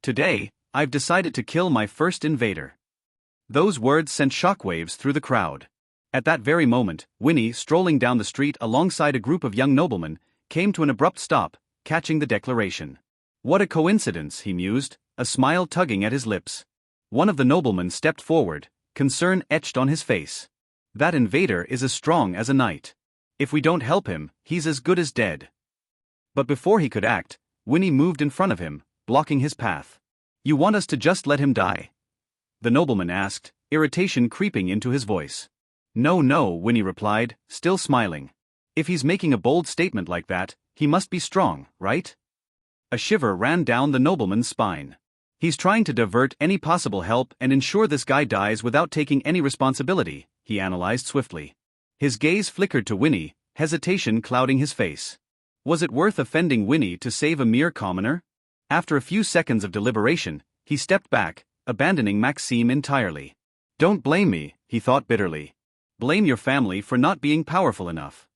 Today, I've decided to kill my first invader." Those words sent shockwaves through the crowd. At that very moment, Winnie, strolling down the street alongside a group of young noblemen, came to an abrupt stop, catching the declaration. What a coincidence, he mused, a smile tugging at his lips. One of the noblemen stepped forward, concern etched on his face. "That invader is as strong as a knight. If we don't help him, he's as good as dead." But before he could act, Winnie moved in front of him, blocking his path. "You want us to just let him die?" the nobleman asked, irritation creeping into his voice. "No, no," Winnie replied, still smiling. "If he's making a bold statement like that, he must be strong, right?" A shiver ran down the nobleman's spine. "He's trying to divert any possible help and ensure this guy dies without taking any responsibility," he analyzed swiftly. His gaze flickered to Winnie, hesitation clouding his face. Was it worth offending Winnie to save a mere commoner? After a few seconds of deliberation, he stepped back, abandoning Maxime entirely. "Don't blame me," he thought bitterly. "Blame your family for not being powerful enough."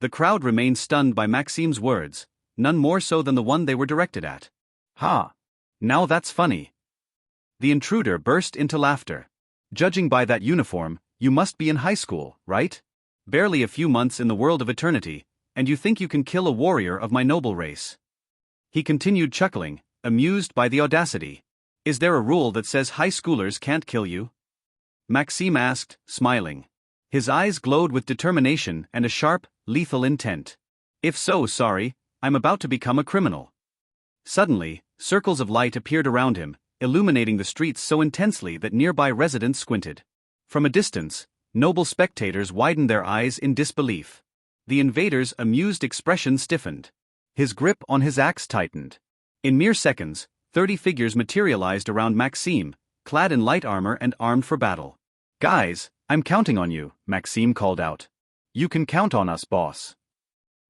The crowd remained stunned by Maxime's words, none more so than the one they were directed at. "Ha! Now that's funny." The intruder burst into laughter. "Judging by that uniform, you must be in high school, right? Barely a few months in the world of eternity, and you think you can kill a warrior of my noble race." He continued chuckling, amused by the audacity. "Is there a rule that says high schoolers can't kill you?" Maxime asked, smiling. His eyes glowed with determination and a sharp, lethal intent. "If so, sorry, I'm about to become a criminal." Suddenly, circles of light appeared around him, illuminating the streets so intensely that nearby residents squinted. From a distance, noble spectators widened their eyes in disbelief. The invader's amused expression stiffened. His grip on his axe tightened. In mere seconds, 30 figures materialized around Maxime, clad in light armor and armed for battle. "Guys, I'm counting on you," Maxime called out. "You can count on us, boss."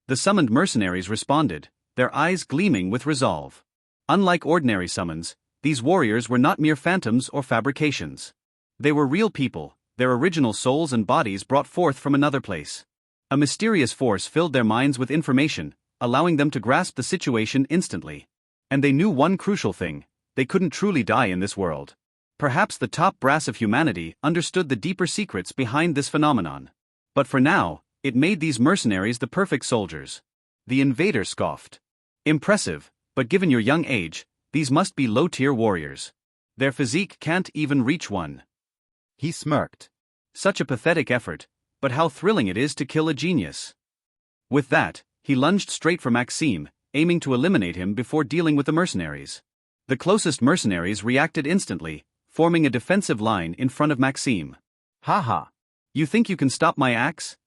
The summoned mercenaries responded, their eyes gleaming with resolve. Unlike ordinary summons, these warriors were not mere phantoms or fabrications. They were real people, their original souls and bodies brought forth from another place. A mysterious force filled their minds with information, allowing them to grasp the situation instantly. And they knew one crucial thing: they couldn't truly die in this world. Perhaps the top brass of humanity understood the deeper secrets behind this phenomenon. But for now, it made these mercenaries the perfect soldiers. The invader scoffed. "Impressive, but given your young age, these must be low-tier warriors. Their physique can't even reach one." He smirked. "Such a pathetic effort, but how thrilling it is to kill a genius." With that, he lunged straight for Maxime, aiming to eliminate him before dealing with the mercenaries. The closest mercenaries reacted instantly, forming a defensive line in front of Maxime. "Ha ha! You think you can stop my axe?"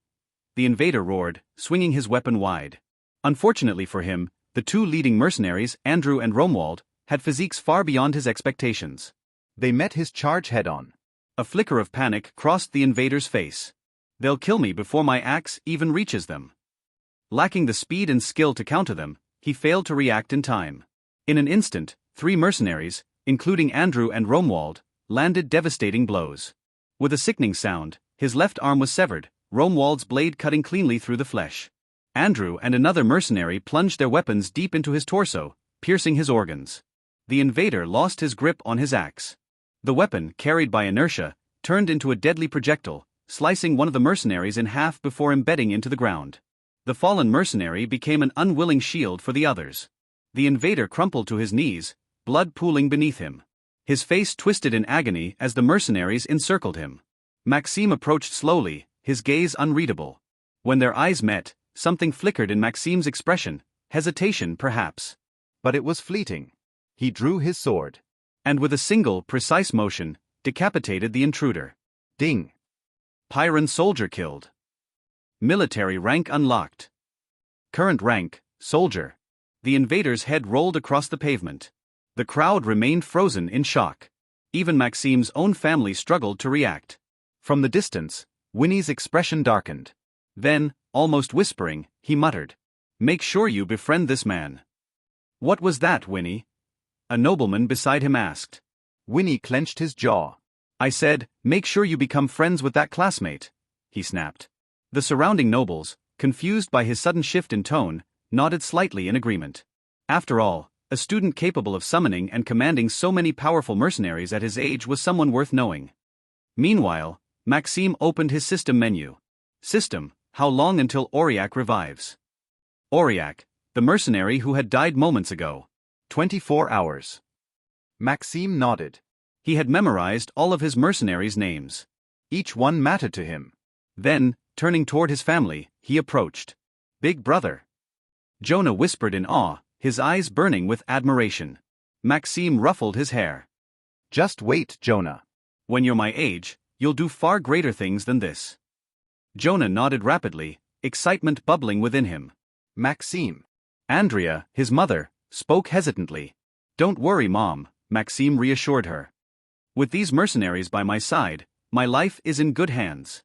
the invader roared, swinging his weapon wide. Unfortunately for him, the two leading mercenaries, Andrew and Romuald, had physiques far beyond his expectations. They met his charge head-on. A flicker of panic crossed the invader's face. "They'll kill me before my axe even reaches them." Lacking the speed and skill to counter them, he failed to react in time. In an instant, 3 mercenaries, including Andrew and Romuald, landed devastating blows. With a sickening sound, his left arm was severed, Romuald's blade cutting cleanly through the flesh. Andrew and another mercenary plunged their weapons deep into his torso, piercing his organs. The invader lost his grip on his axe. The weapon, carried by inertia, turned into a deadly projectile, slicing one of the mercenaries in half before embedding into the ground. The fallen mercenary became an unwilling shield for the others. The invader crumpled to his knees, blood pooling beneath him. His face twisted in agony as the mercenaries encircled him. Maxime approached slowly, his gaze unreadable. When their eyes met, something flickered in Maxime's expression, hesitation perhaps. But it was fleeting. He drew his sword. And with a single, precise motion, decapitated the intruder. Ding! Pyrran soldier killed. Military rank unlocked. Current rank, soldier. The invader's head rolled across the pavement. The crowd remained frozen in shock. Even Maxime's own family struggled to react. From the distance, Winnie's expression darkened. Then, almost whispering, he muttered, "Make sure you befriend this man." "What was that, Winnie?" a nobleman beside him asked. Winnie clenched his jaw. "I said, make sure you become friends with that classmate," he snapped. The surrounding nobles, confused by his sudden shift in tone, nodded slightly in agreement. After all, A student capable of summoning and commanding so many powerful mercenaries at his age was someone worth knowing. Meanwhile, Maxime opened his system menu. System: how long until Aurillac revives? Aurillac, the mercenary who had died moments ago. 24 hours. Maxime nodded. He had memorized all of his mercenaries' names. Each one mattered to him. Then, turning toward his family, he approached. Big brother. Jonah whispered in awe, his eyes burning with admiration. Maxime ruffled his hair. Just wait, Jonah. When you're my age, you'll do far greater things than this. Jonah nodded rapidly, excitement bubbling within him. Maxime. Andrea, his mother, spoke hesitantly. Don't worry, Mom, Maxime reassured her. With these mercenaries by my side, my life is in good hands.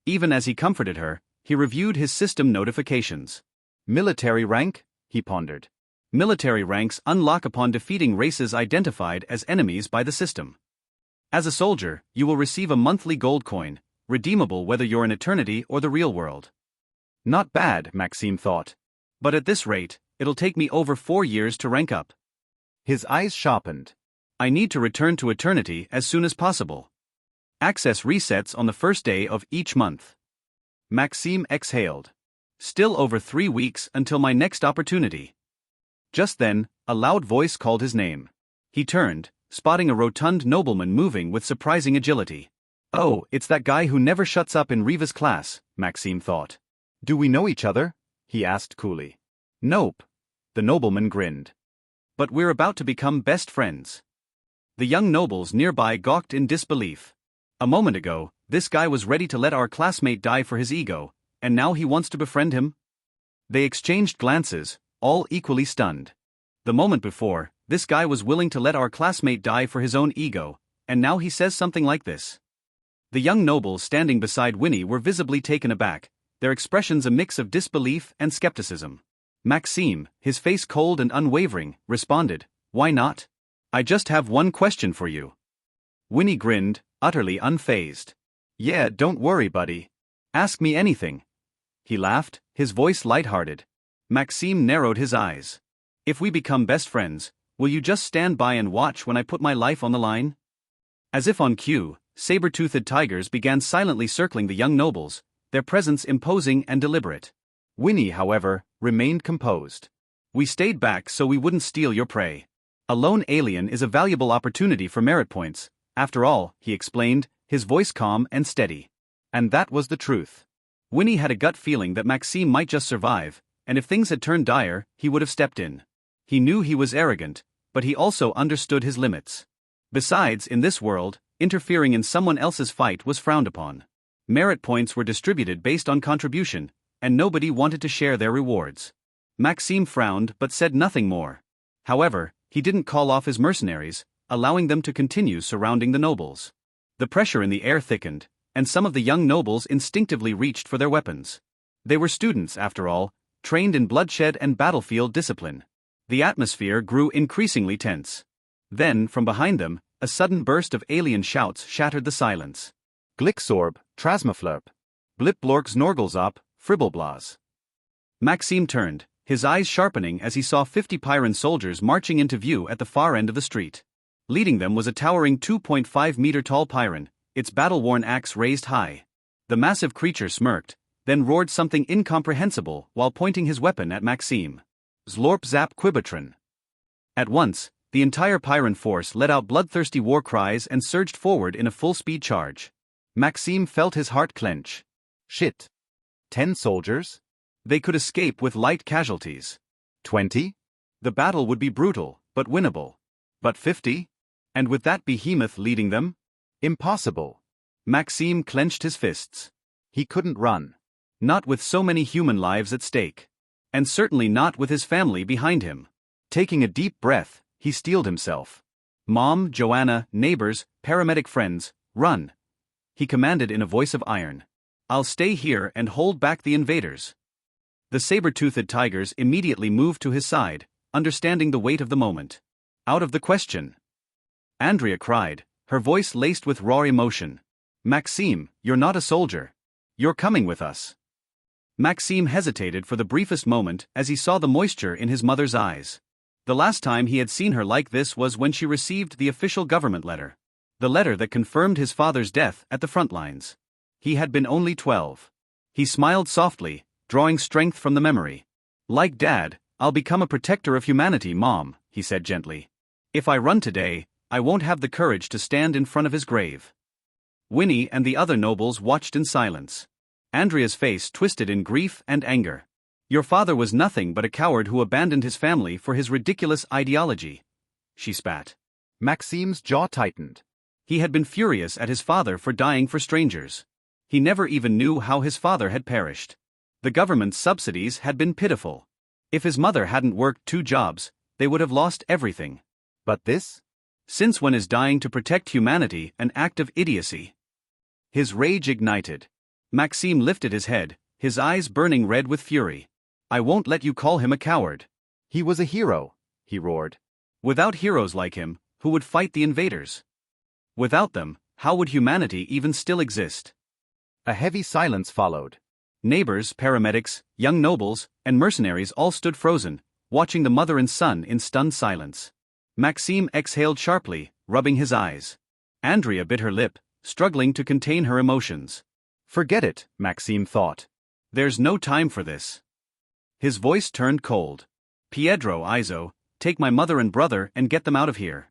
Even as he comforted her, he reviewed his system notifications. Military rank? He pondered. Military ranks unlock upon defeating races identified as enemies by the system. As a soldier, you will receive a monthly gold coin, redeemable whether you're in eternity or the real world. Not bad, Maxime thought. But at this rate, it'll take me over 4 years to rank up. His eyes sharpened. I need to return to eternity as soon as possible. Access resets on the first day of each month. Maxime exhaled. Still over 3 weeks until my next opportunity. Just then, a loud voice called his name. He turned, spotting a rotund nobleman moving with surprising agility. Oh, it's that guy who never shuts up in Riva's class, Maxime thought. Do we know each other? He asked coolly. Nope. The nobleman grinned. But we're about to become best friends. The young nobles nearby gawked in disbelief. A moment ago, this guy was ready to let our classmate die for his ego, and now he wants to befriend him? They exchanged glances, all equally stunned. The moment before, this guy was willing to let our classmate die for his own ego, and now he says something like this. The young nobles standing beside Winnie were visibly taken aback, their expressions a mix of disbelief and skepticism. Maxime, his face cold and unwavering, responded, "Why not? I just have one question for you." Winnie grinned, utterly unfazed. "Yeah, don't worry, buddy. Ask me anything." He laughed, his voice lighthearted. Maxime narrowed his eyes. "If we become best friends, will you just stand by and watch when I put my life on the line?" As if on cue, saber-toothed tigers began silently circling the young nobles, their presence imposing and deliberate. Winnie, however, remained composed. "We stayed back so we wouldn't steal your prey. A lone alien is a valuable opportunity for merit points, after all," he explained, his voice calm and steady. And that was the truth. Winnie had a gut feeling that Maxime might just survive, and if things had turned dire, he would have stepped in. He knew he was arrogant, but he also understood his limits. Besides, in this world, interfering in someone else's fight was frowned upon. Merit points were distributed based on contribution, and nobody wanted to share their rewards. Maxime frowned but said nothing more. However, he didn't call off his mercenaries, allowing them to continue surrounding the nobles. The pressure in the air thickened, and some of the young nobles instinctively reached for their weapons. They were students, after all, trained in bloodshed and battlefield discipline. The atmosphere grew increasingly tense. Then, from behind them, a sudden burst of alien shouts shattered the silence. Glixorb, Trasmaflurp. Blipblork Znorgelzop, Fribbleblas. Maxime turned, his eyes sharpening as he saw 50 Pyran soldiers marching into view at the far end of the street. Leading them was a towering 2.5-meter-tall Pyran, its battle-worn axe raised high. The massive creature smirked, then roared something incomprehensible while pointing his weapon at Maxime. Zlorp Zap Quibatron. At once, the entire Pyran force let out bloodthirsty war cries and surged forward in a full-speed charge. Maxime felt his heart clench. Shit. 10 soldiers? They could escape with light casualties. 20? The battle would be brutal, but winnable. But 50? And with that behemoth leading them? Impossible. Maxime clenched his fists. He couldn't run. Not with so many human lives at stake. And certainly not with his family behind him. Taking a deep breath, he steeled himself. "Mom, Joanna, neighbors, paramedic friends, run," he commanded in a voice of iron. "I'll stay here and hold back the invaders." The saber-toothed tigers immediately moved to his side, understanding the weight of the moment. "Out of the question." Andrea cried, her voice laced with raw emotion. "Maxime, you're not a soldier. You're coming with us." Maxime hesitated for the briefest moment as he saw the moisture in his mother's eyes. The last time he had seen her like this was when she received the official government letter. The letter that confirmed his father's death at the front lines. He had been only 12. He smiled softly, drawing strength from the memory. Like Dad, I'll become a protector of humanity, Mom, he said gently. If I run today, I won't have the courage to stand in front of his grave. Winnie and the other nobles watched in silence. Andrea's face twisted in grief and anger. Your father was nothing but a coward who abandoned his family for his ridiculous ideology, she spat. Maxime's jaw tightened. He had been furious at his father for dying for strangers. He never even knew how his father had perished. The government's subsidies had been pitiful. If his mother hadn't worked 2 jobs, they would have lost everything. But this? Since when is dying to protect humanity an act of idiocy? His rage ignited. Maxime lifted his head, his eyes burning red with fury. I won't let you call him a coward. He was a hero, he roared. Without heroes like him, who would fight the invaders? Without them, how would humanity even still exist? A heavy silence followed. Neighbors, paramedics, young nobles, and mercenaries all stood frozen, watching the mother and son in stunned silence. Maxime exhaled sharply, rubbing his eyes. Andrea bit her lip, struggling to contain her emotions. Forget it, Maxime thought. There's no time for this. His voice turned cold. Pietro, Izo, take my mother and brother and get them out of here.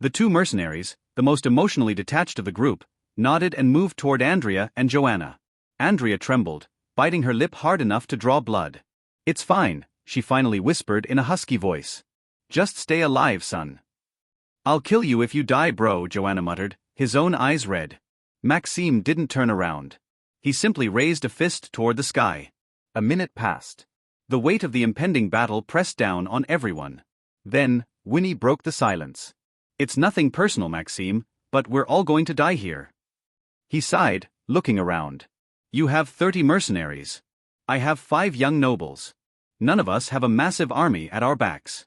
The 2 mercenaries, the most emotionally detached of the group, nodded and moved toward Andrea and Joanna. Andrea trembled, biting her lip hard enough to draw blood. It's fine, she finally whispered in a husky voice. Just stay alive, son. I'll kill you if you die, bro, Joanna muttered, his own eyes red. Maxime didn't turn around. He simply raised a fist toward the sky. A minute passed. The weight of the impending battle pressed down on everyone. Then, Winnie broke the silence. It's nothing personal, Maxime, but we're all going to die here. He sighed, looking around. You have 30 mercenaries. I have 5 young nobles. None of us have a massive army at our backs.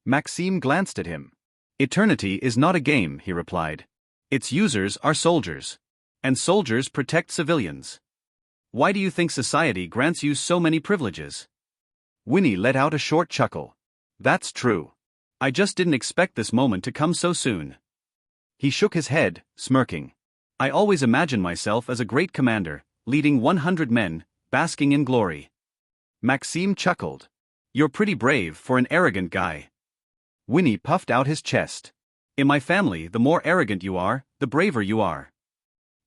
Maxime glanced at him. Eternity is not a game, he replied. Its users are soldiers. And soldiers protect civilians. Why do you think society grants you so many privileges? Winnie let out a short chuckle. That's true. I just didn't expect this moment to come so soon. He shook his head, smirking. I always imagined myself as a great commander, leading 100 men, basking in glory. Maxime chuckled. You're pretty brave for an arrogant guy. Winnie puffed out his chest. In my family, the more arrogant you are, the braver you are.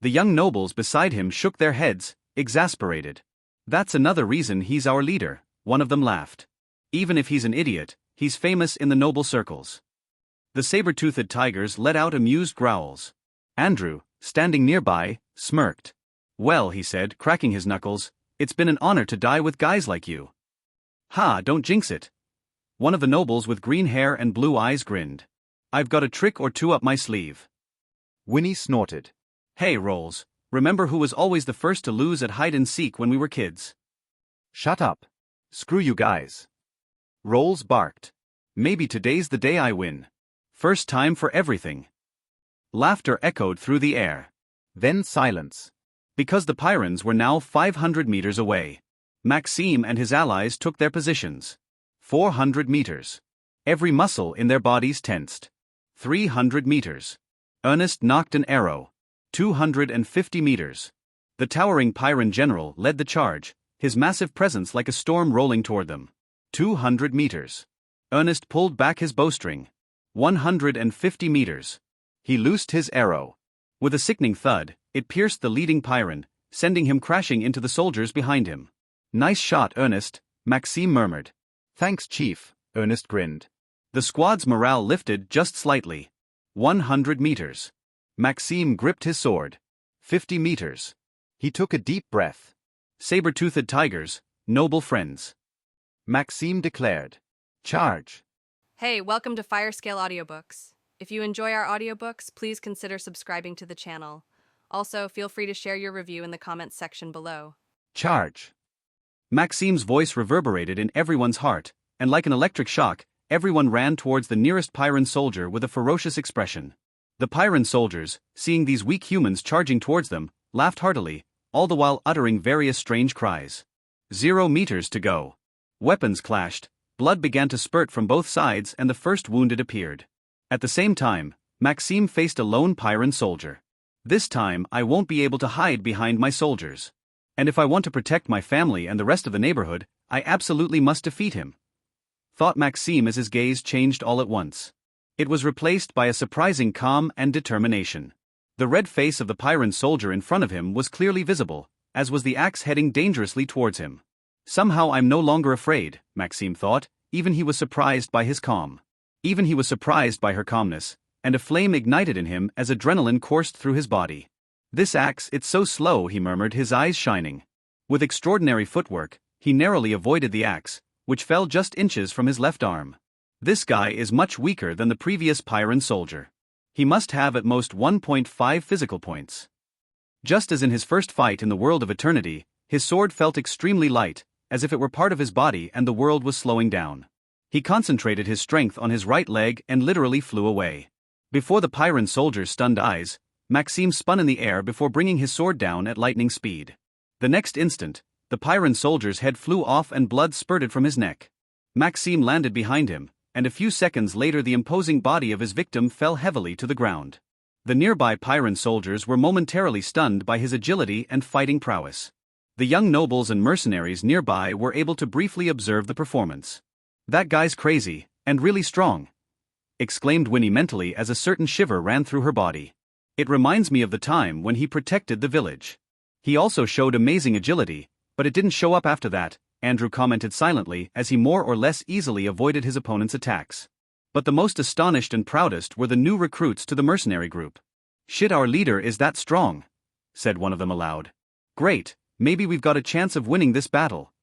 The young nobles beside him shook their heads, exasperated. That's another reason he's our leader, one of them laughed. Even if he's an idiot, he's famous in the noble circles. The saber-toothed tigers let out amused growls. Andrew, standing nearby, smirked. Well, he said, cracking his knuckles, it's been an honor to die with guys like you. Ha, don't jinx it. One of the nobles with green hair and blue eyes grinned. I've got a trick or 2 up my sleeve. Winnie snorted. Hey, Rolls, remember who was always the first to lose at hide-and-seek when we were kids? Shut up. Screw you guys. Rolls barked. Maybe today's the day I win. First time for everything. Laughter echoed through the air. Then silence. Because the Pyrans were now 500 meters away. Maxime and his allies took their positions. 400 meters. Every muscle in their bodies tensed. 300 meters. Ernest knocked an arrow. 250 meters. The towering Pyran general led the charge, his massive presence like a storm rolling toward them. 200 meters. Ernest pulled back his bowstring. 150 meters. He loosed his arrow. With a sickening thud, it pierced the leading Pyran, sending him crashing into the soldiers behind him. Nice shot, Ernest, Maxime murmured. Thanks, Chief, Ernest grinned. The squad's morale lifted just slightly. 100 meters. Maxime gripped his sword. 50 meters. He took a deep breath. Saber-toothed tigers, noble friends. Maxime declared. Charge. Hey, welcome to Firescale Audiobooks. If you enjoy our audiobooks, please consider subscribing to the channel. Also, feel free to share your review in the comments section below. Charge. Maxime's voice reverberated in everyone's heart, and like an electric shock, everyone ran towards the nearest Pyran soldier with a ferocious expression. The Pyran soldiers, seeing these weak humans charging towards them, laughed heartily, all the while uttering various strange cries. 0 meters to go. Weapons clashed, blood began to spurt from both sides and the first wounded appeared. At the same time, Maxime faced a lone Pyrran soldier. This time I won't be able to hide behind my soldiers. And if I want to protect my family and the rest of the neighborhood, I absolutely must defeat him, thought Maxime as his gaze changed all at once. It was replaced by a surprising calm and determination. The red face of the Pyrran soldier in front of him was clearly visible, as was the axe heading dangerously towards him. Somehow I'm no longer afraid, Maxime thought. Even he was surprised by his calm. Even he was surprised by her calmness, and a flame ignited in him as adrenaline coursed through his body. This axe, it's so slow, he murmured, his eyes shining. With extraordinary footwork, he narrowly avoided the axe, which fell just inches from his left arm. This guy is much weaker than the previous Pyrran soldier. He must have at most 1.5 physical points. Just as in his first fight in the world of eternity, his sword felt extremely light, as if it were part of his body and the world was slowing down. He concentrated his strength on his right leg and literally flew away. Before the Pyrran soldier's stunned eyes, Maxime spun in the air before bringing his sword down at lightning speed. The next instant, the Pyrran soldier's head flew off and blood spurted from his neck. Maxime landed behind him, and a few seconds later the imposing body of his victim fell heavily to the ground. The nearby Pyrran soldiers were momentarily stunned by his agility and fighting prowess. The young nobles and mercenaries nearby were able to briefly observe the performance. "That guy's crazy, and really strong," exclaimed Winnie mentally as a certain shiver ran through her body. "It reminds me of the time when he protected the village. He also showed amazing agility, but it didn't show up after that," Andrew commented silently as he more or less easily avoided his opponent's attacks. But the most astonished and proudest were the new recruits to the mercenary group. "Shit, our leader is that strong," said one of them aloud. "Great, maybe we've got a chance of winning this battle,"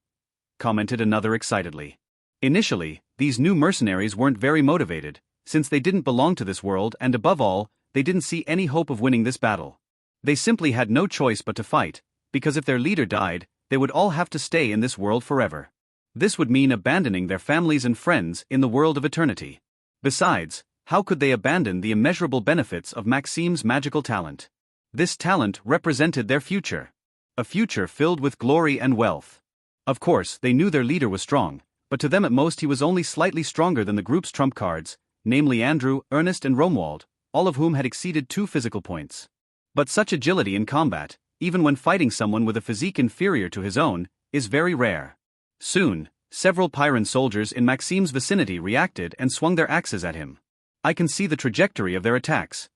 commented another excitedly. Initially, these new mercenaries weren't very motivated, since they didn't belong to this world and above all, they didn't see any hope of winning this battle. They simply had no choice but to fight, because if their leader died, they would all have to stay in this world forever. This would mean abandoning their families and friends in the world of eternity. Besides, how could they abandon the immeasurable benefits of Maxime's magical talent? This talent represented their future. A future filled with glory and wealth. Of course, they knew their leader was strong, but to them at most he was only slightly stronger than the group's trump cards, namely Andrew, Ernest and Romuald, all of whom had exceeded 2 physical points. But such agility in combat, even when fighting someone with a physique inferior to his own, is very rare. Soon, several Pyrran soldiers in Maxime's vicinity reacted and swung their axes at him. "I can see the trajectory of their attacks,"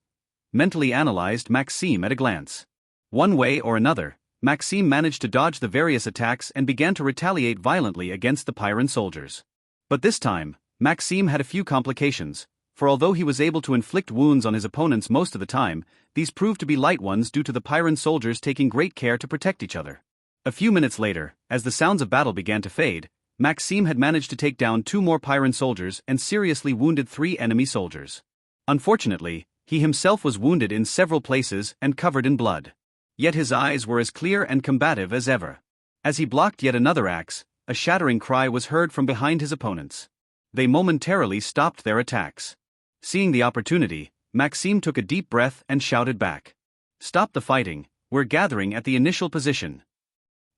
mentally analyzed Maxime at a glance. One way or another, Maxime managed to dodge the various attacks and began to retaliate violently against the Pyrran soldiers. But this time, Maxime had a few complications, for although he was able to inflict wounds on his opponents most of the time, these proved to be light ones due to the Pyrran soldiers taking great care to protect each other. A few minutes later, as the sounds of battle began to fade, Maxime had managed to take down 2 more Pyrran soldiers and seriously wounded 3 enemy soldiers. Unfortunately, he himself was wounded in several places and covered in blood. Yet his eyes were as clear and combative as ever. As he blocked yet another axe, a shattering cry was heard from behind his opponents. They momentarily stopped their attacks. Seeing the opportunity, Maxime took a deep breath and shouted back. "Stop the fighting, we're gathering at the initial position."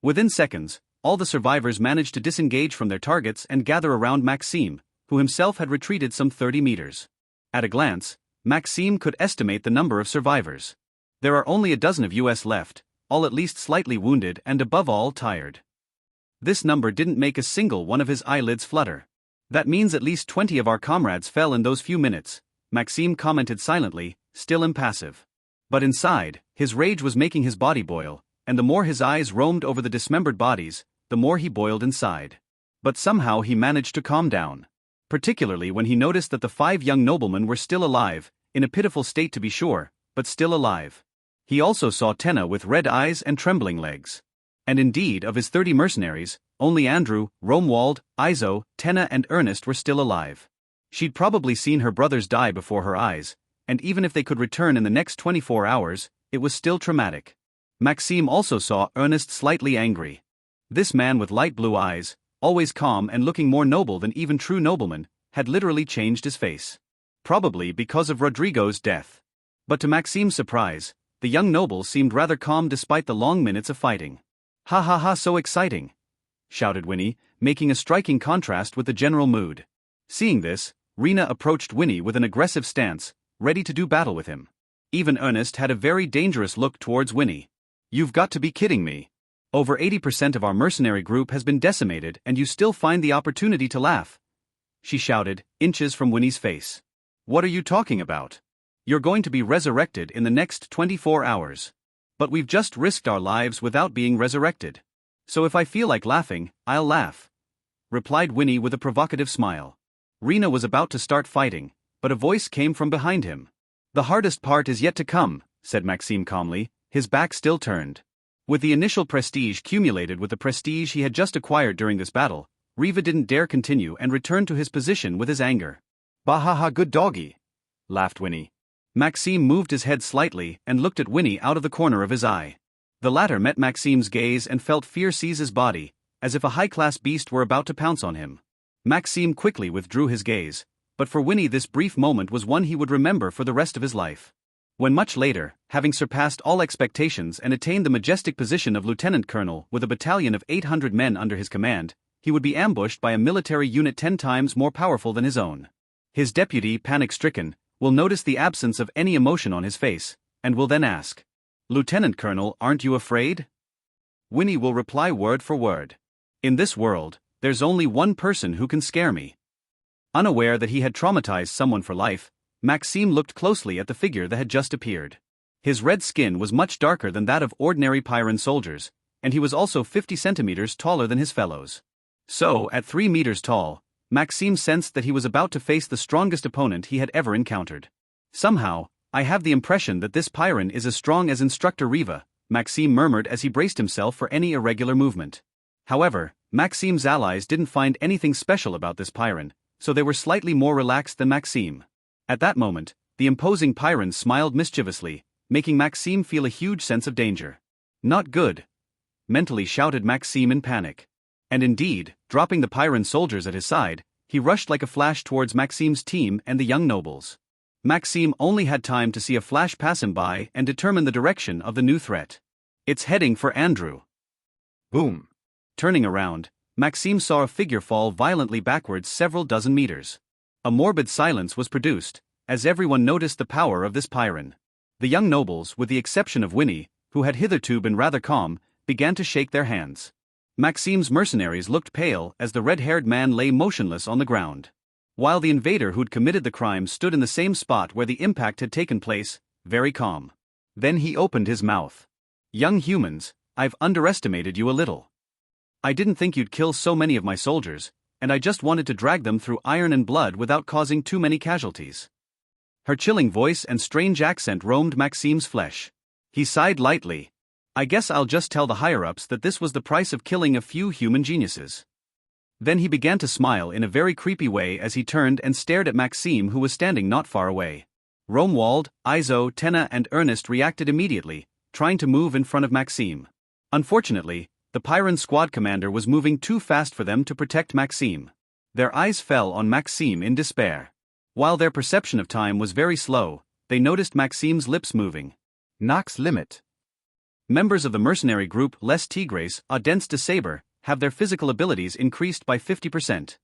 Within seconds, all the survivors managed to disengage from their targets and gather around Maxime, who himself had retreated some 30 meters. At a glance, Maxime could estimate the number of survivors. There are only a dozen of us left, all at least slightly wounded and above all tired. This number didn't make a single one of his eyelids flutter. "That means at least 20 of our comrades fell in those few minutes," Maxime commented silently, still impassive. But inside, his rage was making his body boil, and the more his eyes roamed over the dismembered bodies, the more he boiled inside. But somehow he managed to calm down. Particularly when he noticed that the 5 young noblemen were still alive, in a pitiful state to be sure, but still alive. He also saw Tenna with red eyes and trembling legs. And indeed, of his 30 mercenaries, only Andrew, Romuald, Izo, Tenna and Ernest were still alive. She'd probably seen her brothers die before her eyes, and even if they could return in the next 24 hours, it was still traumatic. Maxime also saw Ernest slightly angry. This man with light blue eyes, always calm and looking more noble than even true noblemen, had literally changed his face. Probably because of Rodrigo's death. But to Maxime's surprise, the young noble seemed rather calm despite the long minutes of fighting. "Ha ha ha, so exciting!" shouted Winnie, making a striking contrast with the general mood. Seeing this, Rena approached Winnie with an aggressive stance, ready to do battle with him. Even Ernest had a very dangerous look towards Winnie. "You've got to be kidding me. Over 80% of our mercenary group has been decimated and you still find the opportunity to laugh," she shouted, inches from Winnie's face. "What are you talking about? You're going to be resurrected in the next 24 hours. But we've just risked our lives without being resurrected. So if I feel like laughing, I'll laugh," replied Winnie with a provocative smile. Rena was about to start fighting, but a voice came from behind him. "The hardest part is yet to come," said Maxime calmly, his back still turned. With the initial prestige cumulated with the prestige he had just acquired during this battle, Riva didn't dare continue and returned to his position with his anger. "Bahaha, good doggy," laughed Winnie. Maxime moved his head slightly and looked at Winnie out of the corner of his eye. The latter met Maxime's gaze and felt fear seize his body, as if a high-class beast were about to pounce on him. Maxime quickly withdrew his gaze, but for Winnie this brief moment was one he would remember for the rest of his life. When much later, having surpassed all expectations and attained the majestic position of lieutenant colonel with a battalion of 800 men under his command, he would be ambushed by a military unit 10 times more powerful than his own. His deputy, panic-stricken, will notice the absence of any emotion on his face, and will then ask, "Lieutenant Colonel, aren't you afraid?" Winnie will reply word for word, "In this world, there's only one person who can scare me." Unaware that he had traumatized someone for life, Maxime looked closely at the figure that had just appeared. His red skin was much darker than that of ordinary Pyrrhan soldiers, and he was also 50 centimeters taller than his fellows. So, at 3 meters tall, Maxime sensed that he was about to face the strongest opponent he had ever encountered. "Somehow, I have the impression that this Pyrrhan is as strong as Instructor Riva," Maxime murmured as he braced himself for any irregular movement. However, Maxime's allies didn't find anything special about this Pyrrhan, so they were slightly more relaxed than Maxime. At that moment, the imposing Pyrrhan smiled mischievously, making Maxime feel a huge sense of danger. "Not good," mentally shouted Maxime in panic. And indeed, dropping the Pyrrhan soldiers at his side, he rushed like a flash towards Maxime's team and the young nobles. Maxime only had time to see a flash pass him by and determine the direction of the new threat. "It's heading for Andrew." Boom. Turning around, Maxime saw a figure fall violently backwards several dozen meters. A morbid silence was produced, as everyone noticed the power of this Pyrrhan. The young nobles, with the exception of Winnie, who had hitherto been rather calm, began to shake their hands. Maxime's mercenaries looked pale as the red-haired man lay motionless on the ground. While the invader who'd committed the crime stood in the same spot where the impact had taken place, very calm. Then he opened his mouth. "Young humans, I've underestimated you a little. I didn't think you'd kill so many of my soldiers, and I just wanted to drag them through iron and blood without causing too many casualties." Her chilling voice and strange accent roamed Maxime's flesh. He sighed lightly. "I guess I'll just tell the higher-ups that this was the price of killing a few human geniuses." Then he began to smile in a very creepy way as he turned and stared at Maxime, who was standing not far away. Romuald, Izo, Tenna and Ernest reacted immediately, trying to move in front of Maxime. Unfortunately, the Pyrrhan squad commander was moving too fast for them to protect Maxime. Their eyes fell on Maxime in despair. While their perception of time was very slow, they noticed Maxime's lips moving. "Nox limit." Members of the mercenary group Les Tigres, Audense de Sabre, have their physical abilities increased by 50%.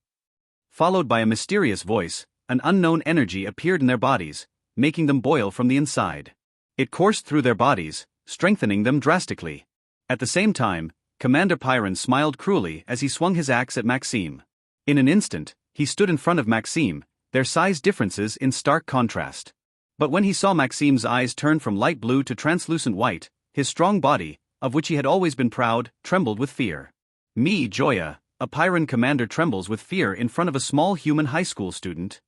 Followed by a mysterious voice, an unknown energy appeared in their bodies, making them boil from the inside. It coursed through their bodies, strengthening them drastically. At the same time, Commander Pyrrhan smiled cruelly as he swung his axe at Maxime. In an instant, he stood in front of Maxime, their size differences in stark contrast. But when he saw Maxime's eyes turn from light blue to translucent white, his strong body, of which he had always been proud, trembled with fear. Me, Joya, a Pyrrhan commander trembles with fear in front of a small human high school student.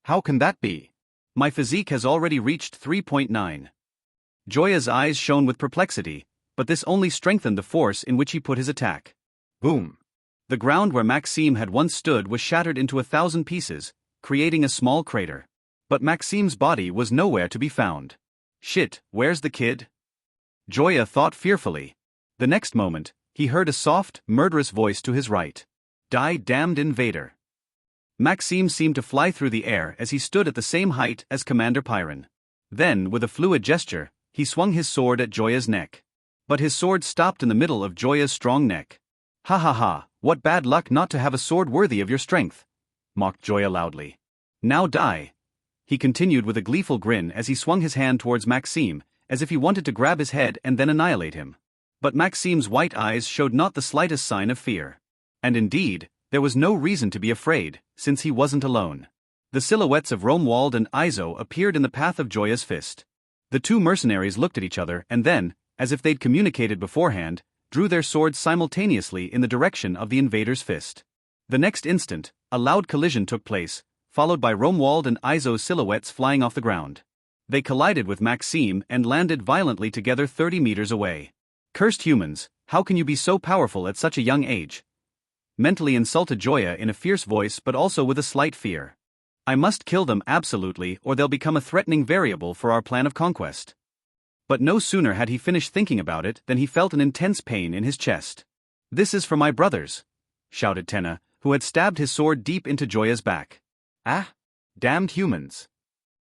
How can that be? My physique has already reached 3.9. Joya's eyes shone with perplexity, but this only strengthened the force in which he put his attack. Boom. The ground where Maxime had once stood was shattered into 1,000 pieces, creating a small crater. But Maxime's body was nowhere to be found. Shit, where's the kid? Joya thought fearfully. The next moment, he heard a soft, murderous voice to his right. Die, damned invader. Maxime seemed to fly through the air as he stood at the same height as Commander Pyrrhan. Then, with a fluid gesture, he swung his sword at Joya's neck. But his sword stopped in the middle of Joya's strong neck. Ha ha ha, what bad luck not to have a sword worthy of your strength, mocked Joya loudly. Now die. He continued with a gleeful grin as he swung his hand towards Maxime, as if he wanted to grab his head and then annihilate him. But Maxime's white eyes showed not the slightest sign of fear. And indeed, there was no reason to be afraid, since he wasn't alone. The silhouettes of Romuald and Izo appeared in the path of Joya's fist. The two mercenaries looked at each other and then, as if they'd communicated beforehand, drew their swords simultaneously in the direction of the invader's fist. The next instant, a loud collision took place, followed by Romuald and Izo's silhouettes flying off the ground. They collided with Maxime and landed violently together 30 meters away. Cursed humans, how can you be so powerful at such a young age? Mentally insulted Joya in a fierce voice but also with a slight fear. I must kill them absolutely or they'll become a threatening variable for our plan of conquest. But no sooner had he finished thinking about it than he felt an intense pain in his chest. This is for my brothers, shouted Tenna, who had stabbed his sword deep into Joya's back. Ah! Damned humans!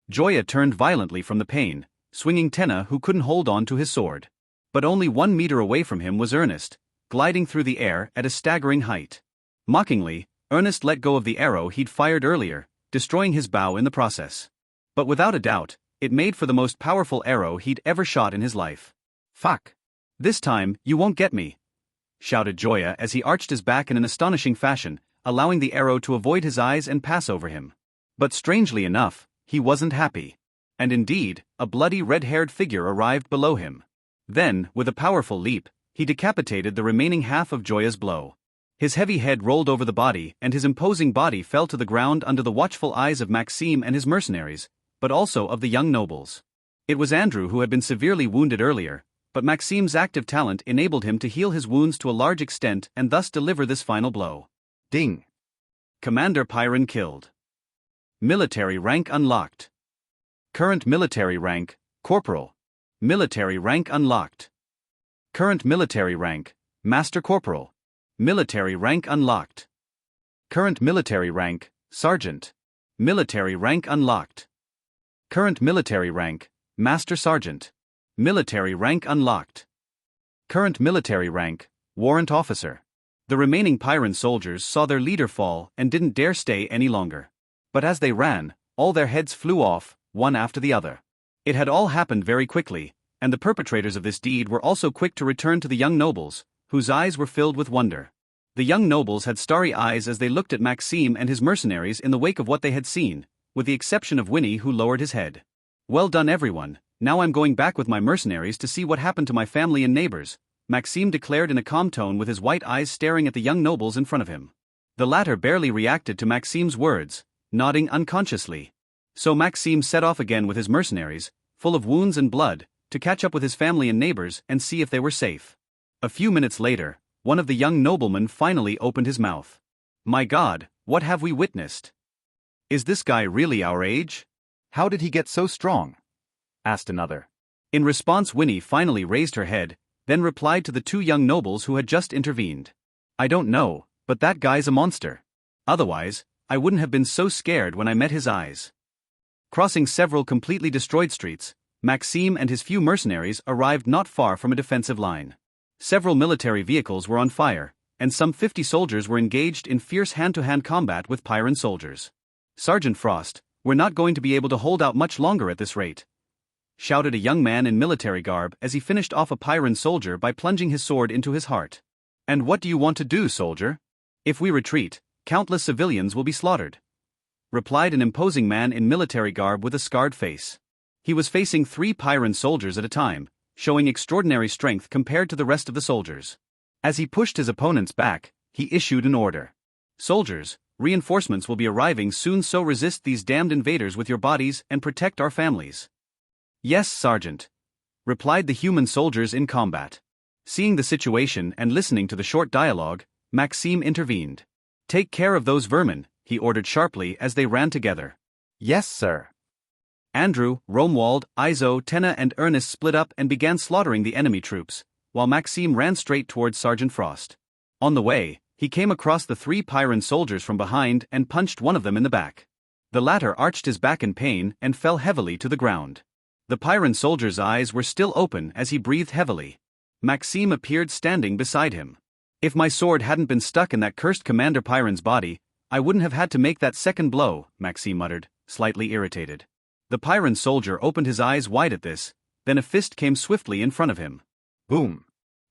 Joya turned violently from the pain, swinging Tenna who couldn't hold on to his sword. But only 1 meter away from him was Ernest, gliding through the air at a staggering height. Mockingly, Ernest let go of the arrow he'd fired earlier, destroying his bow in the process. But without a doubt, it made for the most powerful arrow he'd ever shot in his life. Fuck! This time, you won't get me! Shouted Joya as he arched his back in an astonishing fashion, allowing the arrow to avoid his eyes and pass over him. But strangely enough, he wasn't happy. And indeed, a bloody red-haired figure arrived below him. Then, with a powerful leap, he decapitated the remaining half of Joya's blow. His heavy head rolled over the body and his imposing body fell to the ground under the watchful eyes of Maxime and his mercenaries, but also of the young nobles. It was Andrew who had been severely wounded earlier, but Maxime's active talent enabled him to heal his wounds to a large extent and thus deliver this final blow. Ding! Commander Pyron killed. Military rank unlocked. Current military rank, Corporal. Military rank unlocked. Current military rank, Master Corporal. Military rank unlocked. Current military rank, Sergeant. Military rank unlocked. Current military rank, Master Sergeant. Military rank unlocked. Current military rank, Warrant Officer. The remaining Pyron soldiers saw their leader fall and didn't dare stay any longer. But as they ran, all their heads flew off, one after the other. It had all happened very quickly, and the perpetrators of this deed were also quick to return to the young nobles, whose eyes were filled with wonder. The young nobles had starry eyes as they looked at Maxime and his mercenaries in the wake of what they had seen, with the exception of Winnie who lowered his head. Well done everyone, now I'm going back with my mercenaries to see what happened to my family and neighbors, Maxime declared in a calm tone with his white eyes staring at the young nobles in front of him. The latter barely reacted to Maxime's words, nodding unconsciously. So Maxime set off again with his mercenaries, full of wounds and blood, to catch up with his family and neighbors and see if they were safe. A few minutes later, one of the young noblemen finally opened his mouth. My God, what have we witnessed? Is this guy really our age? How did he get so strong? Asked another. In response, Winnie finally raised her head, then replied to the two young nobles who had just intervened. I don't know, but that guy's a monster. Otherwise, I wouldn't have been so scared when I met his eyes. Crossing several completely destroyed streets, Maxime and his few mercenaries arrived not far from a defensive line. Several military vehicles were on fire, and some 50 soldiers were engaged in fierce hand-to-hand combat with Pyron soldiers. Sergeant Frost, we're not going to be able to hold out much longer at this rate, shouted a young man in military garb as he finished off a Pyron soldier by plunging his sword into his heart. And what do you want to do, soldier? If we retreat, countless civilians will be slaughtered, replied an imposing man in military garb with a scarred face. He was facing 3 Pyron soldiers at a time, showing extraordinary strength compared to the rest of the soldiers. As he pushed his opponents back, he issued an order. Soldiers, reinforcements will be arriving soon, so resist these damned invaders with your bodies and protect our families. Yes, Sergeant, replied the human soldiers in combat. Seeing the situation and listening to the short dialogue, Maxime intervened. Take care of those vermin, he ordered sharply as they ran together. Yes, sir. Andrew, Romuald, Izo, Tenna and Ernest split up and began slaughtering the enemy troops, while Maxime ran straight towards Sergeant Frost. On the way, he came across the 3 Pyron soldiers from behind and punched one of them in the back. The latter arched his back in pain and fell heavily to the ground. The Pyron soldier's eyes were still open as he breathed heavily. Maxime appeared standing beside him. If my sword hadn't been stuck in that cursed Commander Pyron's body, I wouldn't have had to make that second blow, Maxime muttered, slightly irritated. The Pyron soldier opened his eyes wide at this, then a fist came swiftly in front of him. Boom!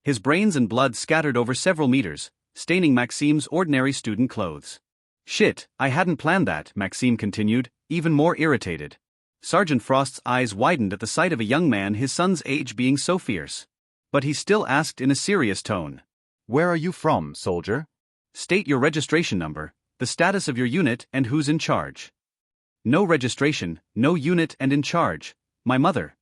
His brains and blood scattered over several meters, staining Maxime's ordinary student clothes. Shit, I hadn't planned that, Maxime continued, even more irritated. Sergeant Frost's eyes widened at the sight of a young man his son's age being so fierce. But he still asked in a serious tone. Where are you from, soldier? State your registration number, the status of your unit and who's in charge. No registration, no unit and in charge, my mother,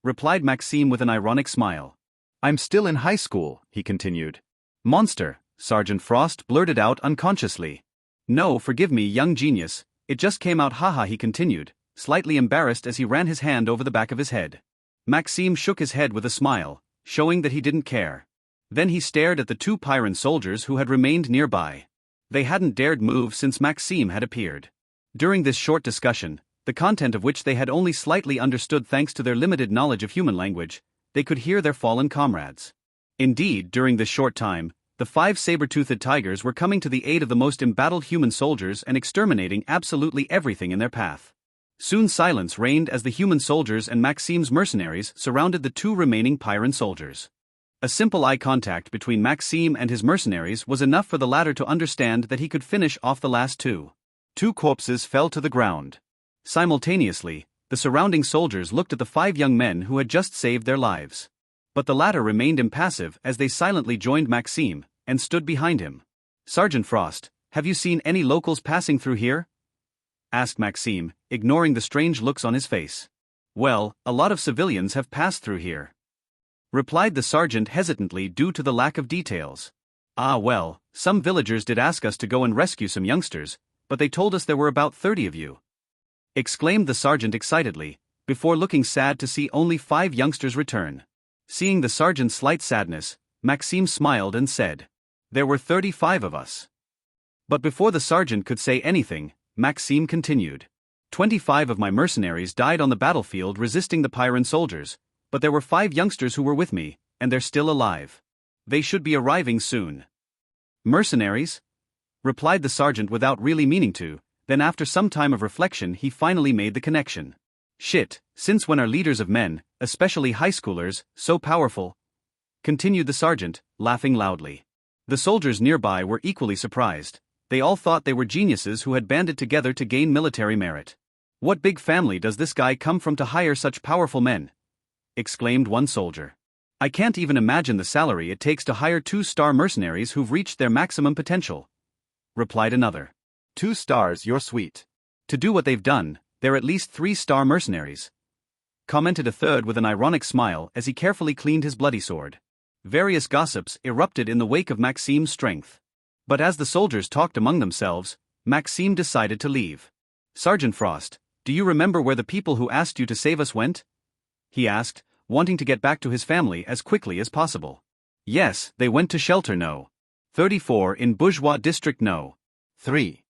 replied Maxime with an ironic smile. I'm still in high school, he continued. Monster, Sergeant Frost blurted out unconsciously. No, forgive me, young genius, it just came out, haha, he continued, slightly embarrassed as he ran his hand over the back of his head. Maxime shook his head with a smile, showing that he didn't care. Then he stared at the two Pyron soldiers who had remained nearby. They hadn't dared move since Maxime had appeared. During this short discussion, the content of which they had only slightly understood thanks to their limited knowledge of human language, they could hear their fallen comrades. Indeed, during this short time, the 5 saber-toothed tigers were coming to the aid of the most embattled human soldiers and exterminating absolutely everything in their path. Soon silence reigned as the human soldiers and Maxime's mercenaries surrounded the 2 remaining Pyron soldiers. A simple eye contact between Maxime and his mercenaries was enough for the latter to understand that he could finish off the last 2. 2 corpses fell to the ground. Simultaneously, the surrounding soldiers looked at the 5 young men who had just saved their lives. But the latter remained impassive as they silently joined Maxime and stood behind him. Sergeant Frost, have you seen any locals passing through here? Asked Maxime, ignoring the strange looks on his face. Well, a lot of civilians have passed through here, replied the sergeant hesitantly due to the lack of details. Ah well, some villagers did ask us to go and rescue some youngsters, but they told us there were about 30 of you, exclaimed the sergeant excitedly, before looking sad to see only 5 youngsters return. Seeing the sergeant's slight sadness, Maxime smiled and said, there were 35 of us. But before the sergeant could say anything, Maxime continued. 25 of my mercenaries died on the battlefield resisting the Pyron soldiers, but there were 5 youngsters who were with me, and they're still alive. They should be arriving soon. Mercenaries? Replied the sergeant without really meaning to, then after some time of reflection he finally made the connection. Shit, since when are leaders of men, especially high schoolers, so powerful? Continued the sergeant, laughing loudly. The soldiers nearby were equally surprised. They all thought they were geniuses who had banded together to gain military merit. What big family does this guy come from to hire such powerful men? Exclaimed one soldier. I can't even imagine the salary it takes to hire 2-star mercenaries who've reached their maximum potential, replied another. 2 stars, you're sweet. To do what they've done, they're at least 3-star mercenaries, commented a third with an ironic smile as he carefully cleaned his bloody sword. Various gossips erupted in the wake of Maxime's strength. But as the soldiers talked among themselves, Maxime decided to leave. Sergeant Frost, do you remember where the people who asked you to save us went? He asked, wanting to get back to his family as quickly as possible. Yes, they went to shelter No. 34 in Bourgeois District No. 3.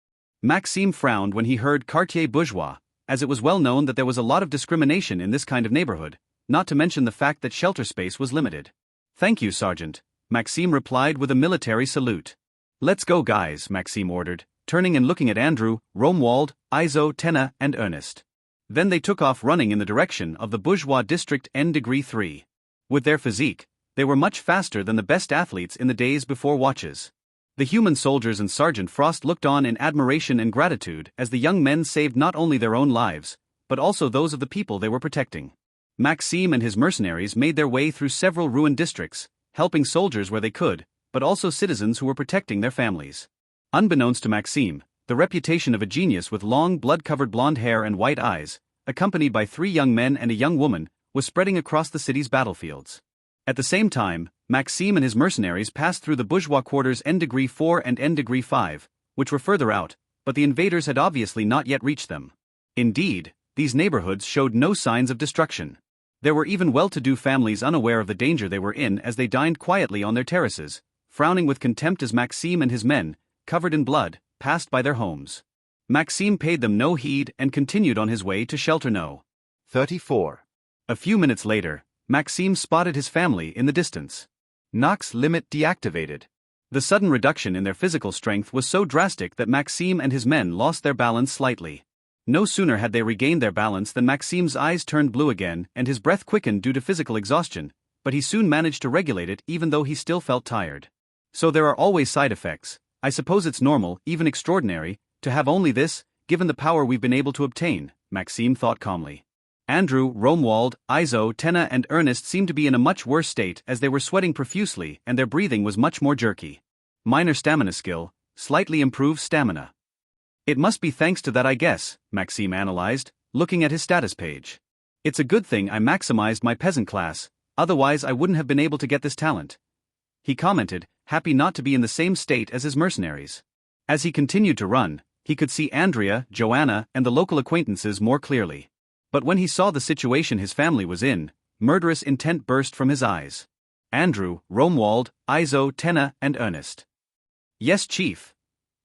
Maxime frowned when he heard Quartier Bourgeois, as it was well known that there was a lot of discrimination in this kind of neighborhood, not to mention the fact that shelter space was limited. Thank you, Sergeant, Maxime replied with a military salute. Let's go, guys, Maxime ordered, turning and looking at Andrew, Romuald, Izo, Tenna, and Ernest. Then they took off running in the direction of the Bourgeois District N-3. With their physique, they were much faster than the best athletes in the days before watches. The human soldiers and Sergeant Frost looked on in admiration and gratitude as the young men saved not only their own lives, but also those of the people they were protecting. Maxime and his mercenaries made their way through several ruined districts, helping soldiers where they could, but also citizens who were protecting their families. Unbeknownst to Maxime, the reputation of a genius with long blood-covered blonde hair and white eyes, accompanied by 3 young men and a young woman, was spreading across the city's battlefields. At the same time, Maxime and his mercenaries passed through the bourgeois quarters N-4 and N-5, which were further out, but the invaders had obviously not yet reached them. Indeed, these neighborhoods showed no signs of destruction. There were even well-to-do families unaware of the danger they were in as they dined quietly on their terraces, frowning with contempt as Maxime and his men, covered in blood, passed by their homes. Maxime paid them no heed and continued on his way to shelter No. 34. A few minutes later, Maxime spotted his family in the distance. Nox limit deactivated. The sudden reduction in their physical strength was so drastic that Maxime and his men lost their balance slightly. No sooner had they regained their balance than Maxime's eyes turned blue again and his breath quickened due to physical exhaustion, but he soon managed to regulate it even though he still felt tired. So there are always side effects. I suppose it's normal, even extraordinary, to have only this, given the power we've been able to obtain, Maxime thought calmly. Andrew, Romuald, Izo, Tenna and Ernest seemed to be in a much worse state as they were sweating profusely and their breathing was much more jerky. Minor stamina skill, slightly improved stamina. It must be thanks to that, I guess, Maxime analyzed, looking at his status page. It's a good thing I maximized my peasant class, otherwise I wouldn't have been able to get this talent. He commented, happy not to be in the same state as his mercenaries. As he continued to run, he could see Andrea, Joanna, and the local acquaintances more clearly. But when he saw the situation his family was in, murderous intent burst from his eyes. Andrew, Romuald, Izo, Tenna, and Ernest. Yes, Chief,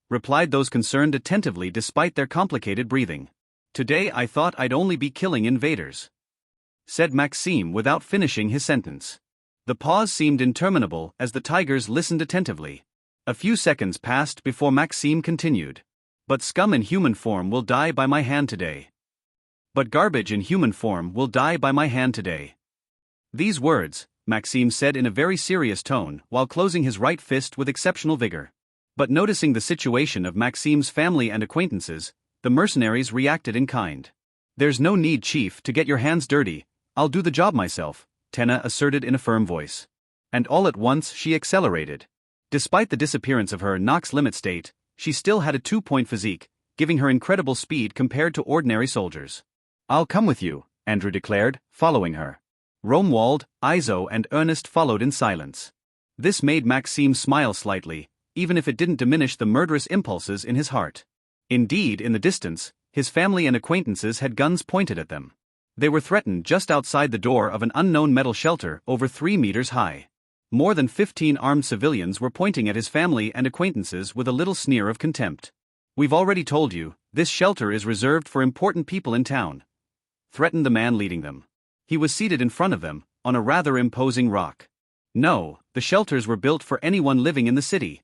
replied those concerned attentively despite their complicated breathing. Today I thought I'd only be killing invaders, said Maxime without finishing his sentence. The pause seemed interminable as the tigers listened attentively. A few seconds passed before Maxime continued. But scum in human form will die by my hand today. But garbage in human form will die by my hand today. These words, Maxime said in a very serious tone while closing his right fist with exceptional vigor. But noticing the situation of Maxime's family and acquaintances, the mercenaries reacted in kind. There's no need, Chief, to get your hands dirty, I'll do the job myself, Tenna asserted in a firm voice. And all at once she accelerated. Despite the disappearance of her Nox limit state, she still had a 2-point physique, giving her incredible speed compared to ordinary soldiers. I'll come with you, Andrew declared, following her. Romuald, Izo and Ernest followed in silence. This made Maxime smile slightly, even if it didn't diminish the murderous impulses in his heart. Indeed, in the distance, his family and acquaintances had guns pointed at them. They were threatened just outside the door of an unknown metal shelter over 3 meters high. More than 15 armed civilians were pointing at his family and acquaintances with a little sneer of contempt. We've already told you, this shelter is reserved for important people in town, threatened the man leading them. He was seated in front of them, on a rather imposing rock. No, the shelters were built for anyone living in the city,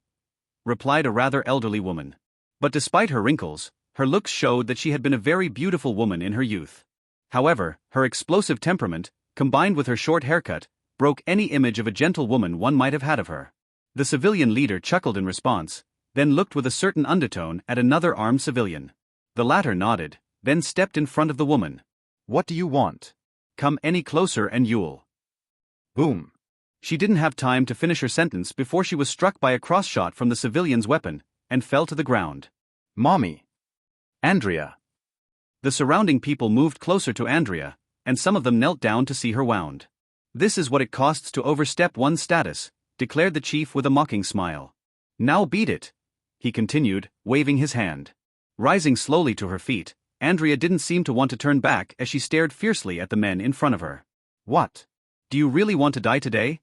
replied a rather elderly woman. But despite her wrinkles, her looks showed that she had been a very beautiful woman in her youth. However, her explosive temperament, combined with her short haircut, broke any image of a gentle woman one might have had of her. The civilian leader chuckled in response, then looked with a certain undertone at another armed civilian. The latter nodded, then stepped in front of the woman. What do you want? Come any closer and you'll. Boom. She didn't have time to finish her sentence before she was struck by a cross-shot from the civilian's weapon, and fell to the ground. Mommy. Andrea. The surrounding people moved closer to Andrea, and some of them knelt down to see her wound. This is what it costs to overstep one's status, declared the chief with a mocking smile. Now beat it, he continued, waving his hand. Rising slowly to her feet, Andrea didn't seem to want to turn back as she stared fiercely at the men in front of her. What? Do you really want to die today?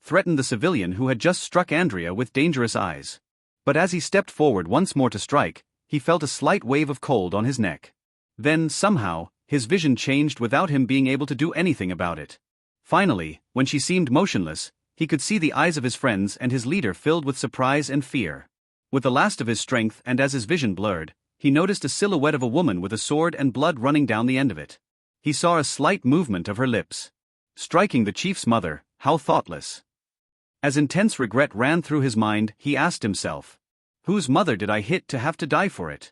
Threatened the civilian who had just struck Andrea with dangerous eyes. But as he stepped forward once more to strike, he felt a slight wave of cold on his neck. Then, somehow, his vision changed without him being able to do anything about it. Finally, when she seemed motionless, he could see the eyes of his friends and his leader filled with surprise and fear. With the last of his strength and as his vision blurred, he noticed a silhouette of a woman with a sword and blood running down the end of it. He saw a slight movement of her lips. Striking the chief's mother, how thoughtless. As intense regret ran through his mind, he asked himself, whose mother did I hit to have to die for it?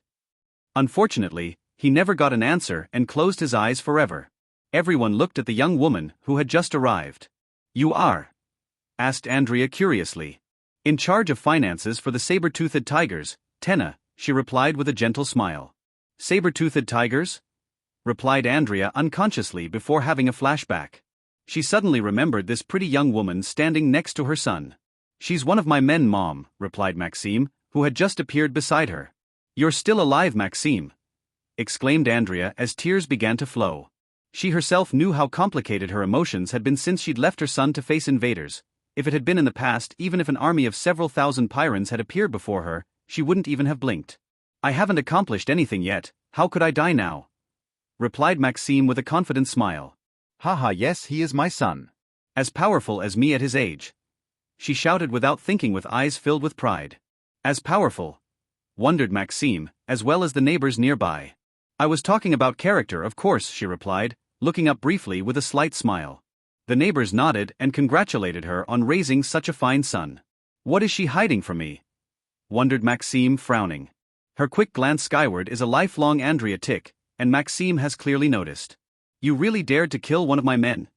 Unfortunately, he never got an answer and closed his eyes forever. Everyone looked at the young woman who had just arrived. You are? Asked Andrea curiously. In charge of finances for the saber-toothed tigers, Tenna, she replied with a gentle smile. Saber-toothed tigers? Replied Andrea unconsciously before having a flashback. She suddenly remembered this pretty young woman standing next to her son. She's one of my men, Mom, replied Maxime, who had just appeared beside her. You're still alive, Maxime, exclaimed Andrea as tears began to flow. She herself knew how complicated her emotions had been since she'd left her son to face invaders. If it had been in the past, even if an army of several thousand Pyrans had appeared before her, she wouldn't even have blinked. I haven't accomplished anything yet, how could I die now? Replied Maxime with a confident smile. Haha, yes, he is my son. As powerful as me at his age. she shouted without thinking with eyes filled with pride. As powerful? Wondered Maxime, as well as the neighbors nearby. I was talking about character, of course, she replied, looking up briefly with a slight smile. The neighbors nodded and congratulated her on raising such a fine son. What is she hiding from me? Wondered Maxime, frowning. Her quick glance skyward is a lifelong Andrea tick, and Maxime has clearly noticed. You really dared to kill one of my men?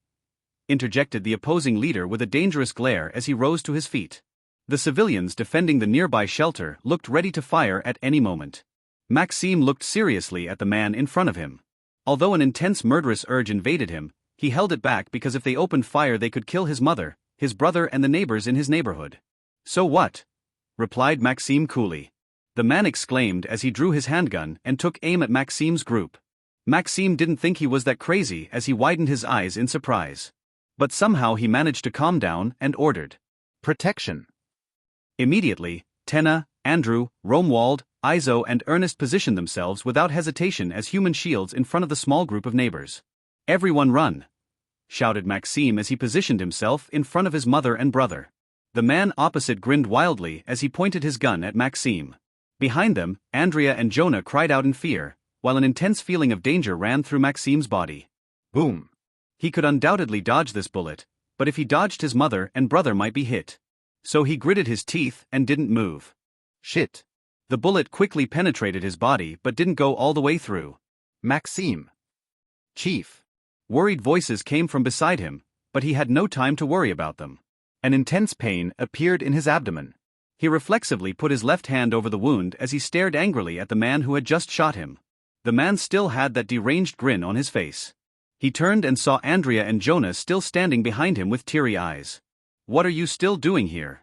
Interjected the opposing leader with a dangerous glare as he rose to his feet. The civilians defending the nearby shelter looked ready to fire at any moment. Maxime looked seriously at the man in front of him. Although an intense murderous urge invaded him, he held it back because if they opened fire they could kill his mother, his brother and the neighbors in his neighborhood. So what? Replied Maxime coolly. The man exclaimed as he drew his handgun and took aim at Maxime's group. Maxime didn't think he was that crazy as he widened his eyes in surprise. But somehow he managed to calm down and ordered. Protection. Immediately, Tenna, Andrew, Romuald, Izo and Ernest positioned themselves without hesitation as human shields in front of the small group of neighbors. Everyone run! Shouted Maxime as he positioned himself in front of his mother and brother. The man opposite grinned wildly as he pointed his gun at Maxime. Behind them, Andrea and Jonah cried out in fear, while an intense feeling of danger ran through Maxime's body. Boom! He could undoubtedly dodge this bullet, but if he dodged his mother and brother might be hit. So he gritted his teeth and didn't move. Shit! The bullet quickly penetrated his body but didn't go all the way through. Maxime! Chief! Worried voices came from beside him, but he had no time to worry about them. An intense pain appeared in his abdomen. He reflexively put his left hand over the wound as he stared angrily at the man who had just shot him. The man still had that deranged grin on his face. He turned and saw Andrea and Jonah still standing behind him with teary eyes. What are you still doing here?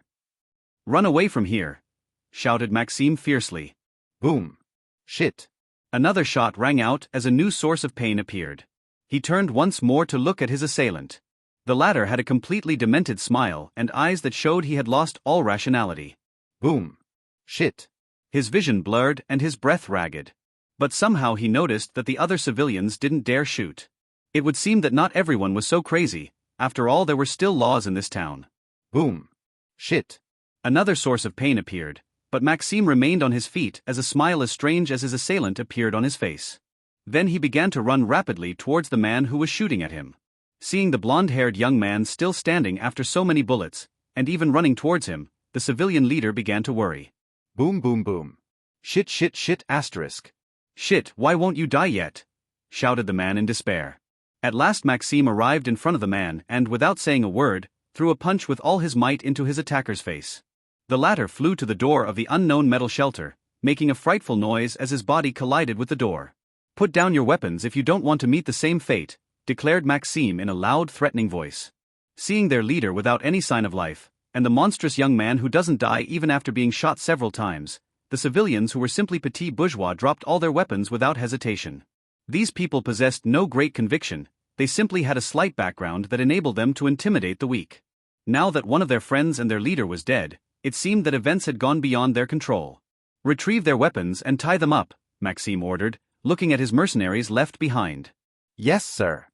Run away from here! Shouted Maxime fiercely. Boom! Shit! Another shot rang out as a new source of pain appeared. He turned once more to look at his assailant. The latter had a completely demented smile and eyes that showed he had lost all rationality. Boom! Shit! His vision blurred and his breath ragged. But somehow he noticed that the other civilians didn't dare shoot. It would seem that not everyone was so crazy, after all there were still laws in this town. Boom! Shit! Another source of pain appeared, but Maxime remained on his feet as a smile as strange as his assailant appeared on his face. Then he began to run rapidly towards the man who was shooting at him. Seeing the blonde-haired young man still standing after so many bullets, and even running towards him, the civilian leader began to worry. Boom boom boom. Shit shit shit asterisk. Shit, why won't you die yet? Shouted the man in despair. At last Maxime arrived in front of the man and, without saying a word, threw a punch with all his might into his attacker's face. The latter flew to the door of the unknown metal shelter, making a frightful noise as his body collided with the door. Put down your weapons if you don't want to meet the same fate, declared Maxime in a loud, threatening voice. Seeing their leader without any sign of life, and the monstrous young man who doesn't die even after being shot several times, the civilians who were simply petits bourgeois dropped all their weapons without hesitation. These people possessed no great conviction, they simply had a slight background that enabled them to intimidate the weak. Now that one of their friends and their leader was dead, it seemed that events had gone beyond their control. Retrieve their weapons and tie them up, Maxime ordered, looking at his mercenaries left behind. Yes, sir.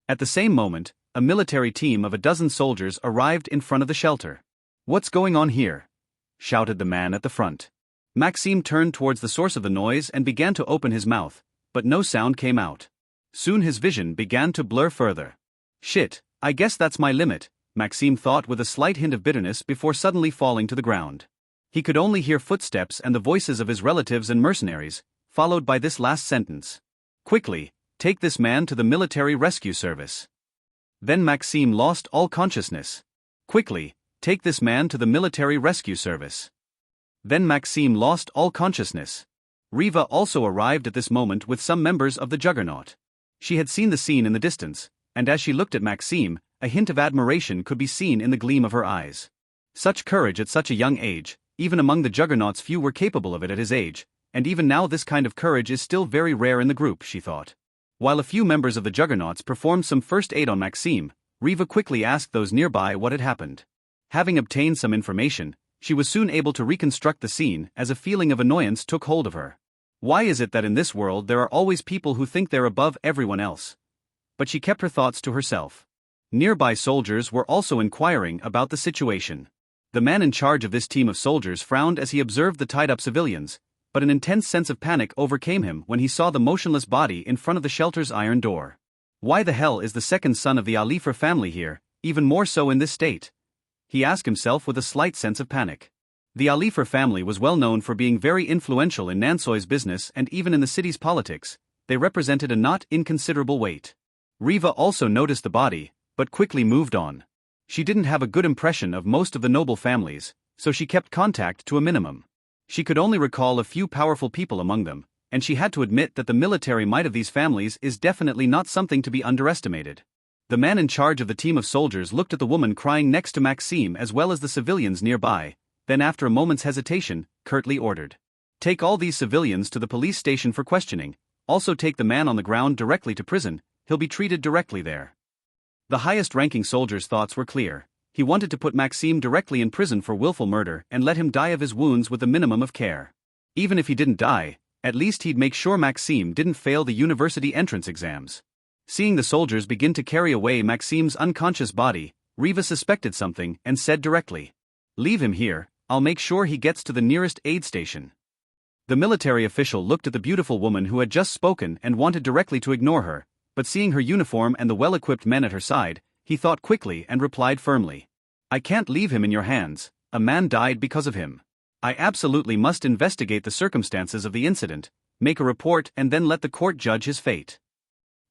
At the same moment, a military team of a dozen soldiers arrived in front of the shelter. What's going on here? Shouted the man at the front. Maxime turned towards the source of the noise and began to open his mouth, but no sound came out. Soon his vision began to blur further. Shit, I guess that's my limit, Maxime thought with a slight hint of bitterness before suddenly falling to the ground. He could only hear footsteps and the voices of his relatives and mercenaries, followed by this last sentence. Quickly, take this man to the military rescue service. Then Maxime lost all consciousness. Quickly, take this man to the military rescue service. Then Maxime lost all consciousness. Riva also arrived at this moment with some members of the Juggernaut. She had seen the scene in the distance, and as she looked at Maxime, a hint of admiration could be seen in the gleam of her eyes. Such courage at such a young age, even among the Juggernauts few were capable of it at his age, and even now this kind of courage is still very rare in the group, she thought. While a few members of the Juggernauts performed some first aid on Maxime, Riva quickly asked those nearby what had happened. Having obtained some information, she was soon able to reconstruct the scene as a feeling of annoyance took hold of her. Why is it that in this world there are always people who think they're above everyone else? But she kept her thoughts to herself. Nearby soldiers were also inquiring about the situation. The man in charge of this team of soldiers frowned as he observed the tied-up civilians, but an intense sense of panic overcame him when he saw the motionless body in front of the shelter's iron door. Why the hell is the second son of the Alifer family here, even more so in this state? He asked himself with a slight sense of panic. The Alifer family was well known for being very influential in Nansoy's business and even in the city's politics. They represented a not inconsiderable weight. Riva also noticed the body, but quickly moved on. She didn't have a good impression of most of the noble families, so she kept contact to a minimum. She could only recall a few powerful people among them, and she had to admit that the military might of these families is definitely not something to be underestimated. The man in charge of the team of soldiers looked at the woman crying next to Maxime as well as the civilians nearby, then after a moment's hesitation, curtly ordered. Take all these civilians to the police station for questioning, also take the man on the ground directly to prison, he'll be treated directly there. The highest-ranking soldier's thoughts were clear. He wanted to put Maxime directly in prison for willful murder and let him die of his wounds with a minimum of care. Even if he didn't die, at least he'd make sure Maxime didn't fail the university entrance exams. Seeing the soldiers begin to carry away Maxime's unconscious body, Riva suspected something and said directly, "Leave him here, I'll make sure he gets to the nearest aid station." The military official looked at the beautiful woman who had just spoken and wanted directly to ignore her, but seeing her uniform and the well-equipped men at her side, he thought quickly and replied firmly, "I can't leave him in your hands, a man died because of him. I absolutely must investigate the circumstances of the incident, make a report and then let the court judge his fate."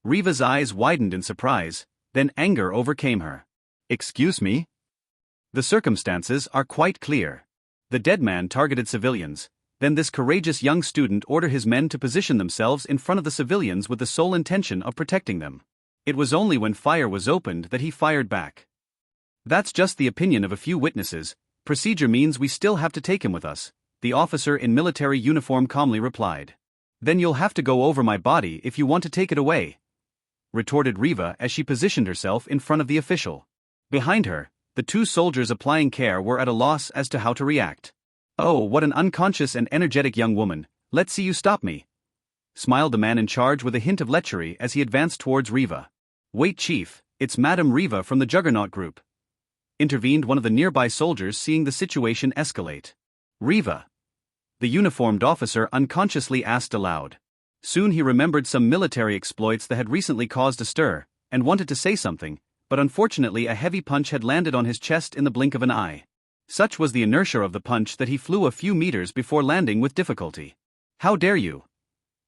Riva's eyes widened in surprise, then anger overcame her. "Excuse me?" "The circumstances are quite clear. The dead man targeted civilians. Then this courageous young student ordered his men to position themselves in front of the civilians with the sole intention of protecting them. It was only when fire was opened that he fired back. That's just the opinion of a few witnesses. Procedure means we still have to take him with us," the officer in military uniform calmly replied. "Then you'll have to go over my body if you want to take it away," retorted Riva as she positioned herself in front of the official. Behind her, the two soldiers applying care were at a loss as to how to react. "Oh, what an unconscious and energetic young woman, let's see you stop me," smiled the man in charge with a hint of lechery as he advanced towards Riva. "Wait, Chief, it's Madame Riva from the Juggernaut Group," intervened one of the nearby soldiers seeing the situation escalate. "Riva?" the uniformed officer unconsciously asked aloud. Soon he remembered some military exploits that had recently caused a stir, and wanted to say something, but unfortunately a heavy punch had landed on his chest in the blink of an eye. Such was the inertia of the punch that he flew a few meters before landing with difficulty. "How dare you?"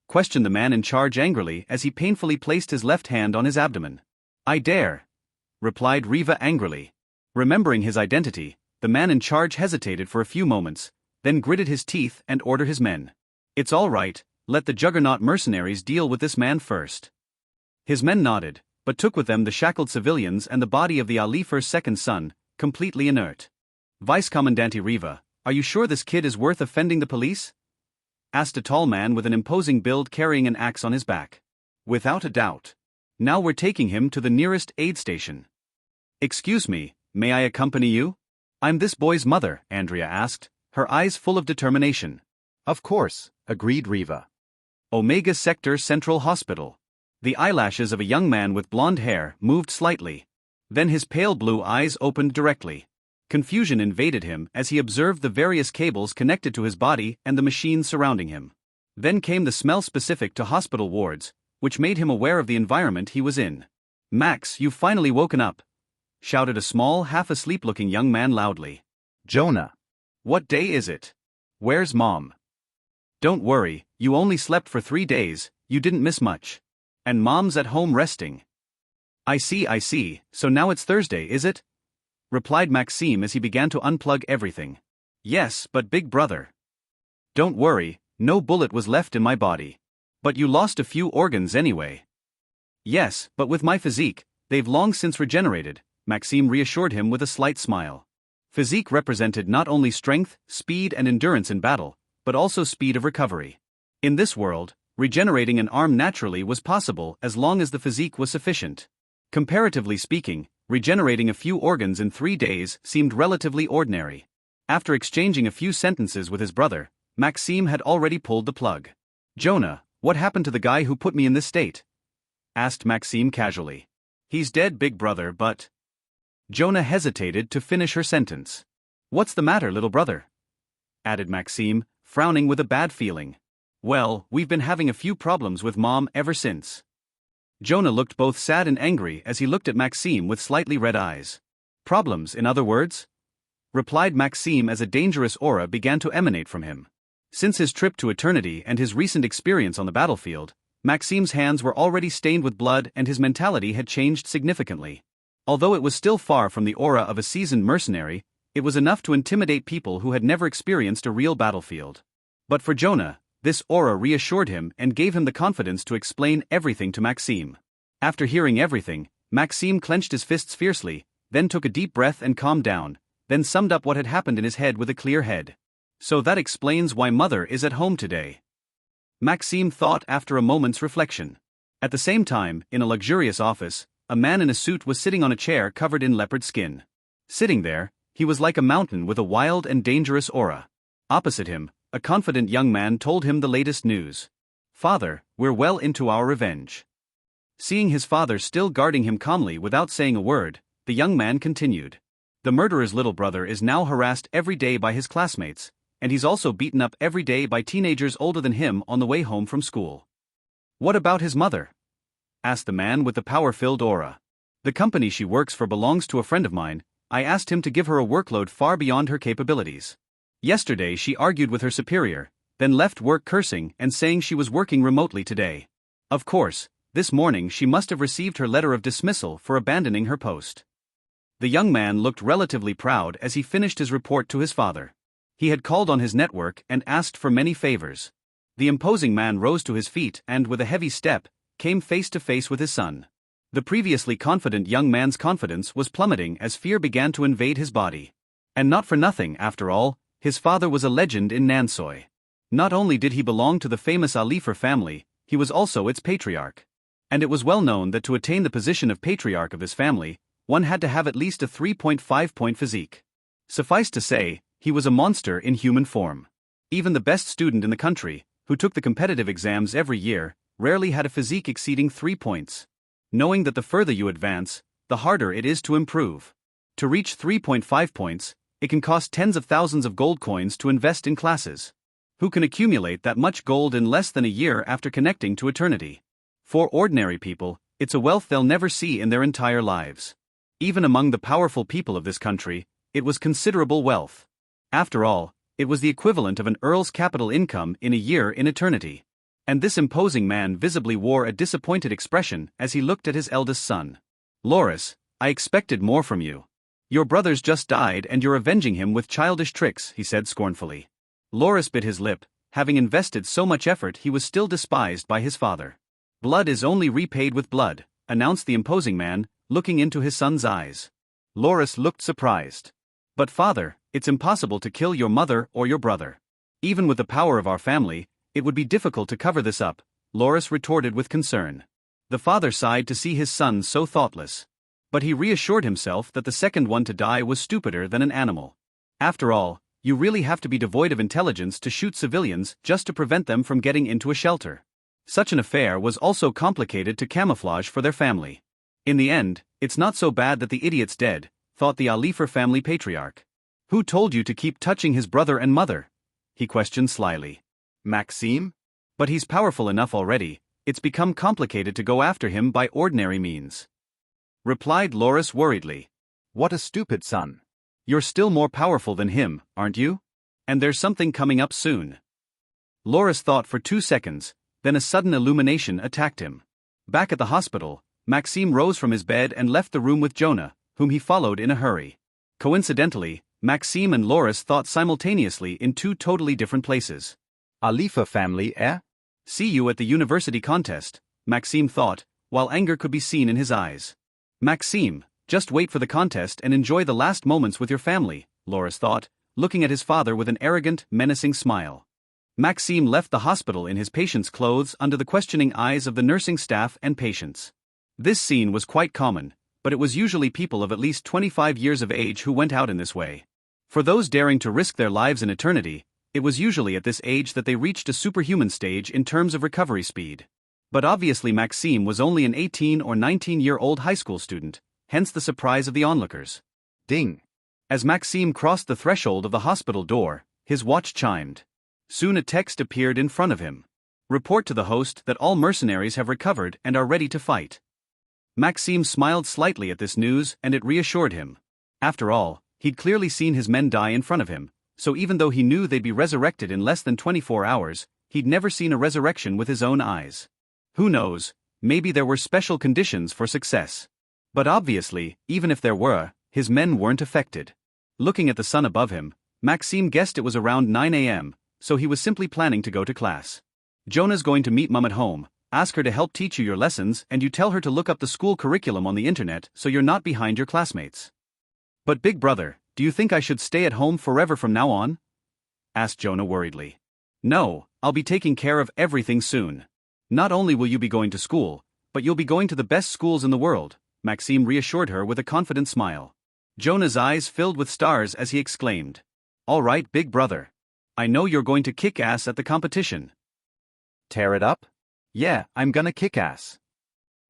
questioned the man in charge angrily as he painfully placed his left hand on his abdomen. "I dare," replied Riva angrily. Remembering his identity, the man in charge hesitated for a few moments, then gritted his teeth and ordered his men. "It's all right, let the Juggernaut mercenaries deal with this man first." His men nodded, but took with them the shackled civilians and the body of the Alifer's second son, completely inert. "Vice-Commandante Riva, are you sure this kid is worth offending the police?" asked a tall man with an imposing build carrying an axe on his back. "Without a doubt. Now we're taking him to the nearest aid station." "Excuse me, may I accompany you?" "I'm this boy's mother," Andrea asked, her eyes full of determination. "Of course," agreed Riva. Omega Sector Central Hospital. The eyelashes of a young man with blonde hair moved slightly. Then his pale blue eyes opened directly. Confusion invaded him as he observed the various cables connected to his body and the machines surrounding him. Then came the smell specific to hospital wards, which made him aware of the environment he was in. "Max, you've finally woken up," shouted a small, half-asleep-looking young man loudly. "Jonah. What day is it? Where's Mom?" "Don't worry, you only slept for 3 days, you didn't miss much. And Mom's at home resting." I see, so now it's Thursday, is it?" replied Maxime as he began to unplug everything. "Yes, but big brother." "Don't worry, no bullet was left in my body. But you lost a few organs anyway." "Yes, but with my physique, they've long since regenerated," Maxime reassured him with a slight smile. Physique represented not only strength, speed and endurance in battle, but also speed of recovery. In this world, regenerating an arm naturally was possible as long as the physique was sufficient. Comparatively speaking, regenerating a few organs in 3 days seemed relatively ordinary. After exchanging a few sentences with his brother, Maxime had already pulled the plug. "Jonah, what happened to the guy who put me in this state?" asked Maxime casually. He's dead, big brother, but. Jonah hesitated to finish her sentence. What's the matter, little brother? Added Maxime, frowning with a bad feeling. Well, we've been having a few problems with Mom ever since. Jonah looked both sad and angry as he looked at Maxime with slightly red eyes. Problems, in other words? Replied Maxime as a dangerous aura began to emanate from him. Since his trip to eternity and his recent experience on the battlefield, Maxime's hands were already stained with blood and his mentality had changed significantly. Although it was still far from the aura of a seasoned mercenary, it was enough to intimidate people who had never experienced a real battlefield. But for Jonah, this aura reassured him and gave him the confidence to explain everything to Maxime. After hearing everything, Maxime clenched his fists fiercely, then took a deep breath and calmed down, then summed up what had happened in his head with a clear head. So that explains why Mother is at home today. Maxime thought after a moment's reflection. At the same time, in a luxurious office, a man in a suit was sitting on a chair covered in leopard skin. Sitting there, he was like a mountain with a wild and dangerous aura. Opposite him, a confident young man told him the latest news. Father, we're well into our revenge. Seeing his father still guarding him calmly without saying a word, the young man continued. The murderer's little brother is now harassed every day by his classmates, and he's also beaten up every day by teenagers older than him on the way home from school. What about his mother? Asked the man with the power-filled aura. The company she works for belongs to a friend of mine. I asked him to give her a workload far beyond her capabilities. Yesterday she argued with her superior, then left work cursing and saying she was working remotely today. Of course, this morning she must have received her letter of dismissal for abandoning her post. The young man looked relatively proud as he finished his report to his father. He had called on his network and asked for many favors. The imposing man rose to his feet and, with a heavy step, came face to face with his son. The previously confident young man's confidence was plummeting as fear began to invade his body. And not for nothing, after all, his father was a legend in Nansoi. Not only did he belong to the famous Alifer family, he was also its patriarch. And it was well known that to attain the position of patriarch of this family, one had to have at least a 3.5-point physique. Suffice to say, he was a monster in human form. Even the best student in the country, who took the competitive exams every year, rarely had a physique exceeding 3 points. Knowing that the further you advance, the harder it is to improve. To reach 3.5 points, it can cost tens of thousands of gold coins to invest in classes. Who can accumulate that much gold in less than a year after connecting to eternity? For ordinary people, it's a wealth they'll never see in their entire lives. Even among the powerful people of this country, it was considerable wealth. After all, it was the equivalent of an earl's capital income in a year in eternity. And this imposing man visibly wore a disappointed expression as he looked at his eldest son. Loris, I expected more from you. Your brother's just died and you're avenging him with childish tricks, he said scornfully. Loris bit his lip, having invested so much effort he was still despised by his father. Blood is only repaid with blood, announced the imposing man, looking into his son's eyes. Loris looked surprised. But father, it's impossible to kill your mother or your brother. Even with the power of our family, it would be difficult to cover this up, Loris retorted with concern. The father sighed to see his son so thoughtless. But he reassured himself that the second one to die was stupider than an animal. After all, you really have to be devoid of intelligence to shoot civilians just to prevent them from getting into a shelter. Such an affair was also complicated to camouflage for their family. In the end, it's not so bad that the idiot's dead, thought the Alifer family patriarch. Who told you to keep touching his brother and mother? He questioned slyly. Maxime? But he's powerful enough already, it's become complicated to go after him by ordinary means. Replied Loris worriedly. What a stupid son. You're still more powerful than him, aren't you? And there's something coming up soon. Loris thought for 2 seconds, then a sudden illumination attacked him. Back at the hospital, Maxime rose from his bed and left the room with Jonah, whom he followed in a hurry. Coincidentally, Maxime and Loris thought simultaneously in 2 totally different places. Alifa family, eh? See you at the university contest, Maxime thought, while anger could be seen in his eyes. Maxime, just wait for the contest and enjoy the last moments with your family, Loris thought, looking at his father with an arrogant, menacing smile. Maxime left the hospital in his patient's clothes under the questioning eyes of the nursing staff and patients. This scene was quite common, but it was usually people of at least 25 years of age who went out in this way. For those daring to risk their lives in eternity, it was usually at this age that they reached a superhuman stage in terms of recovery speed. But obviously Maxime was only an 18 or 19-year-old high school student, hence the surprise of the onlookers. Ding! As Maxime crossed the threshold of the hospital door, his watch chimed. Soon a text appeared in front of him. Report to the host that all mercenaries have recovered and are ready to fight. Maxime smiled slightly at this news and it reassured him. After all, he'd clearly seen his men die in front of him, so even though he knew they'd be resurrected in less than 24 hours, he'd never seen a resurrection with his own eyes. Who knows, maybe there were special conditions for success. But obviously, even if there were, his men weren't affected. Looking at the sun above him, Maxime guessed it was around 9 a.m., so he was simply planning to go to class. Jonah's going to meet Mum at home, ask her to help teach you your lessons, and you tell her to look up the school curriculum on the internet so you're not behind your classmates. But big brother, do you think I should stay at home forever from now on? Asked Jonah worriedly. No, I'll be taking care of everything soon. Not only will you be going to school, but you'll be going to the best schools in the world, Maxime reassured her with a confident smile. Jonah's eyes filled with stars as he exclaimed. All right, big brother. I know you're going to kick ass at the competition. Tear it up? Yeah, I'm gonna kick ass.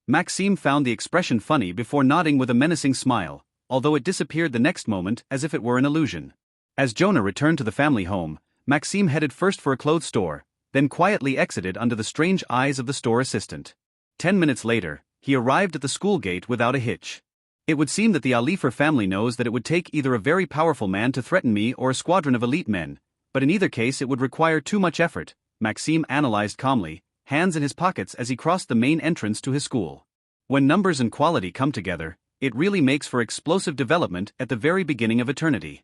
Maxime found the expression funny before nodding with a menacing smile, although it disappeared the next moment as if it were an illusion. As Jonah returned to the family home, Maxime headed first for a clothes store, then quietly exited under the strange eyes of the store assistant. 10 minutes later, he arrived at the school gate without a hitch. It would seem that the Alifer family knows that it would take either a very powerful man to threaten me or a squadron of elite men, but in either case it would require too much effort, Maxime analyzed calmly, hands in his pockets as he crossed the main entrance to his school. When numbers and quality come together, it really makes for explosive development at the very beginning of eternity.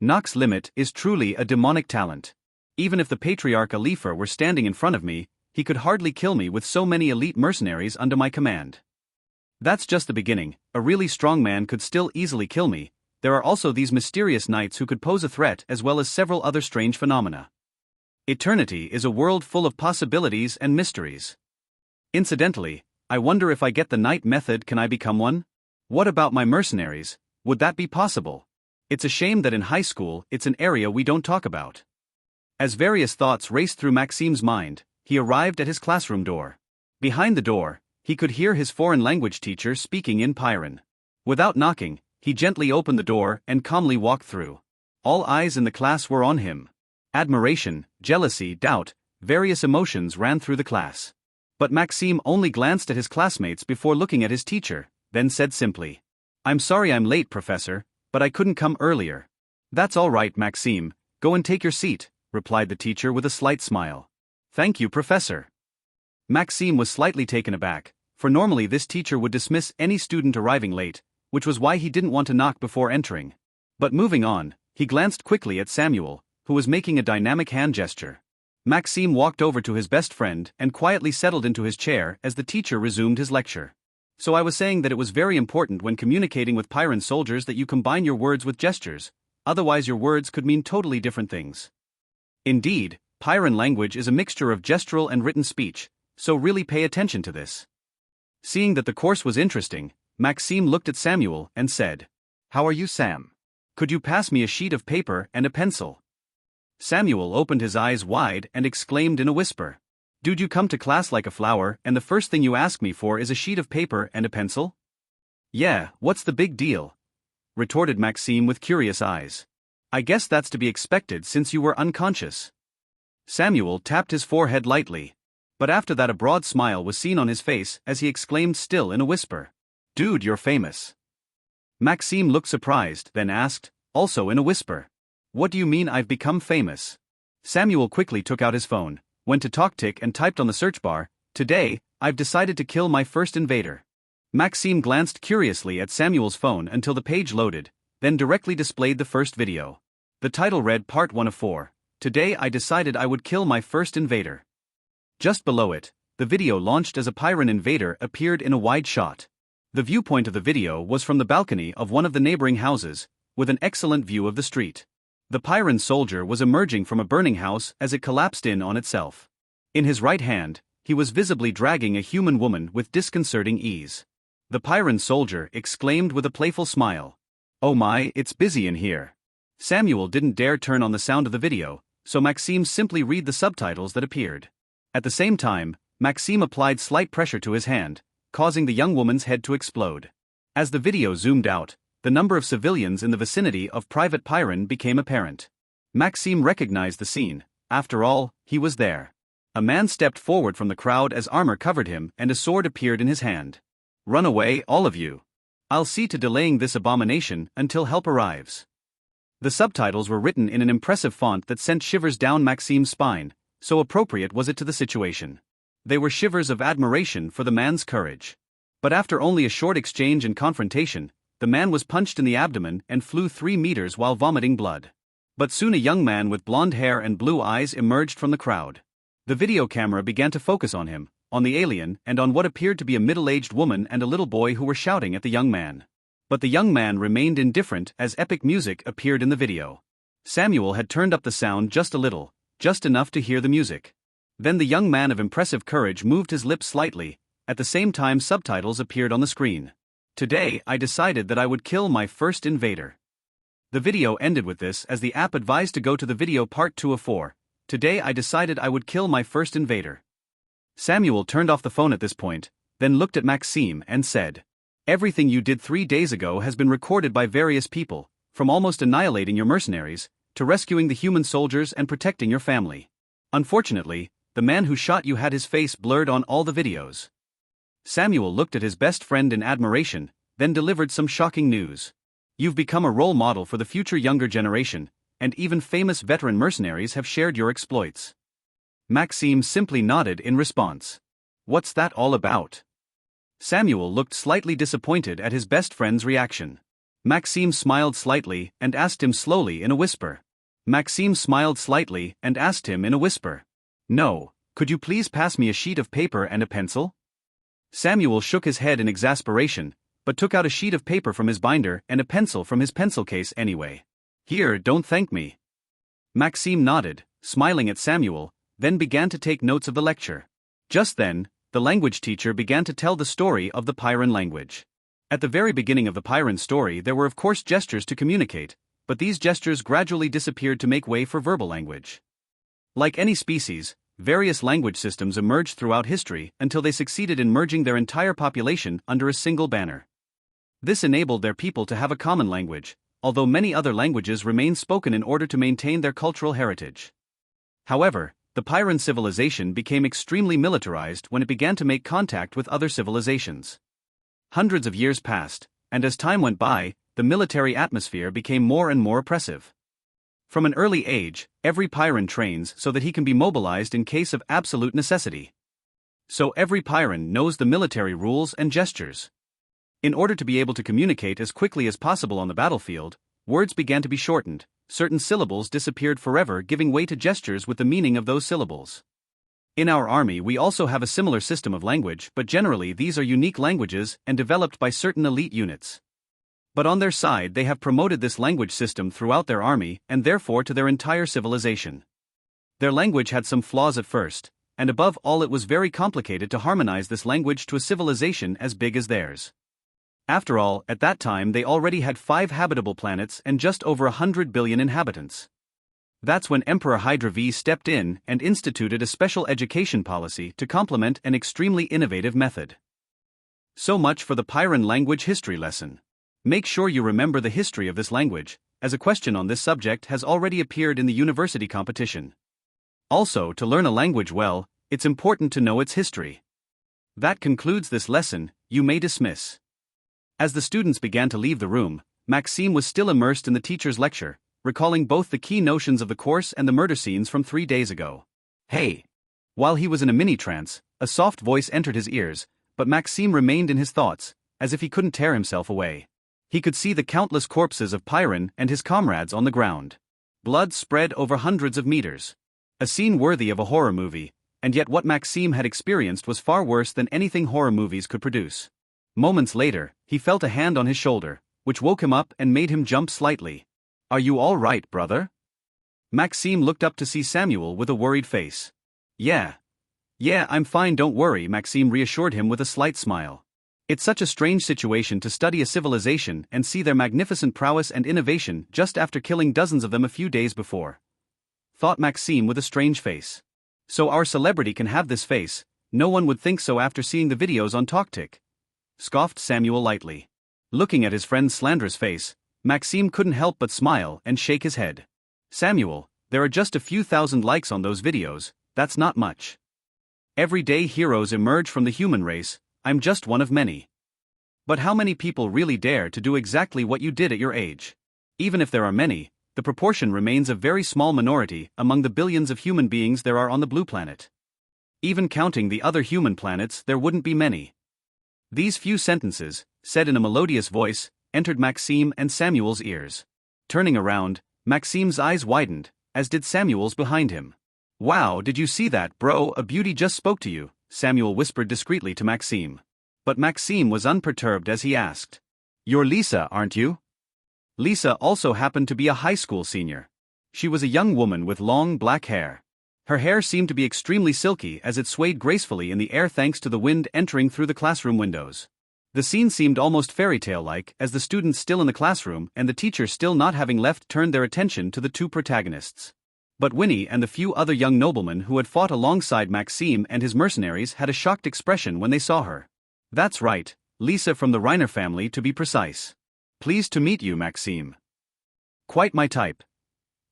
Nox Limit is truly a demonic talent. Even if the Patriarch Alifer were standing in front of me, he could hardly kill me with so many elite mercenaries under my command. That's just the beginning, a really strong man could still easily kill me. There are also these mysterious knights who could pose a threat as well as several other strange phenomena. Eternity is a world full of possibilities and mysteries. Incidentally, I wonder if I get the knight method, can I become one? What about my mercenaries, would that be possible? It's a shame that in high school it's an area we don't talk about. As various thoughts raced through Maxime's mind, he arrived at his classroom door. Behind the door, he could hear his foreign language teacher speaking in Pyran. Without knocking, he gently opened the door and calmly walked through. All eyes in the class were on him. Admiration, jealousy, doubt, various emotions ran through the class. But Maxime only glanced at his classmates before looking at his teacher, then said simply, I'm sorry I'm late, Professor, but I couldn't come earlier. That's all right, Maxime, go and take your seat, replied the teacher with a slight smile. Thank you, Professor. Maxime was slightly taken aback, for normally this teacher would dismiss any student arriving late, which was why he didn't want to knock before entering. But moving on, he glanced quickly at Samuel, who was making a dynamic hand gesture. Maxime walked over to his best friend and quietly settled into his chair as the teacher resumed his lecture. So I was saying that it was very important when communicating with Pyran soldiers that you combine your words with gestures, otherwise your words could mean totally different things. Indeed, Pyran language is a mixture of gestural and written speech, so really pay attention to this. Seeing that the course was interesting, Maxime looked at Samuel and said, How are you, Sam? Could you pass me a sheet of paper and a pencil? Samuel opened his eyes wide and exclaimed in a whisper, Dude, you come to class like a flower and the first thing you ask me for is a sheet of paper and a pencil? Yeah, what's the big deal? Retorted Maxime with curious eyes. I guess that's to be expected since you were unconscious. Samuel tapped his forehead lightly. But after that a broad smile was seen on his face as he exclaimed still in a whisper, Dude, you're famous. Maxime looked surprised, then asked, also in a whisper, What do you mean I've become famous? Samuel quickly took out his phone, went to TalkTick and typed on the search bar, Today, I've decided to kill my first invader. Maxime glanced curiously at Samuel's phone until the page loaded, then directly displayed the first video. The title read Part 1 of 4, Today I decided I would kill my first invader. Just below it, the video launched as a Pyran invader appeared in a wide shot. The viewpoint of the video was from the balcony of one of the neighboring houses, with an excellent view of the street. The Pyran soldier was emerging from a burning house as it collapsed in on itself. In his right hand, he was visibly dragging a human woman with disconcerting ease. The Pyran soldier exclaimed with a playful smile, Oh my, it's busy in here. Samuel didn't dare turn on the sound of the video, so Maxime simply read the subtitles that appeared. At the same time, Maxime applied slight pressure to his hand, causing the young woman's head to explode. As the video zoomed out, the number of civilians in the vicinity of Private Pyron became apparent. Maxime recognized the scene. After all, he was there. A man stepped forward from the crowd as armor covered him and a sword appeared in his hand. "Run away, all of you. I'll see to delaying this abomination until help arrives." The subtitles were written in an impressive font that sent shivers down Maxime's spine, so appropriate was it to the situation. They were shivers of admiration for the man's courage. But after only a short exchange and confrontation, the man was punched in the abdomen and flew 3 meters while vomiting blood. But soon a young man with blonde hair and blue eyes emerged from the crowd. The video camera began to focus on him, on the alien, and on what appeared to be a middle-aged woman and a little boy who were shouting at the young man. But the young man remained indifferent as epic music appeared in the video. Samuel had turned up the sound just a little, just enough to hear the music. Then the young man of impressive courage moved his lips slightly. At the same time subtitles appeared on the screen. "Today I decided that I would kill my first invader." The video ended with this as the app advised to go to the video part 2 of 4. "Today I decided I would kill my first invader." Samuel turned off the phone at this point, then looked at Maxime and said, "Everything you did 3 days ago has been recorded by various people, from almost annihilating your mercenaries, to rescuing the human soldiers and protecting your family. Unfortunately, the man who shot you had his face blurred on all the videos." Samuel looked at his best friend in admiration, then delivered some shocking news. "You've become a role model for the future younger generation, and even famous veteran mercenaries have shared your exploits." Maxime simply nodded in response. "What's that all about?" Samuel looked slightly disappointed at his best friend's reaction. Maxime smiled slightly and asked him slowly in a whisper. "No, could you please pass me a sheet of paper and a pencil?" Samuel shook his head in exasperation, but took out a sheet of paper from his binder and a pencil from his pencil case anyway. "Here, don't thank me." Maxime nodded, smiling at Samuel, then began to take notes of the lecture. Just then, the language teacher began to tell the story of the Pyron language. At the very beginning of the Pyron story there were of course gestures to communicate, but these gestures gradually disappeared to make way for verbal language. Like any species, various language systems emerged throughout history until they succeeded in merging their entire population under a single banner. This enabled their people to have a common language, although many other languages remained spoken in order to maintain their cultural heritage. However, the Pyron civilization became extremely militarized when it began to make contact with other civilizations. Hundreds of years passed, and as time went by, the military atmosphere became more and more oppressive. From an early age, every Pyron trains so that he can be mobilized in case of absolute necessity. So every Pyron knows the military rules and gestures. In order to be able to communicate as quickly as possible on the battlefield, words began to be shortened, certain syllables disappeared forever, giving way to gestures with the meaning of those syllables. In our army we also have a similar system of language, but generally these are unique languages and developed by certain elite units. But on their side they have promoted this language system throughout their army and therefore to their entire civilization. Their language had some flaws at first, and above all it was very complicated to harmonize this language to a civilization as big as theirs. After all, at that time they already had 5 habitable planets and just over 100 billion inhabitants. That's when Emperor Hydra V stepped in and instituted a special education policy to complement an extremely innovative method. So much for the Pyron language history lesson. Make sure you remember the history of this language, as a question on this subject has already appeared in the university competition. Also, to learn a language well, it's important to know its history. That concludes this lesson, you may dismiss. As the students began to leave the room, Maxime was still immersed in the teacher's lecture, recalling both the key notions of the course and the murder scenes from 3 days ago. "Hey!" While he was in a mini-trance, a soft voice entered his ears, but Maxime remained in his thoughts, as if he couldn't tear himself away. He could see the countless corpses of Pyron and his comrades on the ground. Blood spread over hundreds of meters. A scene worthy of a horror movie, and yet what Maxime had experienced was far worse than anything horror movies could produce. Moments later, he felt a hand on his shoulder, which woke him up and made him jump slightly. "Are you all right, brother?" Maxime looked up to see Samuel with a worried face. Yeah, I'm fine, don't worry," Maxime reassured him with a slight smile. It's such a strange situation to study a civilization and see their magnificent prowess and innovation just after killing dozens of them a few days before. Thought Maxime with a strange face. So our celebrity can have this face, No one would think so after seeing the videos on TalkTick, scoffed Samuel lightly. Looking at his friend's slanderous face, Maxime couldn't help but smile and shake his head. Samuel, there are just a few thousand likes on those videos, that's not much. Everyday heroes emerge from the human race, I'm just one of many. But how many people really dare to do exactly what you did at your age? Even if there are many, the proportion remains a very small minority among the billions of human beings there are on the blue planet. Even counting the other human planets, there wouldn't be many. These few sentences, said in a melodious voice, entered Maxime and Samuel's ears. Turning around, Maxime's eyes widened, as did Samuel's behind him. Wow, did you see that, bro? A beauty just spoke to you, Samuel whispered discreetly to Maxime. But Maxime was unperturbed as he asked. You're Lisa, aren't you? Lisa also happened to be a high school senior. She was a young woman with long black hair. Her hair seemed to be extremely silky as it swayed gracefully in the air thanks to the wind entering through the classroom windows. The scene seemed almost fairy tale-like as the students still in the classroom and the teacher still not having left turned their attention to the two protagonists. But Winnie and the few other young noblemen who had fought alongside Maxime and his mercenaries had a shocked expression when they saw her. That's right, Lisa from the Reiner family to be precise. Pleased to meet you, Maxime. Quite my type,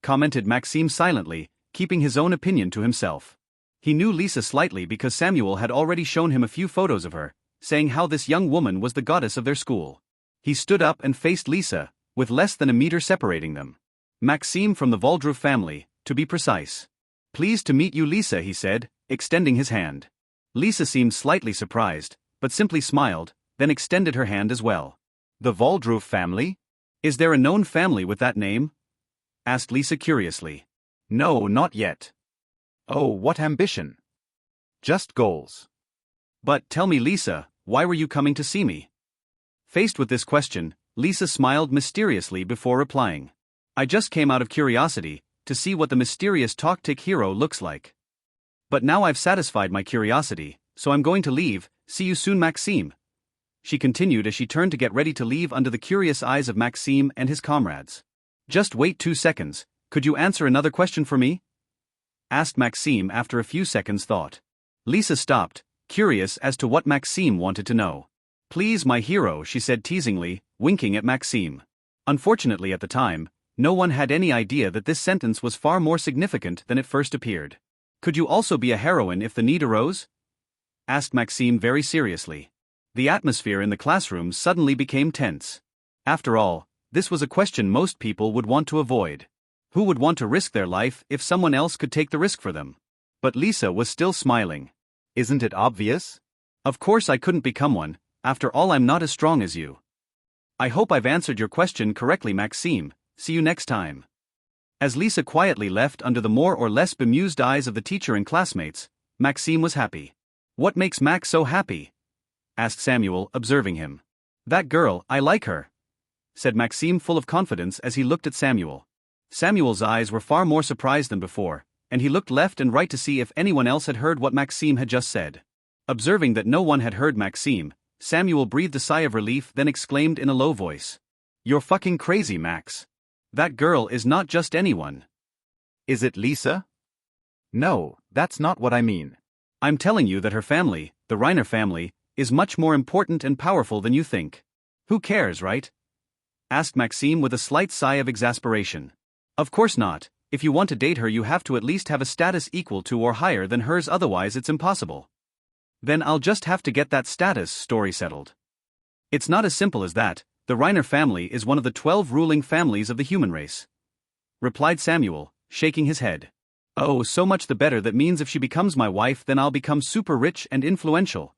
commented Maxime silently, keeping his own opinion to himself. He knew Lisa slightly because Samuel had already shown him a few photos of her, saying how this young woman was the goddess of their school. He stood up and faced Lisa, with less than a meter separating them. Maxime from the Voldrew family, to be precise. Pleased to meet you, Lisa, he said, extending his hand. Lisa seemed slightly surprised, but simply smiled, then extended her hand as well. The Voldrew family? Is there a known family with that name? Asked Lisa curiously. No, not yet. Oh, what ambition. Just goals. But tell me, Lisa, why were you coming to see me? Faced with this question, Lisa smiled mysteriously before replying. I just came out of curiosity, to see what the mysterious TalkTick hero looks like. But now I've satisfied my curiosity, so I'm going to leave, see you soon, Maxime. She continued as she turned to get ready to leave under the curious eyes of Maxime and his comrades. Just wait 2 seconds, could you answer another question for me? Asked Maxime after a few seconds' thought. Lisa stopped, curious as to what Maxime wanted to know. Please, my hero, she said teasingly, winking at Maxime. Unfortunately at the time, no one had any idea that this sentence was far more significant than it first appeared. Could you also be a heroine if the need arose? Asked Maxime very seriously. The atmosphere in the classroom suddenly became tense. After all, this was a question most people would want to avoid. Who would want to risk their life if someone else could take the risk for them? But Lisa was still smiling. Isn't it obvious? Of course I couldn't become one, after all I'm not as strong as you. I hope I've answered your question correctly, Maxime, see you next time. As Lisa quietly left under the more or less bemused eyes of the teacher and classmates, Maxime was happy. What makes Max so happy? Asked Samuel, observing him. That girl, I like her, said Maxime full of confidence as he looked at Samuel. Samuel's eyes were far more surprised than before, and he looked left and right to see if anyone else had heard what Maxime had just said. Observing that no one had heard Maxime, Samuel breathed a sigh of relief then exclaimed in a low voice. You're fucking crazy, Max. That girl is not just anyone. Is it Lisa? No, that's not what I mean. I'm telling you that her family, the Reiner family, is much more important and powerful than you think. Who cares, right? Asked Maxime with a slight sigh of exasperation. Of course not, if you want to date her you have to at least have a status equal to or higher than hers, otherwise it's impossible. Then I'll just have to get that status story settled. It's not as simple as that, the Reiner family is one of the 12 ruling families of the human race. Replied Samuel, shaking his head. Oh, so much the better, that means if she becomes my wife then I'll become super rich and influential.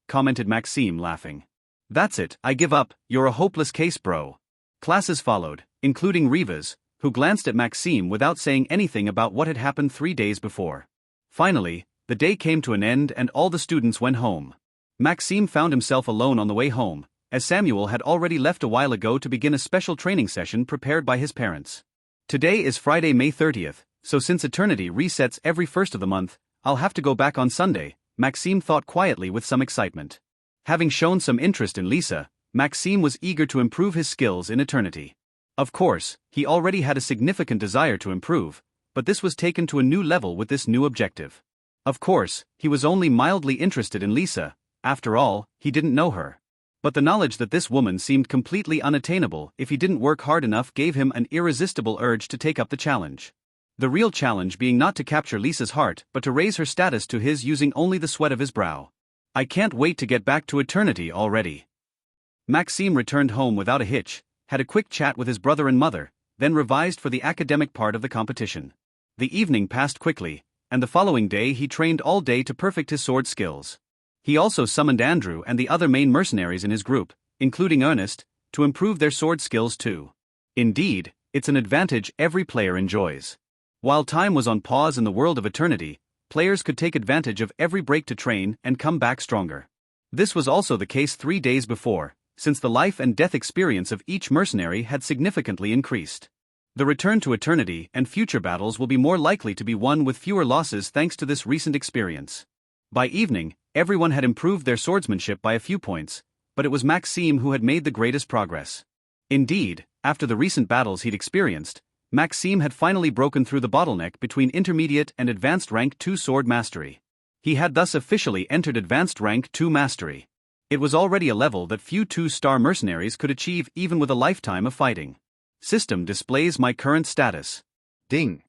Commented Maxime laughing. That's it, I give up, you're a hopeless case, bro. Classes followed, including Riva's, who glanced at Maxime without saying anything about what had happened 3 days before. Finally, the day came to an end and all the students went home. Maxime found himself alone on the way home, as Samuel had already left a while ago to begin a special training session prepared by his parents. Today is Friday, May 30th, so since eternity resets every first of the month, I'll have to go back on Sunday, Maxime thought quietly with some excitement. Having shown some interest in Lisa, Maxime was eager to improve his skills in eternity. Of course, he already had a significant desire to improve, but this was taken to a new level with this new objective. Of course, he was only mildly interested in Lisa. After all, he didn't know her. But the knowledge that this woman seemed completely unattainable if he didn't work hard enough gave him an irresistible urge to take up the challenge. The real challenge being not to capture Lisa's heart but to raise her status to his using only the sweat of his brow. I can't wait to get back to eternity already. Maxime returned home without a hitch, had a quick chat with his brother and mother, then revised for the academic part of the competition. The evening passed quickly, and the following day he trained all day to perfect his sword skills. He also summoned Andrew and the other main mercenaries in his group, including Ernest, to improve their sword skills too. Indeed, it's an advantage every player enjoys. While time was on pause in the world of eternity, players could take advantage of every break to train and come back stronger. This was also the case 3 days before, since the life and death experience of each mercenary had significantly increased. The return to eternity and future battles will be more likely to be won with fewer losses thanks to this recent experience. By evening, everyone had improved their swordsmanship by a few points, but it was Maxime who had made the greatest progress. Indeed, after the recent battles he'd experienced, Maxime had finally broken through the bottleneck between intermediate and advanced rank 2 sword mastery. He had thus officially entered advanced rank 2 mastery. It was already a level that few 2-star mercenaries could achieve even with a lifetime of fighting. System displays my current status. Ding.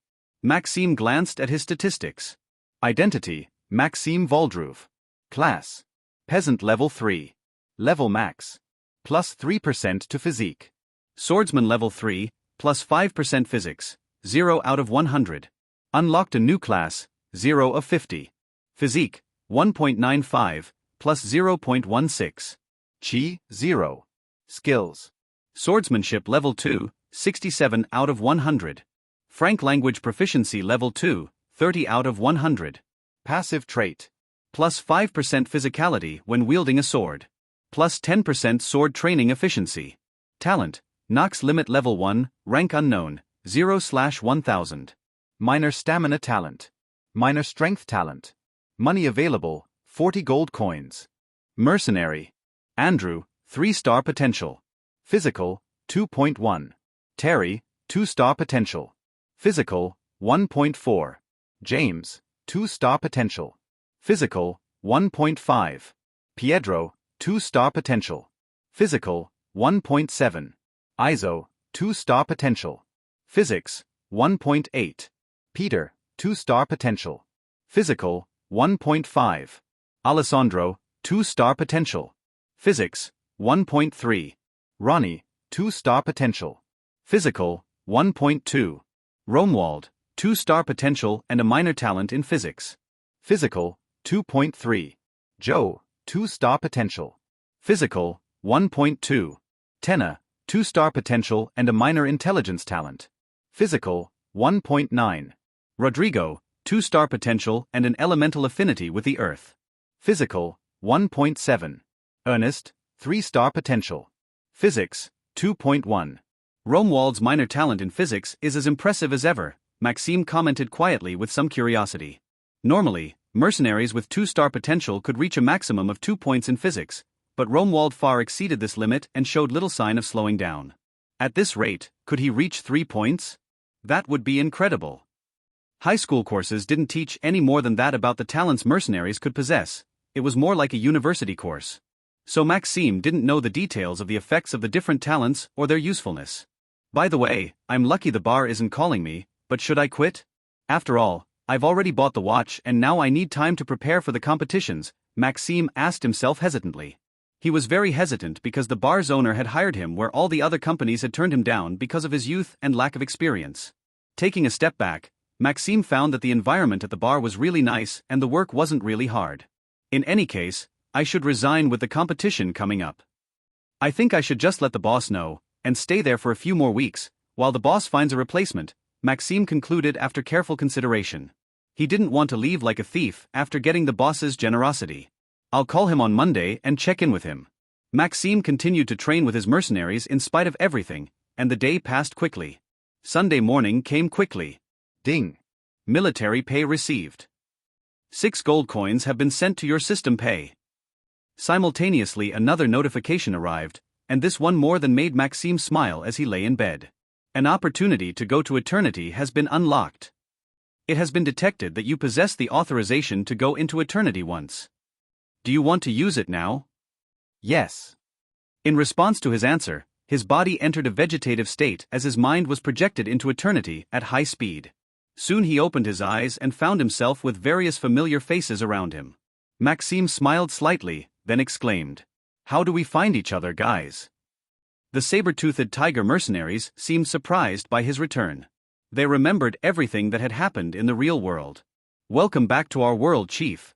Maxime glanced at his statistics. Identity, Maxime Voldruv. Class. Peasant level 3. Level max. Plus 3% to physique. Swordsman level 3, plus 5% physics, 0 out of 100. Unlocked a new class, 0 of 50. Physique, 1.95, plus 0.16. Chi, 0. Skills. Swordsmanship level 2, 67 out of 100. Frank language proficiency level 2, 30 out of 100. Passive trait. Plus 5% physicality when wielding a sword. Plus 10% sword training efficiency. Talent, Nox limit level 1, rank unknown, 0/1000. Minor stamina talent. Minor strength talent. Money available, 40 gold coins. Mercenary. Andrew, 3-star potential. Physical, 2.1. Terry, 2-star potential. Physical, 1.4. James, 2-star potential. Physical, 1.5. Pietro, 2-star potential. Physical, 1.7. Izo, 2-star potential. Physics, 1.8. Peter, 2-star potential. Physical, 1.5. Alessandro, 2-star potential. Physics, 1.3. Ronnie, 2-star potential. Physical, 1.2. Romuald, 2-star potential and a minor talent in physics. Physical, 2.3. Joe, 2-star potential. Physical, 1.2. Tenna, 2-star potential and a minor intelligence talent. Physical, 1.9. Rodrigo, 2-star potential and an elemental affinity with the earth. Physical, 1.7. Ernest, 3-star potential. Physics, 2.1. Romuald's minor talent in physics is as impressive as ever, Maxime commented quietly with some curiosity. Normally, mercenaries with 2-star potential could reach a maximum of 2 points in physics, but Romuald far exceeded this limit and showed little sign of slowing down. At this rate, could he reach 3 points? That would be incredible. High school courses didn't teach any more than that about the talents mercenaries could possess. It was more like a university course. So Maxime didn't know the details of the effects of the different talents or their usefulness. By the way, I'm lucky the bar isn't calling me, but should I quit? After all, I've already bought the watch and now I need time to prepare for the competitions, Maxime asked himself hesitantly. He was very hesitant because the bar's owner had hired him where all the other companies had turned him down because of his youth and lack of experience. Taking a step back, Maxime found that the environment at the bar was really nice and the work wasn't really hard. In any case, I should resign with the competition coming up. I think I should just let the boss know, and stay there for a few more weeks, while the boss finds a replacement, Maxime concluded after careful consideration. He didn't want to leave like a thief after getting the boss's generosity. I'll call him on Monday and check in with him. Maxime continued to train with his mercenaries in spite of everything, and the day passed quickly. Sunday morning came quickly. Ding. Military pay received. 6 gold coins have been sent to your system pay. Simultaneously another notification arrived, and this one more than made Maxime smile as he lay in bed. An opportunity to go to eternity has been unlocked. It has been detected that you possess the authorization to go into eternity once. Do you want to use it now? Yes. In response to his answer, his body entered a vegetative state as his mind was projected into eternity at high speed. Soon he opened his eyes and found himself with various familiar faces around him. Maxime smiled slightly, then exclaimed, "How do we find each other, guys?" The saber-toothed tiger mercenaries seemed surprised by his return. They remembered everything that had happened in the real world. "Welcome back to our world, Chief,"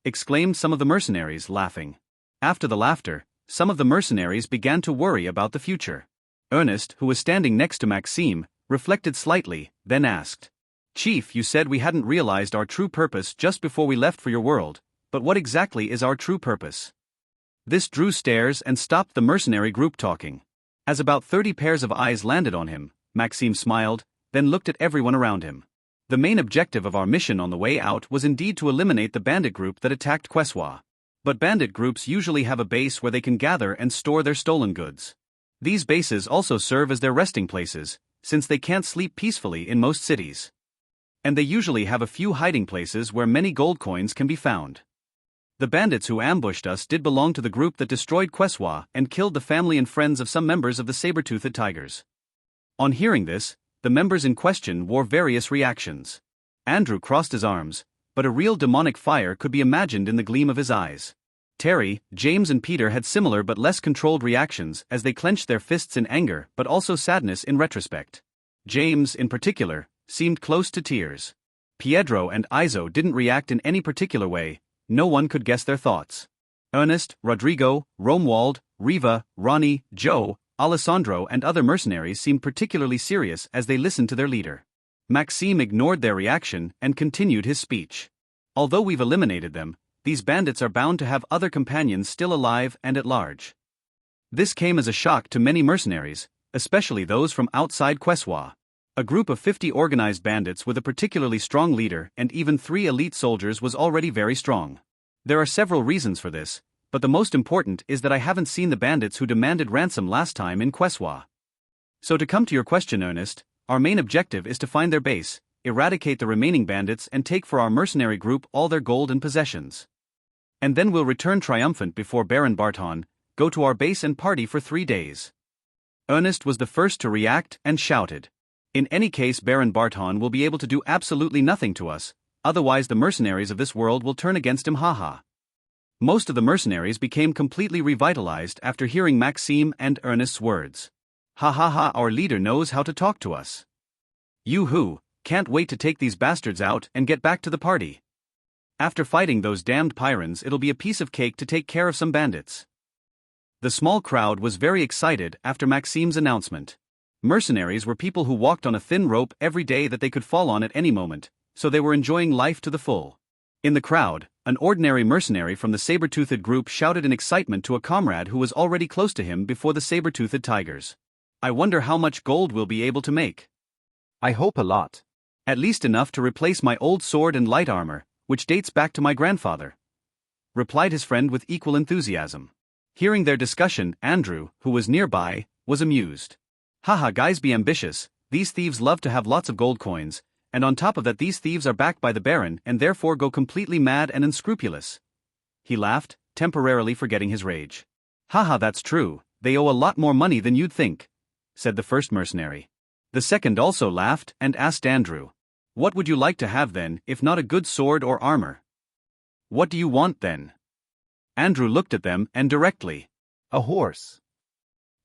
exclaimed some of the mercenaries, laughing. After the laughter, some of the mercenaries began to worry about the future. Ernest, who was standing next to Maxime, reflected slightly, then asked, "Chief, you said we hadn't realized our true purpose just before we left for your world, but what exactly is our true purpose?" This drew stares and stopped the mercenary group talking. As about 30 pairs of eyes landed on him, Maxime smiled, then looked at everyone around him. "The main objective of our mission on the way out was indeed to eliminate the bandit group that attacked Quessois. But bandit groups usually have a base where they can gather and store their stolen goods. These bases also serve as their resting places, since they can't sleep peacefully in most cities. And they usually have a few hiding places where many gold coins can be found. The bandits who ambushed us did belong to the group that destroyed Quessois and killed the family and friends of some members of the saber-toothed tigers." On hearing this, the members in question wore various reactions. Andrew crossed his arms, but a real demonic fire could be imagined in the gleam of his eyes. Terry, James and Peter had similar but less controlled reactions as they clenched their fists in anger but also sadness in retrospect. James, in particular, seemed close to tears. Pietro and Izo didn't react in any particular way, no one could guess their thoughts. Ernest, Rodrigo, Romuald, Riva, Ronnie, Joe, Alessandro and other mercenaries seemed particularly serious as they listened to their leader. Maxime ignored their reaction and continued his speech. "Although we've eliminated them, these bandits are bound to have other companions still alive and at large." This came as a shock to many mercenaries, especially those from outside Quessois. A group of 50 organized bandits with a particularly strong leader and even 3 elite soldiers was already very strong. There are several reasons for this, but the most important is that I haven't seen the bandits who demanded ransom last time in Quessois. So to come to your question, Ernest, our main objective is to find their base, eradicate the remaining bandits and take for our mercenary group all their gold and possessions. And then we'll return triumphant before Baron Barton, go to our base and party for 3 days. Ernest was the first to react and shouted, "In any case, Baron Barton will be able to do absolutely nothing to us, otherwise the mercenaries of this world will turn against him, haha." Most of the mercenaries became completely revitalized after hearing Maxime and Ernest's words. "Ha ha ha, our leader knows how to talk to us. Yoo-hoo, can't wait to take these bastards out and get back to the party. After fighting those damned pyrans, it'll be a piece of cake to take care of some bandits." The small crowd was very excited after Maxime's announcement. Mercenaries were people who walked on a thin rope every day that they could fall on at any moment, so they were enjoying life to the full. In the crowd, an ordinary mercenary from the saber-toothed group shouted in excitement to a comrade who was already close to him before the saber-toothed tigers. "I wonder how much gold we'll be able to make." I hope a lot. "At least enough to replace my old sword and light armor, which dates back to my grandfather," replied his friend with equal enthusiasm. Hearing their discussion, Andrew, who was nearby, was amused. "Haha, guys, be ambitious, these thieves love to have lots of gold coins, and on top of that these thieves are backed by the Baron and therefore go completely mad and unscrupulous." He laughed, temporarily forgetting his rage. "Haha, that's true, they owe a lot more money than you'd think," said the first mercenary. The second also laughed and asked Andrew, "What would you like to have then, if not a good sword or armor?" "What do you want then?" Andrew looked at them and directly, A horse.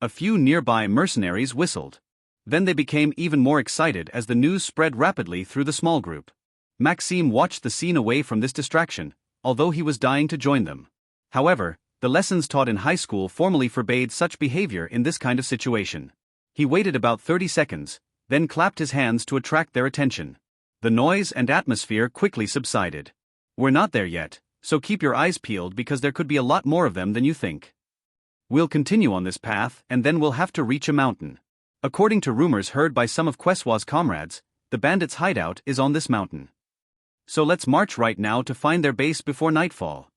A few nearby mercenaries whistled. Then they became even more excited as the news spread rapidly through the small group. Maxime watched the scene away from this distraction, although he was dying to join them. However, the lessons taught in high school formally forbade such behavior in this kind of situation. He waited about 30 seconds, then clapped his hands to attract their attention. The noise and atmosphere quickly subsided. "We're not there yet, so keep your eyes peeled because there could be a lot more of them than you think. We'll continue on this path and then we'll have to reach a mountain. According to rumors heard by some of Quessois' comrades, the bandits' hideout is on this mountain. So let's march right now to find their base before nightfall."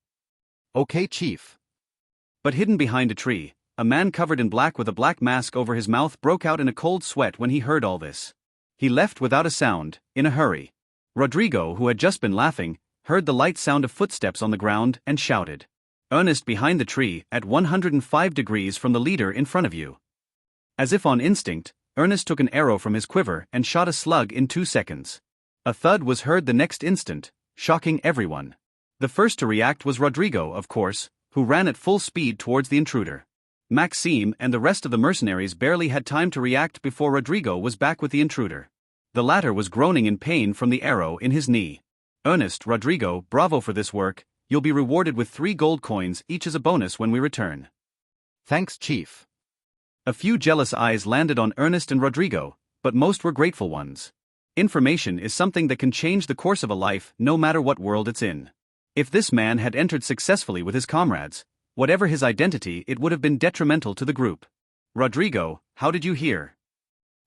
Okay, Chief. But hidden behind a tree, a man covered in black with a black mask over his mouth broke out in a cold sweat when he heard all this. He left without a sound, in a hurry. Rodrigo, who had just been laughing, heard the light sound of footsteps on the ground and shouted. Ernest behind the tree, at 105 degrees from the leader in front of you. As if on instinct, Ernest took an arrow from his quiver and shot a slug in 2 seconds. A thud was heard the next instant, shocking everyone. The first to react was Rodrigo, of course, who ran at full speed towards the intruder. Maxime and the rest of the mercenaries barely had time to react before Rodrigo was back with the intruder. The latter was groaning in pain from the arrow in his knee. Ernest, Rodrigo, bravo for this work, you'll be rewarded with 3 gold coins each as a bonus when we return. Thanks, Chief. A few jealous eyes landed on Ernest and Rodrigo, but most were grateful ones. Information is something that can change the course of a life no matter what world it's in. If this man had entered successfully with his comrades, whatever his identity, it would have been detrimental to the group. Rodrigo, how did you hear?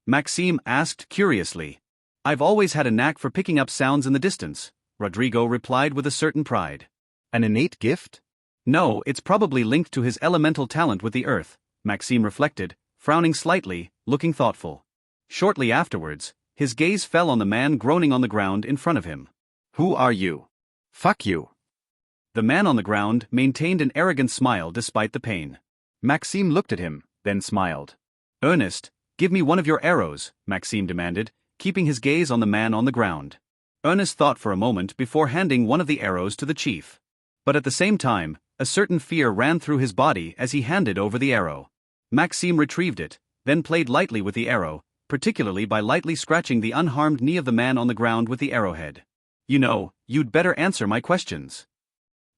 Maxime asked curiously. I've always had a knack for picking up sounds in the distance, Rodrigo replied with a certain pride. An innate gift? No, it's probably linked to his elemental talent with the earth, Maxime reflected, frowning slightly, looking thoughtful. Shortly afterwards, his gaze fell on the man groaning on the ground in front of him. Who are you? Fuck you. The man on the ground maintained an arrogant smile despite the pain. Maxime looked at him, then smiled. Ernest, give me one of your arrows, Maxime demanded, keeping his gaze on the man on the ground. Ernest thought for a moment before handing one of the arrows to the chief. But at the same time, a certain fear ran through his body as he handed over the arrow. Maxime retrieved it, then played lightly with the arrow, particularly by lightly scratching the unharmed knee of the man on the ground with the arrowhead. You know, you'd better answer my questions.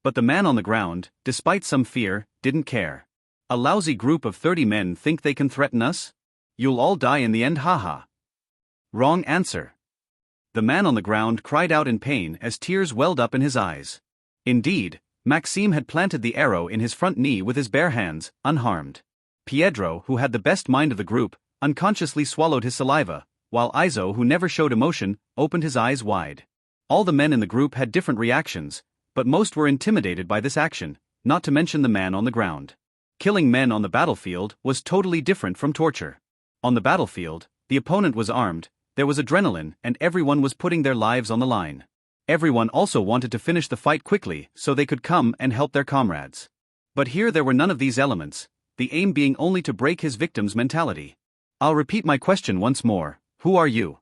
But the man on the ground, despite some fear, didn't care. A lousy group of 30 men think they can threaten us? You'll all die in the end, haha. Wrong answer. The man on the ground cried out in pain as tears welled up in his eyes. Indeed, Maxime had planted the arrow in his front knee with his bare hands, unharmed. Pietro, who had the best mind of the group, unconsciously swallowed his saliva, while Izo, who never showed emotion, opened his eyes wide. All the men in the group had different reactions, but most were intimidated by this action, not to mention the man on the ground. Killing men on the battlefield was totally different from torture. On the battlefield, the opponent was armed, there was adrenaline, and everyone was putting their lives on the line. Everyone also wanted to finish the fight quickly so they could come and help their comrades. But here there were none of these elements, the aim being only to break his victim's mentality. I'll repeat my question once more, who are you?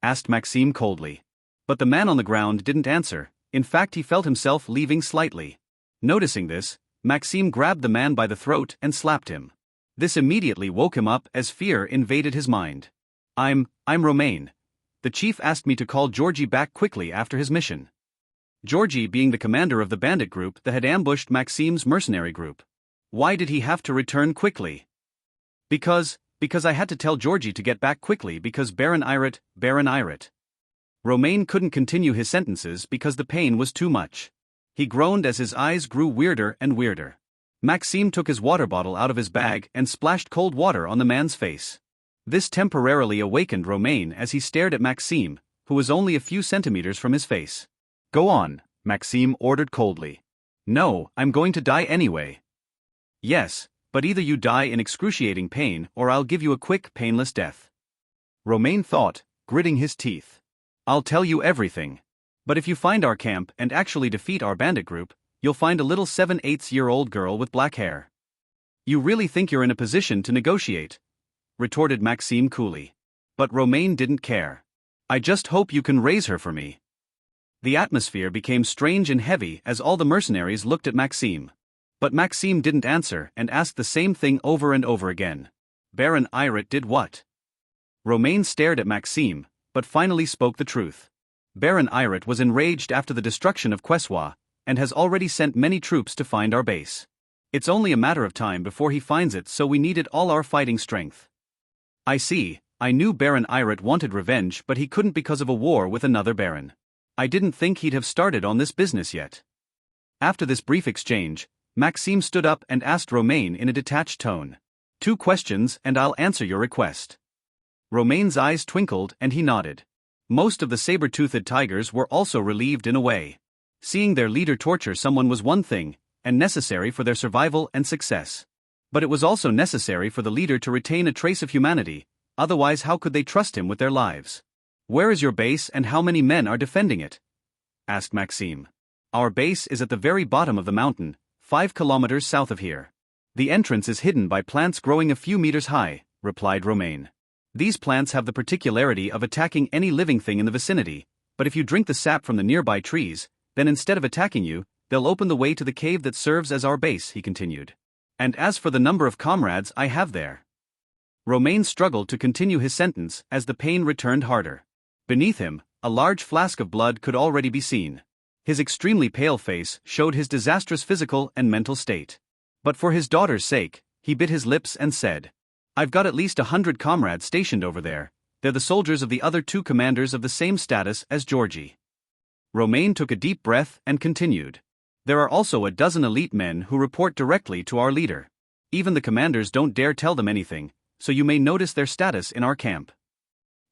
Asked Maxime coldly. But the man on the ground didn't answer, in fact he felt himself leaving slightly. Noticing this, Maxime grabbed the man by the throat and slapped him. This immediately woke him up as fear invaded his mind. I'm Romain. The chief asked me to call Georgie back quickly after his mission. Georgie being the commander of the bandit group that had ambushed Maxime's mercenary group. Why did he have to return quickly? Because I had to tell Georgie to get back quickly because Baron Irit. Romain couldn't continue his sentences because the pain was too much. He groaned as his eyes grew weirder and weirder. Maxime took his water bottle out of his bag and splashed cold water on the man's face. This temporarily awakened Romain as he stared at Maxime, who was only a few centimeters from his face. Go on, Maxime ordered coldly. No, I'm going to die anyway. Yes, but either you die in excruciating pain or I'll give you a quick, painless death. Romain thought, gritting his teeth. I'll tell you everything. But if you find our camp and actually defeat our bandit group, you'll find a little 7/8-year-old girl with black hair. You really think you're in a position to negotiate? Retorted Maxime coolly. But Romain didn't care. I just hope you can raise her for me. The atmosphere became strange and heavy as all the mercenaries looked at Maxime. But Maxime didn't answer and asked the same thing over and over again. Baron Irit did what? Romain stared at Maxime, but finally spoke the truth. Baron Irit was enraged after the destruction of Quessois, and has already sent many troops to find our base. It's only a matter of time before he finds it, so we needed all our fighting strength. I see, I knew Baron Irit wanted revenge, but he couldn't because of a war with another baron. I didn't think he'd have started on this business yet. After this brief exchange, Maxime stood up and asked Romain in a detached tone. 2 questions and I'll answer your request. Romain's eyes twinkled and he nodded. Most of the saber-toothed tigers were also relieved in a way. Seeing their leader torture someone was one thing, and necessary for their survival and success. But it was also necessary for the leader to retain a trace of humanity, otherwise how could they trust him with their lives? Where is your base and how many men are defending it? Asked Maxime. Our base is at the very bottom of the mountain, 5 kilometers south of here. The entrance is hidden by plants growing a few meters high, replied Romain. These plants have the particularity of attacking any living thing in the vicinity, but if you drink the sap from the nearby trees, then instead of attacking you, they'll open the way to the cave that serves as our base, he continued. And as for the number of comrades I have there. Romain struggled to continue his sentence as the pain returned harder. Beneath him, a large flask of blood could already be seen. His extremely pale face showed his disastrous physical and mental state. But for his daughter's sake, he bit his lips and said, I've got at least 100 comrades stationed over there. They're the soldiers of the other 2 commanders of the same status as Georgie. Romain took a deep breath and continued. There are also a dozen elite men who report directly to our leader. Even the commanders don't dare tell them anything, so you may notice their status in our camp.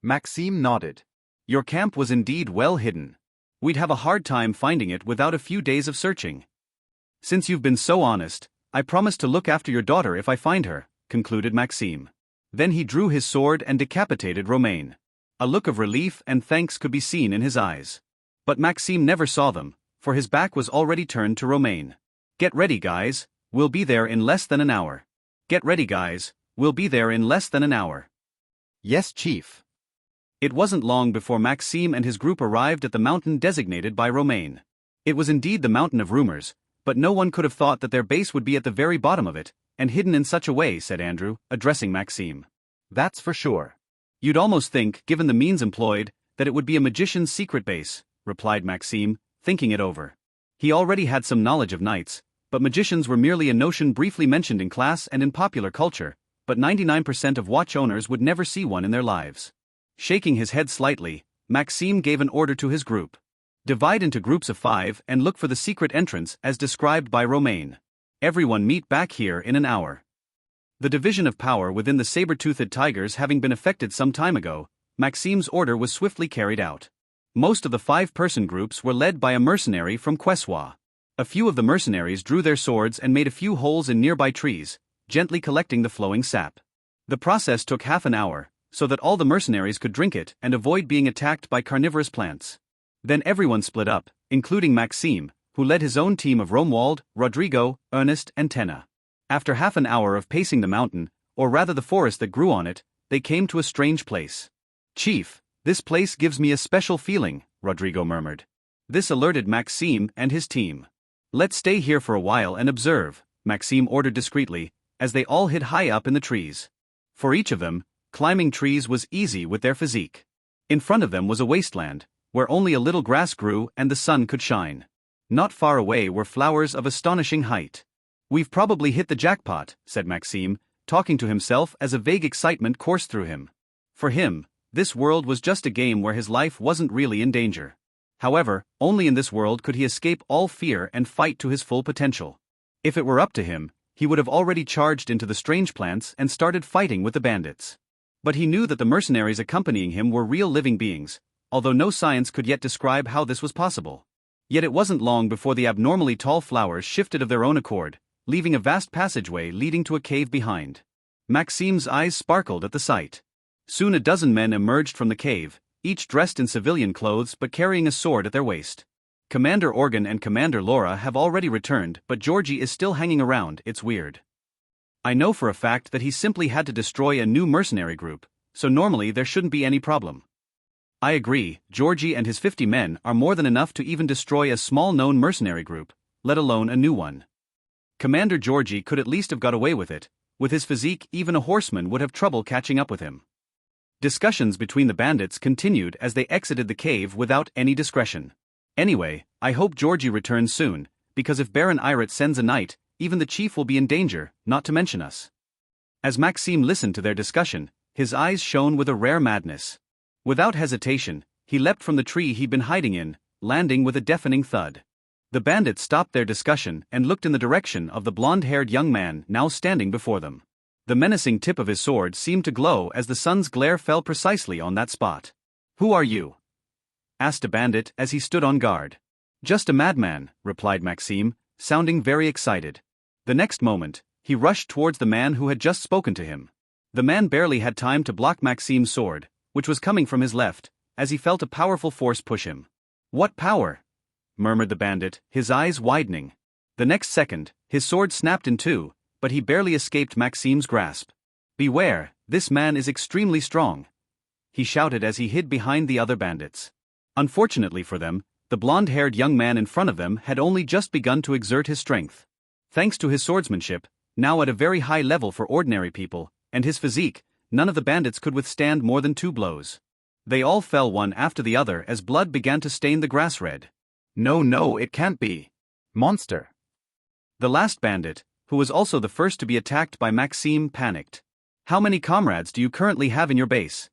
Maxime nodded. Your camp was indeed well hidden. We'd have a hard time finding it without a few days of searching. Since you've been so honest, I promise to look after your daughter if I find her, concluded Maxime. Then he drew his sword and decapitated Romain. A look of relief and thanks could be seen in his eyes. But Maxime never saw them, for his back was already turned to Romain. Get ready, guys, we'll be there in less than an hour. Get ready, guys, we'll be there in less than an hour. Yes, Chief. It wasn't long before Maxime and his group arrived at the mountain designated by Romain. It was indeed the Mountain of Rumors, but no one could have thought that their base would be at the very bottom of it, and hidden in such a way, said Andrew, addressing Maxime. That's for sure. You'd almost think, given the means employed, that it would be a magician's secret base, replied Maxime, thinking it over. He already had some knowledge of knights, but magicians were merely a notion briefly mentioned in class and in popular culture, but 99% of watch owners would never see one in their lives. Shaking his head slightly, Maxime gave an order to his group. Divide into groups of 5 and look for the secret entrance as described by Romain. Everyone meet back here in an hour. The division of power within the saber-toothed tigers having been effected some time ago, Maxime's order was swiftly carried out. Most of the 5-person groups were led by a mercenary from Quessois. A few of the mercenaries drew their swords and made a few holes in nearby trees, gently collecting the flowing sap. The process took half an hour, so that all the mercenaries could drink it and avoid being attacked by carnivorous plants. Then everyone split up, including Maxime, who led his own team of Romuald, Rodrigo, Ernest and Tenna. After half an hour of pacing the mountain, or rather the forest that grew on it, they came to a strange place. Chief, this place gives me a special feeling, Rodrigo murmured. This alerted Maxime and his team. Let's stay here for a while and observe, Maxime ordered discreetly, as they all hid high up in the trees. For each of them, climbing trees was easy with their physique. In front of them was a wasteland, where only a little grass grew and the sun could shine. Not far away were flowers of astonishing height. We've probably hit the jackpot, said Maxime, talking to himself as a vague excitement coursed through him. For him, this world was just a game where his life wasn't really in danger. However, only in this world could he escape all fear and fight to his full potential. If it were up to him, he would have already charged into the strange plants and started fighting with the bandits. But he knew that the mercenaries accompanying him were real living beings, although no science could yet describe how this was possible. Yet it wasn't long before the abnormally tall flowers shifted of their own accord, leaving a vast passageway leading to a cave behind. Maxime's eyes sparkled at the sight. Soon a dozen men emerged from the cave, each dressed in civilian clothes but carrying a sword at their waist. Commander Organ and Commander Laura have already returned, but Georgie is still hanging around. It's weird. I know for a fact that he simply had to destroy a new mercenary group, so normally there shouldn't be any problem. I agree, Georgie and his 50 men are more than enough to even destroy a small known mercenary group, let alone a new one. Commander Georgie could at least have got away with it. With his physique, even a horseman would have trouble catching up with him. Discussions between the bandits continued as they exited the cave without any discretion. Anyway, I hope Georgie returns soon, because if Baron Irat sends a knight, even the chief will be in danger, not to mention us. As Maxime listened to their discussion, his eyes shone with a rare madness. Without hesitation, he leapt from the tree he'd been hiding in, landing with a deafening thud. The bandits stopped their discussion and looked in the direction of the blonde-haired young man now standing before them. The menacing tip of his sword seemed to glow as the sun's glare fell precisely on that spot. "Who are you?" asked a bandit as he stood on guard. "Just a madman," replied Maxime, sounding very excited. The next moment, he rushed towards the man who had just spoken to him. The man barely had time to block Maxime's sword, which was coming from his left, as he felt a powerful force push him. "What power?" murmured the bandit, his eyes widening. The next second, his sword snapped in two, but he barely escaped Maxime's grasp. "Beware, this man is extremely strong," he shouted as he hid behind the other bandits. Unfortunately for them, the blonde-haired young man in front of them had only just begun to exert his strength. Thanks to his swordsmanship, now at a very high level for ordinary people, and his physique, none of the bandits could withstand more than 2 blows. They all fell one after the other as blood began to stain the grass red. No, it can't be. Monster. The last bandit, who was also the first to be attacked by Maxime, panicked. "How many comrades do you currently have in your base?"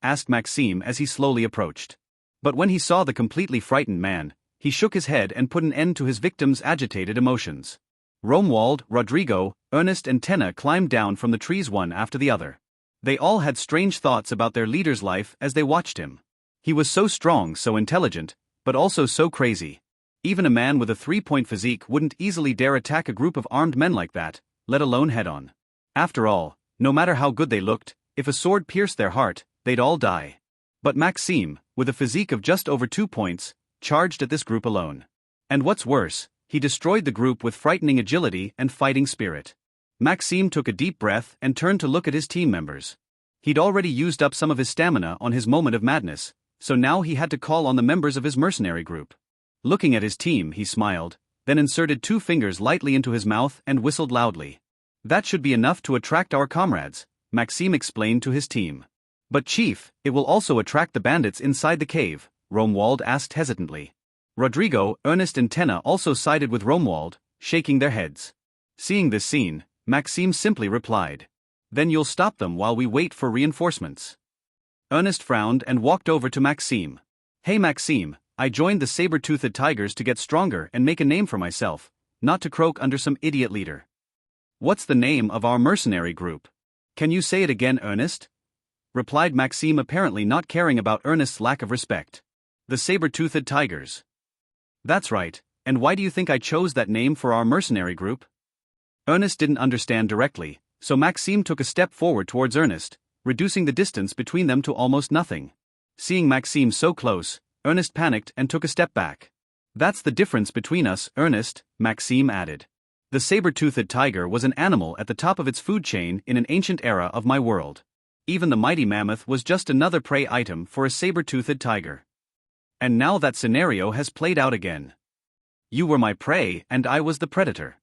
asked Maxime as he slowly approached. But when he saw the completely frightened man, he shook his head and put an end to his victim's agitated emotions. Romuald, Rodrigo, Ernest and Tenna climbed down from the trees one after the other. They all had strange thoughts about their leader's life as they watched him. He was so strong, so intelligent, but also so crazy. Even a man with a 3-point physique wouldn't easily dare attack a group of armed men like that, let alone head-on. After all, no matter how good they looked, if a sword pierced their heart, they'd all die. But Maxime, with a physique of just over 2 points, charged at this group alone. And what's worse, he destroyed the group with frightening agility and fighting spirit. Maxime took a deep breath and turned to look at his team members. He'd already used up some of his stamina on his moment of madness, so now he had to call on the members of his mercenary group. Looking at his team, he smiled, then inserted 2 fingers lightly into his mouth and whistled loudly. "That should be enough to attract our comrades," Maxime explained to his team. "But Chief, it will also attract the bandits inside the cave," Romuald asked hesitantly. Rodrigo, Ernest and Tenna also sided with Romuald, shaking their heads. Seeing this scene, Maxime simply replied, "Then you'll stop them while we wait for reinforcements." Ernest frowned and walked over to Maxime. "Hey Maxime, I joined the saber-toothed tigers to get stronger and make a name for myself, not to croak under some idiot leader." "What's the name of our mercenary group? Can you say it again, Ernest?" replied Maxime, apparently not caring about Ernest's lack of respect. "The saber-toothed tigers." "That's right, and why do you think I chose that name for our mercenary group?" Ernest didn't understand directly, so Maxime took a step forward towards Ernest, reducing the distance between them to almost nothing. Seeing Maxime so close, Ernest panicked and took a step back. "That's the difference between us, Ernest," Maxime added. "The saber-toothed tiger was an animal at the top of its food chain in an ancient era of my world. Even the mighty mammoth was just another prey item for a saber-toothed tiger. And now that scenario has played out again. You were my prey and I was the predator.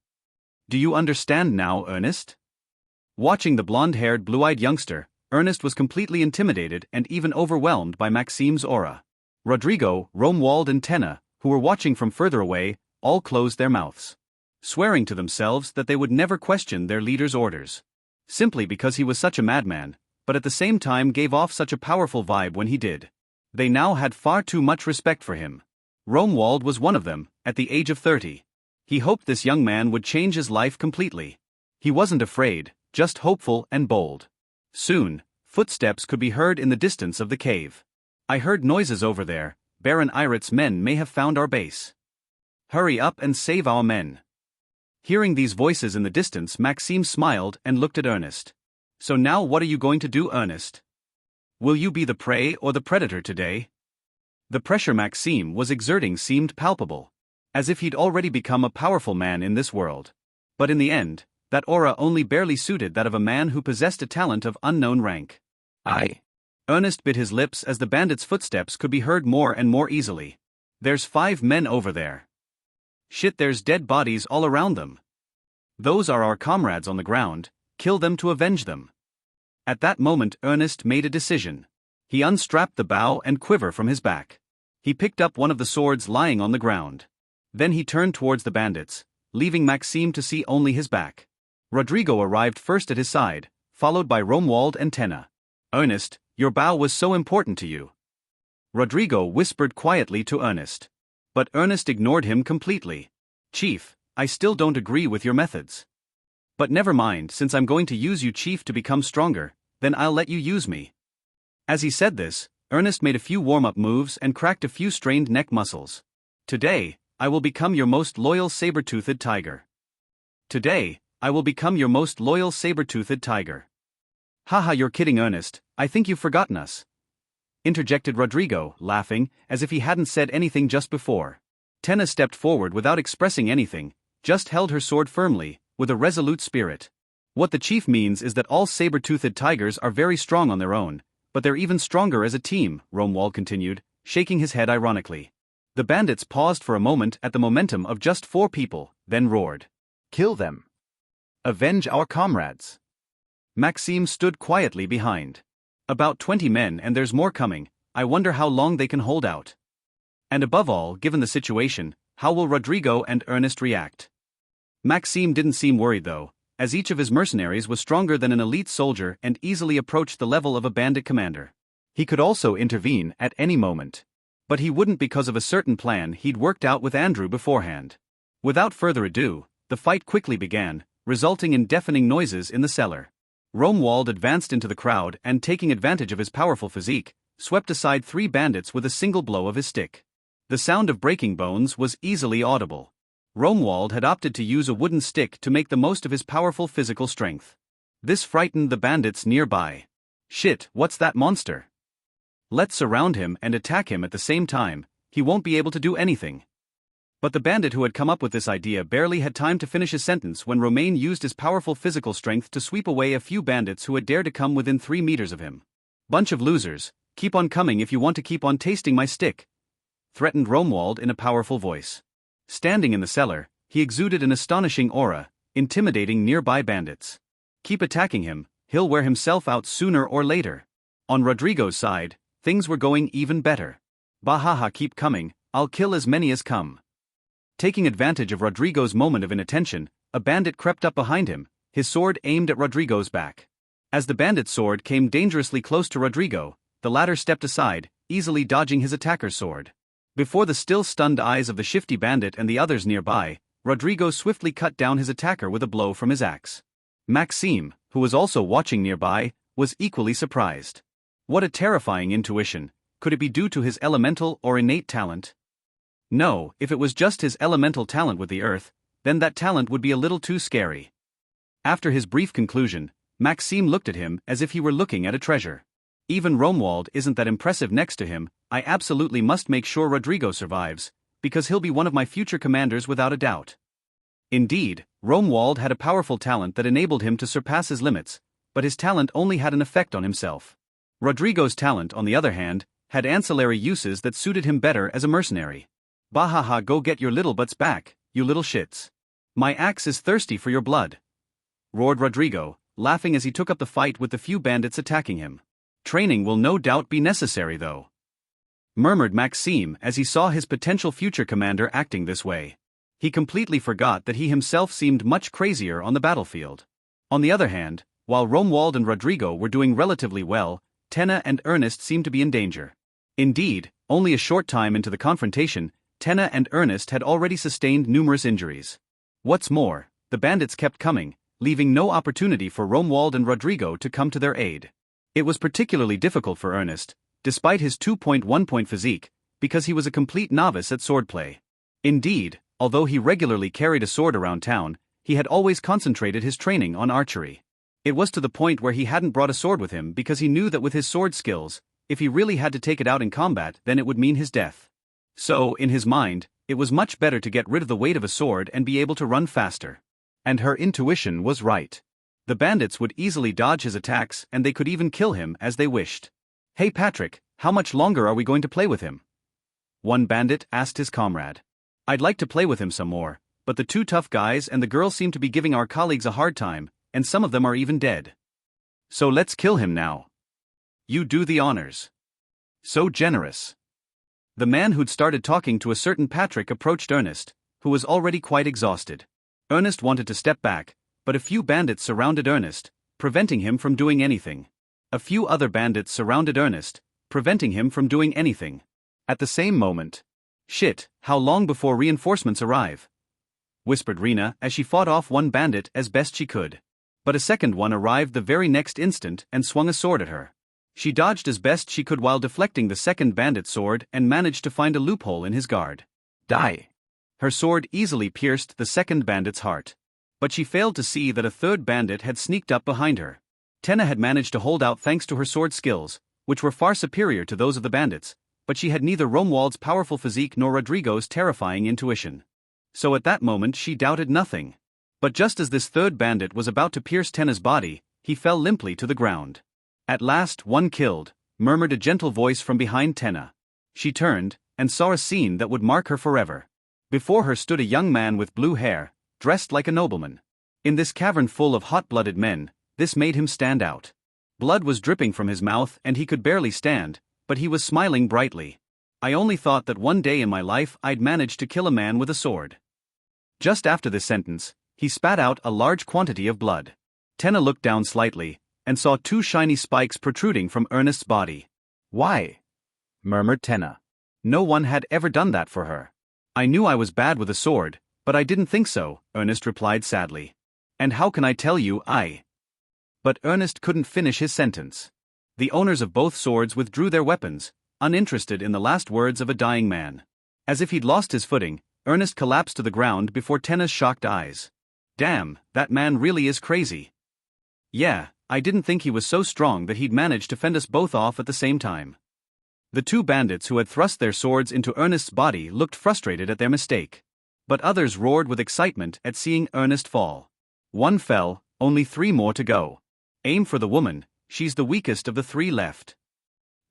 Do you understand now, Ernest?" Watching the blonde-haired, blue-eyed youngster, Ernest was completely intimidated and even overwhelmed by Maxime's aura. Rodrigo, Romuald and Tenna, who were watching from further away, all closed their mouths, swearing to themselves that they would never question their leader's orders. Simply because he was such a madman, but at the same time gave off such a powerful vibe when he did. They now had far too much respect for him. Romuald was one of them, at the age of 30. He hoped this young man would change his life completely. He wasn't afraid, just hopeful and bold. Soon, footsteps could be heard in the distance of the cave. "I heard noises over there. Baron Irit's men may have found our base. Hurry up and save our men." Hearing these voices in the distance, Maxime smiled and looked at Ernest. "So now what are you going to do, Ernest? Will you be the prey or the predator today?" The pressure Maxime was exerting seemed palpable, as if he'd already become a powerful man in this world. But in the end, that aura only barely suited that of a man who possessed a talent of unknown rank. Ernest bit his lips as the bandits' footsteps could be heard more and more easily. "There's 5 men over there. Shit, there's dead bodies all around them. Those are our comrades on the ground, kill them to avenge them." At that moment Ernest made a decision. He unstrapped the bow and quiver from his back. He picked up one of the swords lying on the ground. Then he turned towards the bandits, leaving Maxime to see only his back. Rodrigo arrived first at his side, followed by Romuald and Tenna. "Ernest, your bow was so important to you," Rodrigo whispered quietly to Ernest. But Ernest ignored him completely. "Chief, I still don't agree with your methods. But never mind, since I'm going to use you, Chief, to become stronger, then I'll let you use me." As he said this, Ernest made a few warm-up moves and cracked a few strained neck muscles. "Today, I will become your most loyal saber-toothed tiger. Today, I will become your most loyal saber-toothed tiger." "Haha, you're kidding, Ernest, I think you've forgotten us," interjected Rodrigo, laughing, as if he hadn't said anything just before. Tenna stepped forward without expressing anything, just held her sword firmly, with a resolute spirit. What the chief means is that all saber-toothed tigers are very strong on their own, but they're even stronger as a team, Romuald continued, shaking his head ironically. The bandits paused for a moment at the momentum of just 4 people, then roared. Kill them! Avenge our comrades! Maxime stood quietly behind. About 20 men, and there's more coming. I wonder how long they can hold out. And above all, given the situation, how will Rodrigo and Ernest react? Maxime didn't seem worried though, as each of his mercenaries was stronger than an elite soldier and easily approached the level of a bandit commander. He could also intervene at any moment. But he wouldn't because of a certain plan he'd worked out with Andrew beforehand. Without further ado, the fight quickly began, resulting in deafening noises in the cellar. Romuald advanced into the crowd and, taking advantage of his powerful physique, swept aside 3 bandits with a single blow of his stick. The sound of breaking bones was easily audible. Romuald had opted to use a wooden stick to make the most of his powerful physical strength. This frightened the bandits nearby. Shit, what's that monster? Let's surround him and attack him at the same time, he won't be able to do anything. But the bandit who had come up with this idea barely had time to finish his sentence when Romain used his powerful physical strength to sweep away a few bandits who had dared to come within 3 meters of him. Bunch of losers, keep on coming if you want to keep on tasting my stick, threatened Romuald in a powerful voice. Standing in the cellar, he exuded an astonishing aura, intimidating nearby bandits. Keep attacking him, he'll wear himself out sooner or later. On Rodrigo's side, things were going even better. Bahaha, keep coming, I'll kill as many as come. Taking advantage of Rodrigo's moment of inattention, a bandit crept up behind him, his sword aimed at Rodrigo's back. As the bandit's sword came dangerously close to Rodrigo, the latter stepped aside, easily dodging his attacker's sword. Before the still stunned eyes of the shifty bandit and the others nearby, Rodrigo swiftly cut down his attacker with a blow from his axe. Maxime, who was also watching nearby, was equally surprised. What a terrifying intuition! Could it be due to his elemental or innate talent? No, if it was just his elemental talent with the earth, then that talent would be a little too scary. After his brief conclusion, Maxime looked at him as if he were looking at a treasure. Even Romuald isn't that impressive next to him. I absolutely must make sure Rodrigo survives, because he'll be one of my future commanders without a doubt. Indeed, Romuald had a powerful talent that enabled him to surpass his limits, but his talent only had an effect on himself. Rodrigo's talent, on the other hand, had ancillary uses that suited him better as a mercenary. Bahaha, go get your little butts back, you little shits. My axe is thirsty for your blood, roared Rodrigo, laughing as he took up the fight with the few bandits attacking him. Training will no doubt be necessary though, murmured Maxime as he saw his potential future commander acting this way. He completely forgot that he himself seemed much crazier on the battlefield. On the other hand, while Romuald and Rodrigo were doing relatively well, Tenna and Ernest seemed to be in danger. Indeed, only a short time into the confrontation, Tenna and Ernest had already sustained numerous injuries. What's more, the bandits kept coming, leaving no opportunity for Romuald and Rodrigo to come to their aid. It was particularly difficult for Ernest, despite his 2.1-point physique, because he was a complete novice at swordplay. Indeed, although he regularly carried a sword around town, he had always concentrated his training on archery. It was to the point where he hadn't brought a sword with him because he knew that with his sword skills, if he really had to take it out in combat, then it would mean his death. So, in his mind, it was much better to get rid of the weight of a sword and be able to run faster. And her intuition was right. The bandits would easily dodge his attacks and they could even kill him as they wished. Hey Patrick, how much longer are we going to play with him? One bandit asked his comrade. I'd like to play with him some more, but the 2 tough guys and the girl seem to be giving our colleagues a hard time, and some of them are even dead. So let's kill him now. You do the honors. So generous. The man who'd started talking to a certain Patrick approached Ernest, who was already quite exhausted. Ernest wanted to step back, but a few bandits surrounded Ernest, preventing him from doing anything. A few other bandits surrounded Ernest, preventing him from doing anything. At the same moment. Shit, how long before reinforcements arrive? Whispered Rena as she fought off one bandit as best she could. But a second one arrived the very next instant and swung a sword at her. She dodged as best she could while deflecting the second bandit's sword and managed to find a loophole in his guard. Die! Her sword easily pierced the second bandit's heart. But she failed to see that a third bandit had sneaked up behind her. Tenna had managed to hold out thanks to her sword skills, which were far superior to those of the bandits, but she had neither Romuald's powerful physique nor Rodrigo's terrifying intuition. So at that moment she doubted nothing. But just as this third bandit was about to pierce Tenna's body, he fell limply to the ground. "At last, one killed," murmured a gentle voice from behind Tenna. She turned, and saw a scene that would mark her forever. Before her stood a young man with blue hair, dressed like a nobleman. In this cavern full of hot-blooded men, this made him stand out. Blood was dripping from his mouth and he could barely stand, but he was smiling brightly. "I only thought that one day in my life I'd manage to kill a man with a sword." Just after this sentence, he spat out a large quantity of blood. Tenna looked down slightly, and saw two shiny spikes protruding from Ernest's body. "Why?" murmured Tenna. No one had ever done that for her. "I knew I was bad with a sword, but I didn't think so," Ernest replied sadly. "And how can I tell you But Ernest couldn't finish his sentence. The owners of both swords withdrew their weapons, uninterested in the last words of a dying man. As if he'd lost his footing, Ernest collapsed to the ground before Tenna's shocked eyes. "Damn, that man really is crazy." "Yeah, I didn't think he was so strong that he'd manage to fend us both off at the same time." The two bandits who had thrust their swords into Ernest's body looked frustrated at their mistake. But others roared with excitement at seeing Ernest fall. One fell, only 3 more to go. "Aim for the woman, she's the weakest of the 3 left."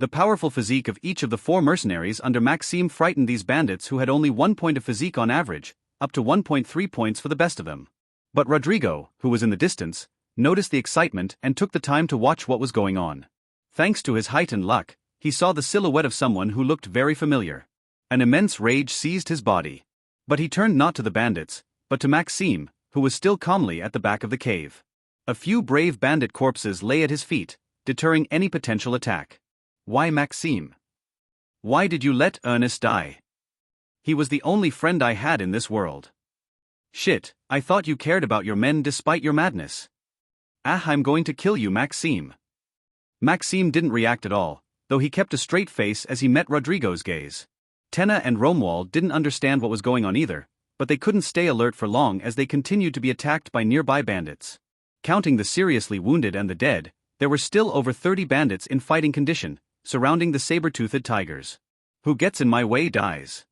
The powerful physique of each of the 4 mercenaries under Maxime frightened these bandits who had only 1 point of physique on average, up to 1.3 points for the best of them. But Rodrigo, who was in the distance, noticed the excitement and took the time to watch what was going on. Thanks to his heightened luck, he saw the silhouette of someone who looked very familiar. An immense rage seized his body. But he turned not to the bandits, but to Maxime, who was still calmly at the back of the cave. A few brave bandit corpses lay at his feet, deterring any potential attack. "Why Maxime? Why did you let Ernest die? He was the only friend I had in this world. Shit, I thought you cared about your men despite your madness. I'm going to kill you, Maxime." Maxime didn't react at all, though he kept a straight face as he met Rodrigo's gaze. Tenna and Romuald didn't understand what was going on either, but they couldn't stay alert for long as they continued to be attacked by nearby bandits. Counting the seriously wounded and the dead, there were still over 30 bandits in fighting condition, surrounding the saber-toothed tigers. "Who gets in my way dies."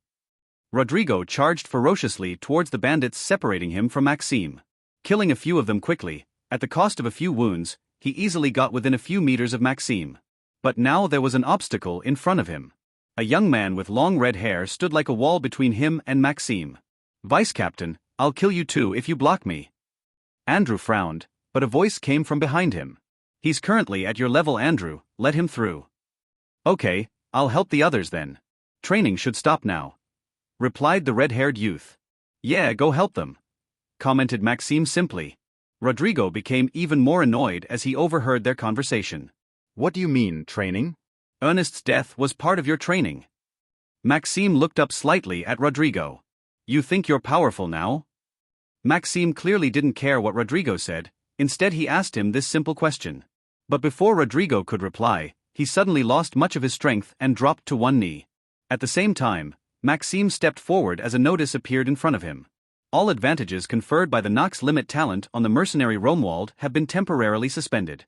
Rodrigo charged ferociously towards the bandits, separating him from Maxime. Killing a few of them quickly, at the cost of a few wounds, he easily got within a few meters of Maxime. But now there was an obstacle in front of him. A young man with long red hair stood like a wall between him and Maxime. "Vice Captain, I'll kill you too if you block me." Andrew frowned, but a voice came from behind him. "He's currently at your level, Andrew, let him through." "Okay, I'll help the others then. Training should stop now," replied the red-haired youth. "Yeah, go help them," commented Maxime simply. Rodrigo became even more annoyed as he overheard their conversation. "What do you mean, training? Ernest's death was part of your training." Maxime looked up slightly at Rodrigo. "You think you're powerful now?" Maxime clearly didn't care what Rodrigo said. Instead he asked him this simple question. But before Rodrigo could reply, he suddenly lost much of his strength and dropped to one knee. At the same time, Maxime stepped forward as a notice appeared in front of him. All advantages conferred by the Nox Limit talent on the mercenary Romuald have been temporarily suspended.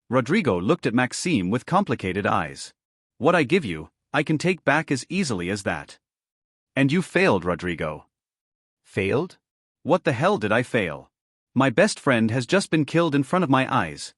Rodrigo looked at Maxime with complicated eyes. "What I give you, I can take back as easily as that." "And you failed, Rodrigo." "Failed? What the hell did I fail? My best friend has just been killed in front of my eyes,"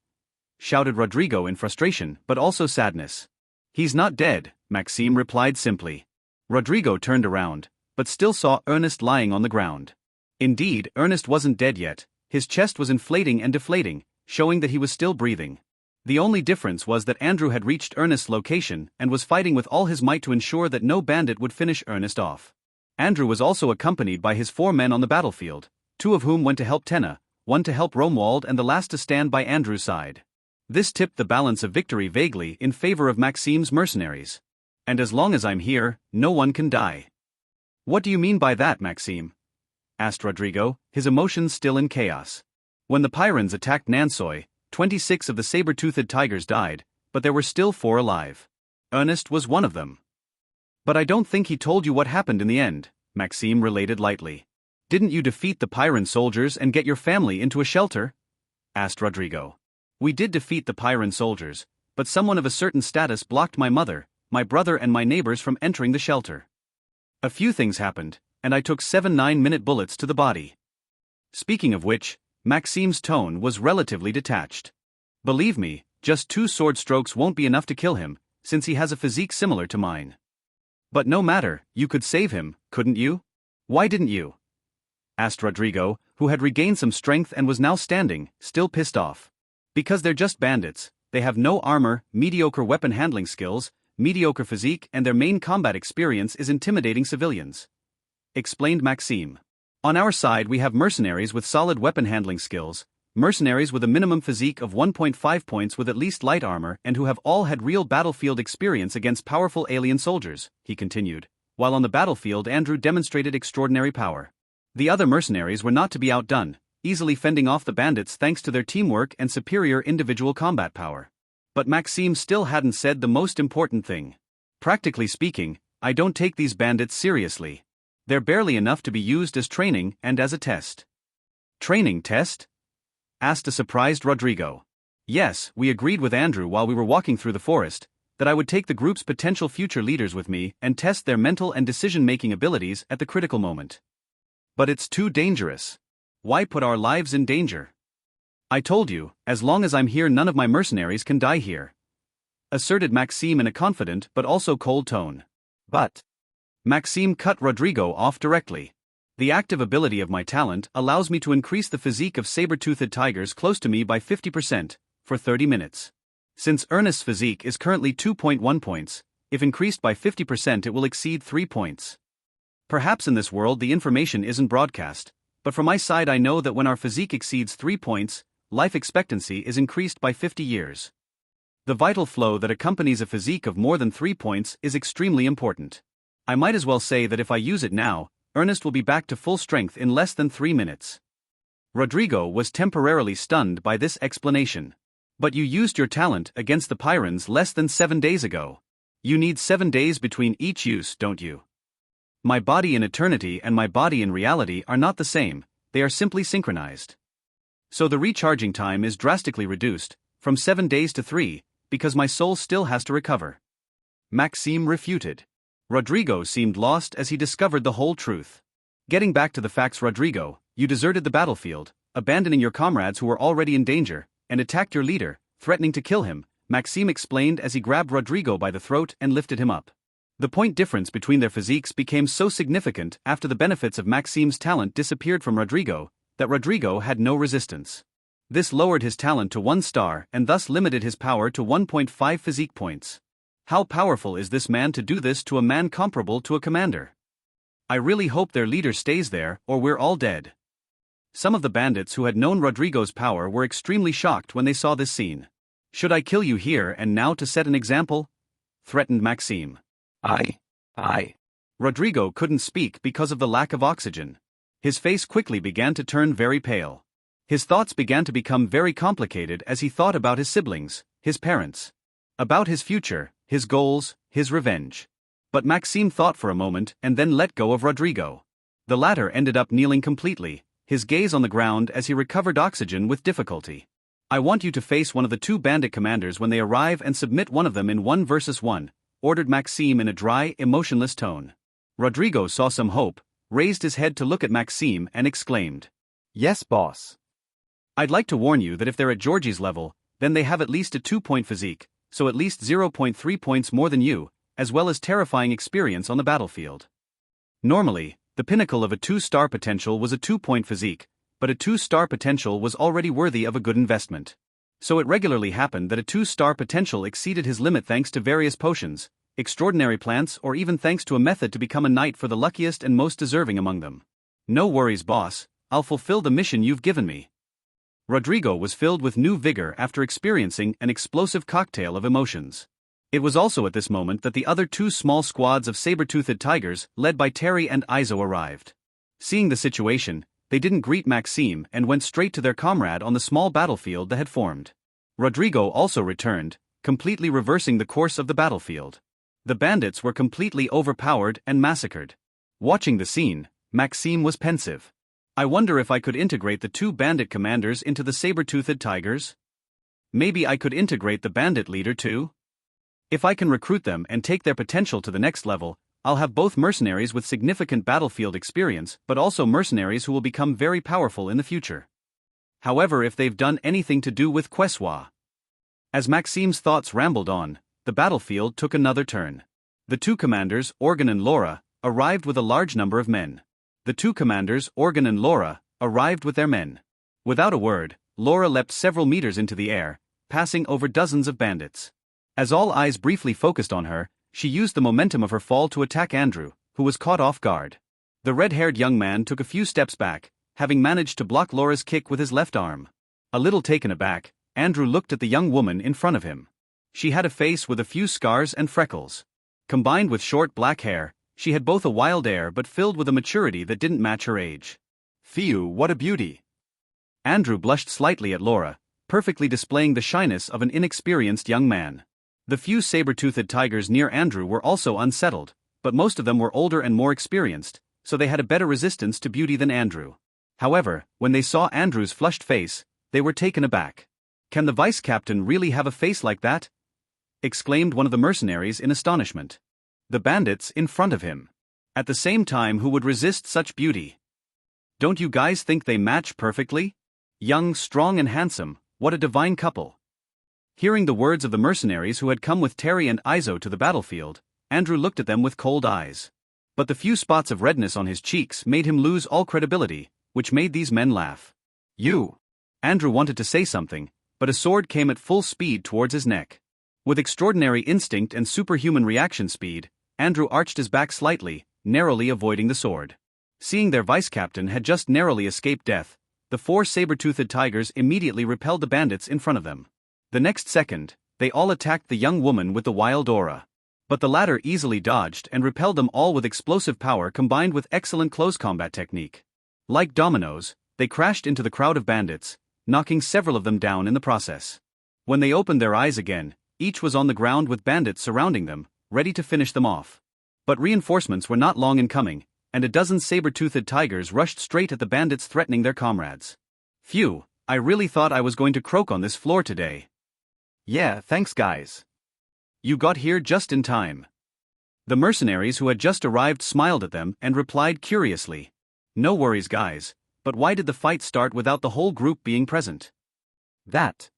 shouted Rodrigo in frustration but also sadness. "He's not dead," Maxime replied simply. Rodrigo turned around, but still saw Ernest lying on the ground. Indeed, Ernest wasn't dead yet. His chest was inflating and deflating, showing that he was still breathing. The only difference was that Andrew had reached Ernest's location and was fighting with all his might to ensure that no bandit would finish Ernest off. Andrew was also accompanied by his 4 men on the battlefield, 2 of whom went to help Tenna, 1 to help Romuald and the last to stand by Andrew's side. This tipped the balance of victory vaguely in favor of Maxime's mercenaries. "And as long as I'm here, no one can die." "What do you mean by that, Maxime?" asked Rodrigo, his emotions still in chaos. "When the Pyrans attacked Nansoy, 26 of the saber-toothed tigers died, but there were still 4 alive. Ernest was one of them." "But I don't think he told you what happened in the end," Maxime related lightly. "Didn't you defeat the Pyran soldiers and get your family into a shelter?" asked Rodrigo. "We did defeat the Pyran soldiers, but someone of a certain status blocked my mother, my brother and my neighbors from entering the shelter. A few things happened, and I took 7 9-minute bullets to the body. Speaking of which, Maxime's tone was relatively detached. Believe me, just 2 sword strokes won't be enough to kill him, since he has a physique similar to mine. But no matter, you could save him, couldn't you? Why didn't you? Asked Rodrigo, who had regained some strength and was now standing, still pissed off. Because they're just bandits, they have no armor, mediocre weapon handling skills, mediocre physique, and their main combat experience is intimidating civilians. Explained Maxime. On our side we have mercenaries with solid weapon handling skills, mercenaries with a minimum physique of 1.5 points with at least light armor and who have all had real battlefield experience against powerful alien soldiers, he continued, while on the battlefield Andrew demonstrated extraordinary power. The other mercenaries were not to be outdone, easily fending off the bandits thanks to their teamwork and superior individual combat power. But Maxime still hadn't said the most important thing. Practically speaking, I don't take these bandits seriously. They're barely enough to be used as training and as a test. Training test? Asked a surprised Rodrigo. Yes, we agreed with Andrew while we were walking through the forest, that I would take the group's potential future leaders with me and test their mental and decision-making abilities at the critical moment. But it's too dangerous. Why put our lives in danger? I told you, as long as I'm here none of my mercenaries can die here. Asserted Maxime in a confident but also cold tone. But Maxime cut Rodrigo off directly. The active ability of my talent allows me to increase the physique of saber-toothed tigers close to me by 50%, for 30 minutes. Since Ernest's physique is currently 2.1 points, if increased by 50% it will exceed 3 points. Perhaps in this world the information isn't broadcast, but from my side I know that when our physique exceeds 3 points, life expectancy is increased by 50 years. The vital flow that accompanies a physique of more than 3 points is extremely important. I might as well say that if I use it now, Ernest will be back to full strength in less than 3 minutes. Rodrigo was temporarily stunned by this explanation. But you used your talent against the Pyrans less than 7 days ago. You need 7 days between each use, don't you? My body in eternity and my body in reality are not the same, they are simply synchronized. So the recharging time is drastically reduced, from 7 days to 3, because my soul still has to recover. Maxime refuted. Rodrigo seemed lost as he discovered the whole truth. Getting back to the facts, Rodrigo, you deserted the battlefield, abandoning your comrades who were already in danger, and attacked your leader, threatening to kill him, Maxime explained as he grabbed Rodrigo by the throat and lifted him up. The point difference between their physiques became so significant after the benefits of Maxime's talent disappeared from Rodrigo, that Rodrigo had no resistance. This lowered his talent to 1 star and thus limited his power to 1.5 physique points. How powerful is this man to do this to a man comparable to a commander? I really hope their leader stays there, or we're all dead. Some of the bandits who had known Rodrigo's power were extremely shocked when they saw this scene. Should I kill you here and now to set an example? Threatened Maxime. I. Rodrigo couldn't speak because of the lack of oxygen. His face quickly began to turn very pale. His thoughts began to become very complicated as he thought about his siblings, his parents, about his future, his goals, his revenge. But Maxime thought for a moment and then let go of Rodrigo. The latter ended up kneeling completely, his gaze on the ground as he recovered oxygen with difficulty. I want you to face one of the 2 bandit commanders when they arrive and submit one of them in 1 versus 1, ordered Maxime in a dry, emotionless tone. Rodrigo saw some hope, raised his head to look at Maxime and exclaimed, "Yes, boss." I'd like to warn you that if they're at Georgie's level, then they have at least a 2-point physique, so at least 0.3 points more than you, as well as terrifying experience on the battlefield. Normally, the pinnacle of a 2-star potential was a 2-point physique, but a 2-star potential was already worthy of a good investment. So it regularly happened that a 2-star potential exceeded his limit thanks to various potions, extraordinary plants, or even thanks to a method to become a knight for the luckiest and most deserving among them. No worries, boss, I'll fulfill the mission you've given me. Rodrigo was filled with new vigor after experiencing an explosive cocktail of emotions. It was also at this moment that the other 2 small squads of saber-toothed tigers, led by Terry and Izo, arrived. Seeing the situation, they didn't greet Maxime and went straight to their comrade on the small battlefield that had formed. Rodrigo also returned, completely reversing the course of the battlefield. The bandits were completely overpowered and massacred. Watching the scene, Maxime was pensive. I wonder if I could integrate the 2 bandit commanders into the saber-toothed tigers? Maybe I could integrate the bandit leader too? If I can recruit them and take their potential to the next level, I'll have both mercenaries with significant battlefield experience but also mercenaries who will become very powerful in the future. However, if they've done anything to do with Quessois. As Maxime's thoughts rambled on, the battlefield took another turn. The two commanders, Organ and Laura, arrived with a large number of men. Arrived with their men. Without a word, Laura leapt several meters into the air, passing over dozens of bandits. As all eyes briefly focused on her, she used the momentum of her fall to attack Andrew, who was caught off guard. The red-haired young man took a few steps back, having managed to block Laura's kick with his left arm. A little taken aback, Andrew looked at the young woman in front of him. She had a face with a few scars and freckles. Combined with short black hair, she had both a wild air but filled with a maturity that didn't match her age. Phew, what a beauty! Andrew blushed slightly at Laura, perfectly displaying the shyness of an inexperienced young man. The few saber-toothed tigers near Andrew were also unsettled, but most of them were older and more experienced, so they had a better resistance to beauty than Andrew. However, when they saw Andrew's flushed face, they were taken aback. "Can the vice-captain really have a face like that?" exclaimed one of the mercenaries in astonishment. The bandits in front of him. At the same time, who would resist such beauty? Don't you guys think they match perfectly? Young, strong and handsome, what a divine couple. Hearing the words of the mercenaries who had come with Terry and Izo to the battlefield, Andrew looked at them with cold eyes. But the few spots of redness on his cheeks made him lose all credibility, which made these men laugh. "You!" Andrew wanted to say something, but a sword came at full speed towards his neck. With extraordinary instinct and superhuman reaction speed, Andrew arched his back slightly, narrowly avoiding the sword. Seeing their vice-captain had just narrowly escaped death, the four saber-toothed tigers immediately repelled the bandits in front of them. The next second, they all attacked the young woman with the wild aura. But the latter easily dodged and repelled them all with explosive power combined with excellent close combat technique. Like dominoes, they crashed into the crowd of bandits, knocking several of them down in the process. When they opened their eyes again, each was on the ground with bandits surrounding them, ready to finish them off. But reinforcements were not long in coming, and a dozen saber-toothed tigers rushed straight at the bandits, threatening their comrades. "Phew, I really thought I was going to croak on this floor today." "Yeah, thanks guys. You got here just in time." The mercenaries who had just arrived smiled at them and replied curiously, "No worries guys, but why did the fight start without the whole group being present?" That.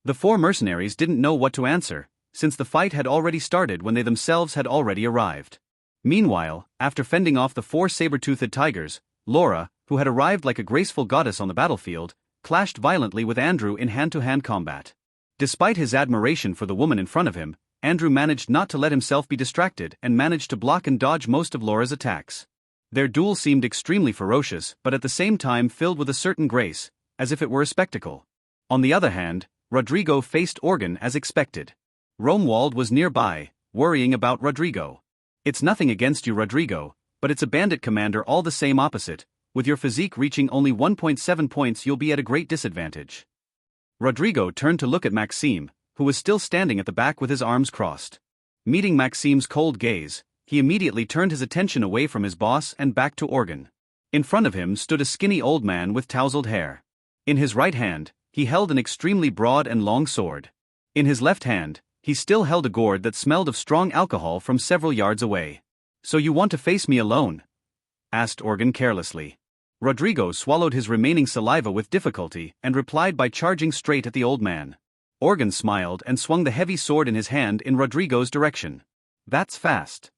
The four mercenaries didn't know what to answer, since the fight had already started when they themselves had already arrived. Meanwhile, after fending off the four saber-toothed tigers, Laura, who had arrived like a graceful goddess on the battlefield, clashed violently with Andrew in hand-to-hand combat. Despite his admiration for the woman in front of him, Andrew managed not to let himself be distracted and managed to block and dodge most of Laura's attacks. Their duel seemed extremely ferocious but at the same time filled with a certain grace, as if it were a spectacle. On the other hand, Rodrigo faced Organ as expected. Romuald was nearby, worrying about Rodrigo. "It's nothing against you, Rodrigo, but it's a bandit commander all the same opposite. With your physique reaching only 1.7 points, you'll be at a great disadvantage." Rodrigo turned to look at Maxime, who was still standing at the back with his arms crossed. Meeting Maxime's cold gaze, he immediately turned his attention away from his boss and back to Organ. In front of him stood a skinny old man with tousled hair. In his right hand, he held an extremely broad and long sword. In his left hand, he still held a gourd that smelled of strong alcohol from several yards away. "So you want to face me alone?" asked Organ carelessly. Rodrigo swallowed his remaining saliva with difficulty and replied by charging straight at the old man. Organ smiled and swung the heavy sword in his hand in Rodrigo's direction. "That's fast."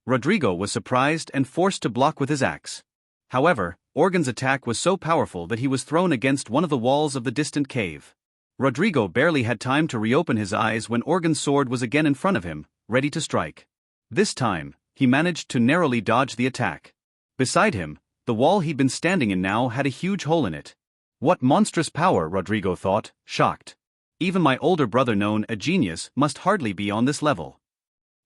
Rodrigo was surprised and forced to block with his axe. However, Organ's attack was so powerful that he was thrown against one of the walls of the distant cave. Rodrigo barely had time to reopen his eyes when Organ's sword was again in front of him, ready to strike. This time, he managed to narrowly dodge the attack. Beside him, the wall he'd been standing in now had a huge hole in it. What monstrous power, Rodrigo thought, shocked. Even my older brother, known a genius, must hardly be on this level.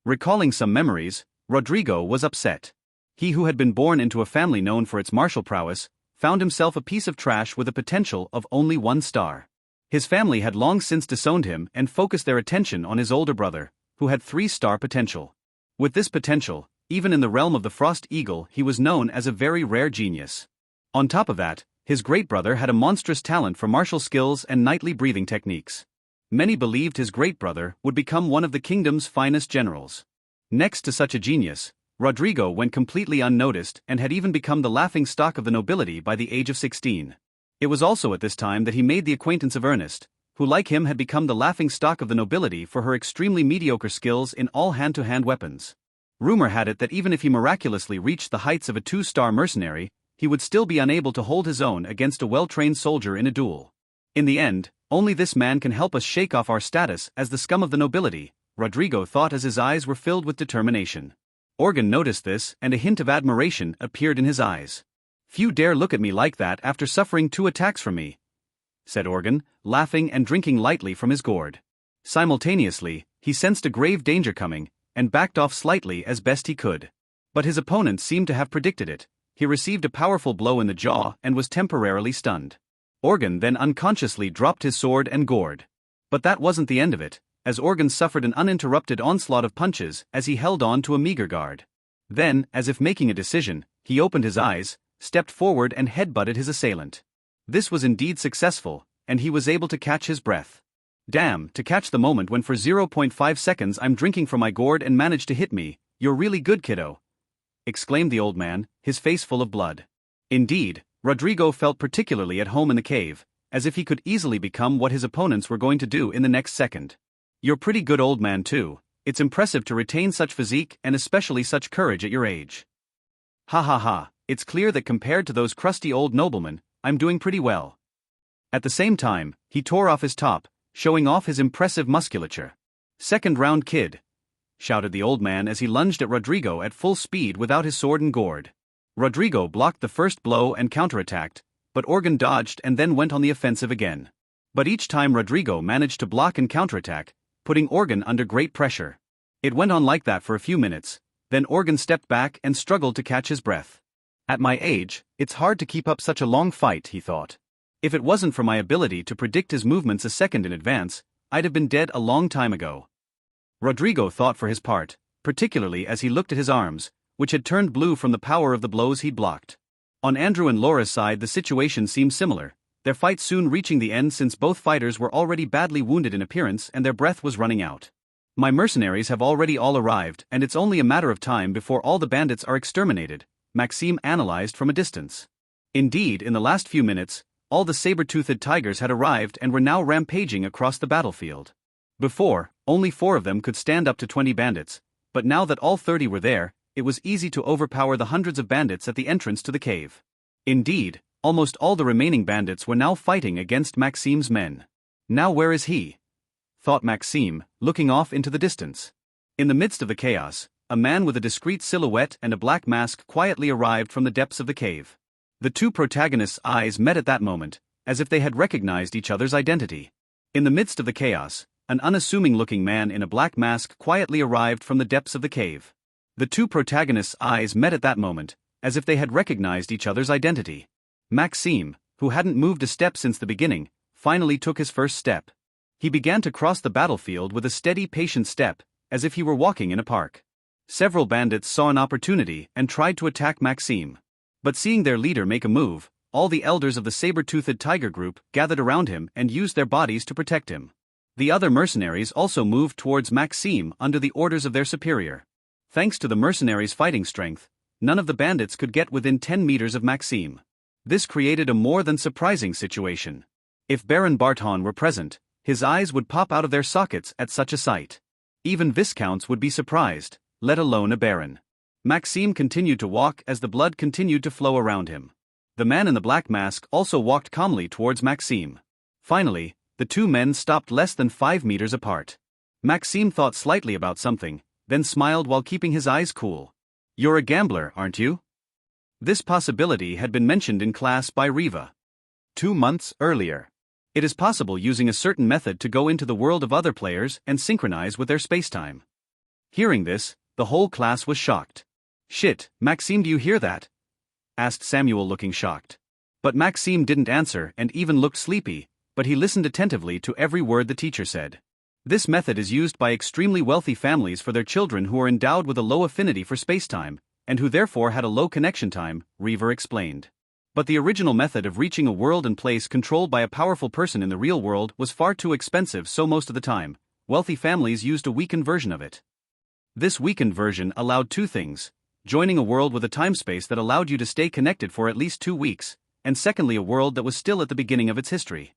Recalling some memories, Rodrigo was upset. He who had been born into a family known for its martial prowess, found himself a piece of trash with a potential of only 1 star. His family had long since disowned him and focused their attention on his older brother, who had 3-star potential. With this potential, even in the realm of the Frost Eagle, he was known as a very rare genius. On top of that, His great brother had a monstrous talent for martial skills and knightly breathing techniques. Many believed his great brother would become one of the kingdom's finest generals. Next to such a genius, Rodrigo went completely unnoticed and had even become the laughing stock of the nobility by the age of 16. It was also at this time that he made the acquaintance of Ernest, who like him had become the laughing stock of the nobility for her extremely mediocre skills in all hand-to-hand weapons. Rumor had it that even if he miraculously reached the heights of a 2-star mercenary, he would still be unable to hold his own against a well-trained soldier in a duel. In the end, only this man can help us shake off our status as the scum of the nobility, Rodrigo thought as his eyes were filled with determination. Organ noticed this, and a hint of admiration appeared in his eyes. "Few dare look at me like that after suffering 2 attacks from me," said Organ, laughing and drinking lightly from his gourd. Simultaneously, he sensed a grave danger coming, and backed off slightly as best he could. But his opponent seemed to have predicted it. He received a powerful blow in the jaw and was temporarily stunned. Organ then unconsciously dropped his sword and gourd. But that wasn't the end of it, as Organ suffered an uninterrupted onslaught of punches as he held on to a meager guard. Then, as if making a decision, he opened his eyes, stepped forward and headbutted his assailant. This was indeed successful, and he was able to catch his breath. "Damn, to catch the moment when for 0.5 seconds I'm drinking from my gourd and manage to hit me, you're really good, kiddo," exclaimed the old man, his face full of blood. Indeed, Rodrigo felt particularly at home in the cave, as if he could easily become what his opponents were going to do in the next second. "You're pretty good, old man, too. It's impressive to retain such physique and especially such courage at your age. Ha ha ha, it's clear that compared to those crusty old noblemen, I'm doing pretty well." At the same time, he tore off his top, showing off his impressive musculature. "Second round, kid," shouted the old man as he lunged at Rodrigo at full speed without his sword and gourd. Rodrigo blocked the first blow and counterattacked, but Organ dodged and then went on the offensive again. But each time Rodrigo managed to block and counterattack, putting Organ under great pressure. It went on like that for a few minutes, then Organ stepped back and struggled to catch his breath. "At my age, it's hard to keep up such a long fight," he thought. "If it wasn't for my ability to predict his movements a second in advance, I'd have been dead a long time ago." Rodrigo thought for his part, particularly as he looked at his arms, which had turned blue from the power of the blows he'd blocked. On Andrew and Laura's side the situation seemed similar, their fight soon reaching the end since both fighters were already badly wounded in appearance and their breath was running out. "My mercenaries have already all arrived and it's only a matter of time before all the bandits are exterminated," Maxime analyzed from a distance. Indeed, in the last few minutes, all the saber-toothed tigers had arrived and were now rampaging across the battlefield. Before, only 4 of them could stand up to 20 bandits, but now that all 30 were there, it was easy to overpower the hundreds of bandits at the entrance to the cave. Indeed, almost all the remaining bandits were now fighting against Maxime's men. "Now where is he?" thought Maxime, looking off into the distance. In the midst of the chaos, a man with a discreet silhouette and a black mask quietly arrived from the depths of the cave. The 2 protagonists' eyes met at that moment, as if they had recognized each other's identity. In the midst of the chaos, an unassuming-looking man in a black mask quietly arrived from the depths of the cave. The 2 protagonists' eyes met at that moment, as if they had recognized each other's identity. Maxime, who hadn't moved a step since the beginning, finally took his first step. He began to cross the battlefield with a steady, patient step, as if he were walking in a park. Several bandits saw an opportunity and tried to attack Maxime. But seeing their leader make a move, all the elders of the saber-toothed tiger group gathered around him and used their bodies to protect him. The other mercenaries also moved towards Maxime under the orders of their superior. Thanks to the mercenaries' fighting strength, none of the bandits could get within 10 meters of Maxime. This created a more than surprising situation. If Baron Barton were present, his eyes would pop out of their sockets at such a sight. Even viscounts would be surprised, let alone a baron. Maxime continued to walk as the blood continued to flow around him. The man in the black mask also walked calmly towards Maxime. Finally, the 2 men stopped less than 5 meters apart. Maxime thought slightly about something, then smiled while keeping his eyes cool. "You're a gambler, aren't you?" This possibility had been mentioned in class by Riva 2 months earlier. It is possible using a certain method to go into the world of other players and synchronize with their spacetime. Hearing this, the whole class was shocked. "Shit, Maxime, do you hear that?" asked Samuel, looking shocked. But Maxime didn't answer and even looked sleepy, but he listened attentively to every word the teacher said. This method is used by extremely wealthy families for their children who are endowed with a low affinity for spacetime, and who therefore had a low connection time, Reaver explained. But the original method of reaching a world and place controlled by a powerful person in the real world was far too expensive, so most of the time, wealthy families used a weakened version of it. This weakened version allowed two things: joining a world with a timespace that allowed you to stay connected for at least 2 weeks, and secondly, a world that was still at the beginning of its history.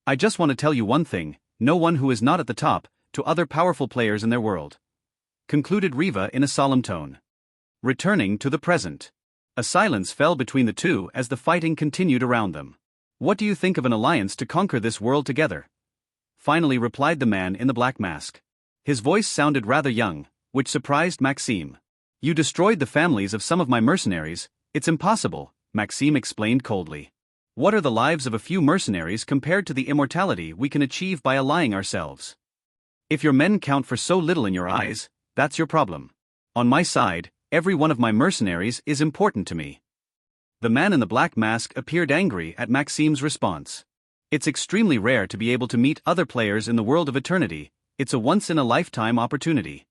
I just want to tell you one thing: no one who is not at the top, to other powerful players in their world, concluded Riva in a solemn tone. Returning to the present. A silence fell between the two as the fighting continued around them. What do you think of an alliance to conquer this world together? Finally replied the man in the black mask. His voice sounded rather young, which surprised Maxime. You destroyed the families of some of my mercenaries. It's impossible, Maxime explained coldly. What are the lives of a few mercenaries compared to the immortality we can achieve by allying ourselves? If your men count for so little in your eyes, that's your problem. On my side, every one of my mercenaries is important to me. The man in the black mask appeared angry at Maxime's response. It's extremely rare to be able to meet other players in the world of eternity. It's a once-in-a-lifetime opportunity.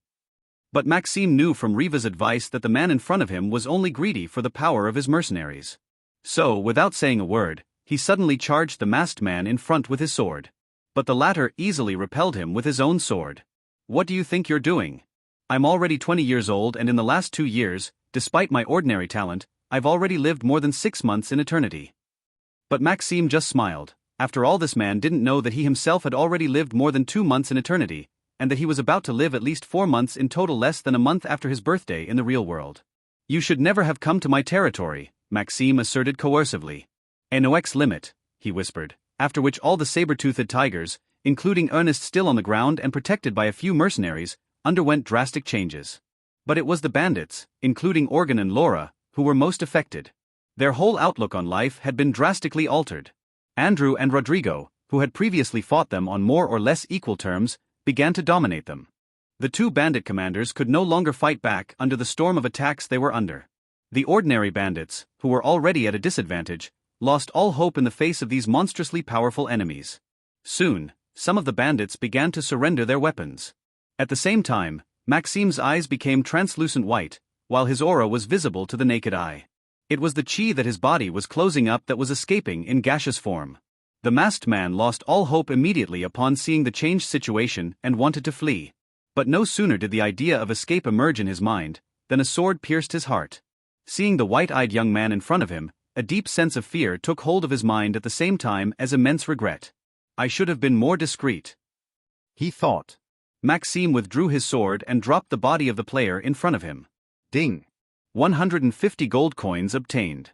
But Maxime knew from Riva's advice that the man in front of him was only greedy for the power of his mercenaries. So, without saying a word, he suddenly charged the masked man in front with his sword. But the latter easily repelled him with his own sword. What do you think you're doing? I'm already 20 years old, and in the last 2 years, despite my ordinary talent, I've already lived more than 6 months in eternity. But Maxime just smiled. After all, this man didn't know that he himself had already lived more than 2 months in eternity, and that he was about to live at least 4 months in total, less than a month after his birthday in the real world. You should never have come to my territory, Maxime asserted coercively. "NOx limit," he whispered, after which all the saber-toothed tigers, including Ernest still on the ground and protected by a few mercenaries, underwent drastic changes. But it was the bandits, including Organ and Laura, who were most affected. Their whole outlook on life had been drastically altered. Andrew and Rodrigo, who had previously fought them on more or less equal terms, began to dominate them. The two bandit commanders could no longer fight back under the storm of attacks they were under. The ordinary bandits, who were already at a disadvantage, lost all hope in the face of these monstrously powerful enemies. Soon, some of the bandits began to surrender their weapons. At the same time, Maxime's eyes became translucent white, while his aura was visible to the naked eye. It was the chi that his body was closing up that was escaping in gaseous form. The masked man lost all hope immediately upon seeing the changed situation and wanted to flee. But no sooner did the idea of escape emerge in his mind, than a sword pierced his heart. Seeing the white-eyed young man in front of him, a deep sense of fear took hold of his mind at the same time as immense regret. I should have been more discreet, he thought. Maxime withdrew his sword and dropped the body of the player in front of him. Ding! 150 gold coins obtained.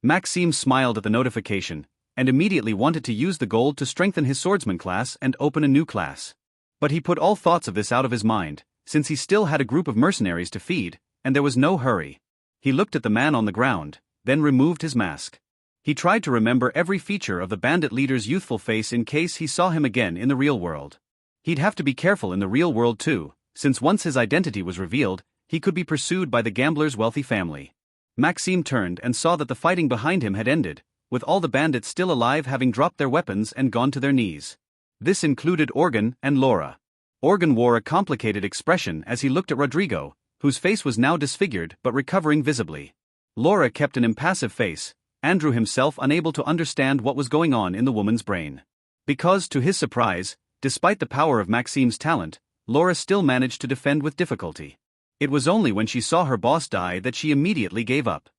Maxime smiled at the notification, and immediately wanted to use the gold to strengthen his swordsman class and open a new class. But he put all thoughts of this out of his mind, since he still had a group of mercenaries to feed, and there was no hurry. He looked at the man on the ground, then removed his mask. He tried to remember every feature of the bandit leader's youthful face in case he saw him again in the real world. He'd have to be careful in the real world too, since once his identity was revealed, he could be pursued by the gambler's wealthy family. Maxime turned and saw that the fighting behind him had ended, with all the bandits still alive having dropped their weapons and gone to their knees. This included Organ and Laura. Organ wore a complicated expression as he looked at Rodrigo, whose face was now disfigured but recovering visibly. Laura kept an impassive face, Andrew himself unable to understand what was going on in the woman's brain. Because, to his surprise, despite the power of Maxime's talent, Laura still managed to defend with difficulty. It was only when she saw her boss die that she immediately gave up.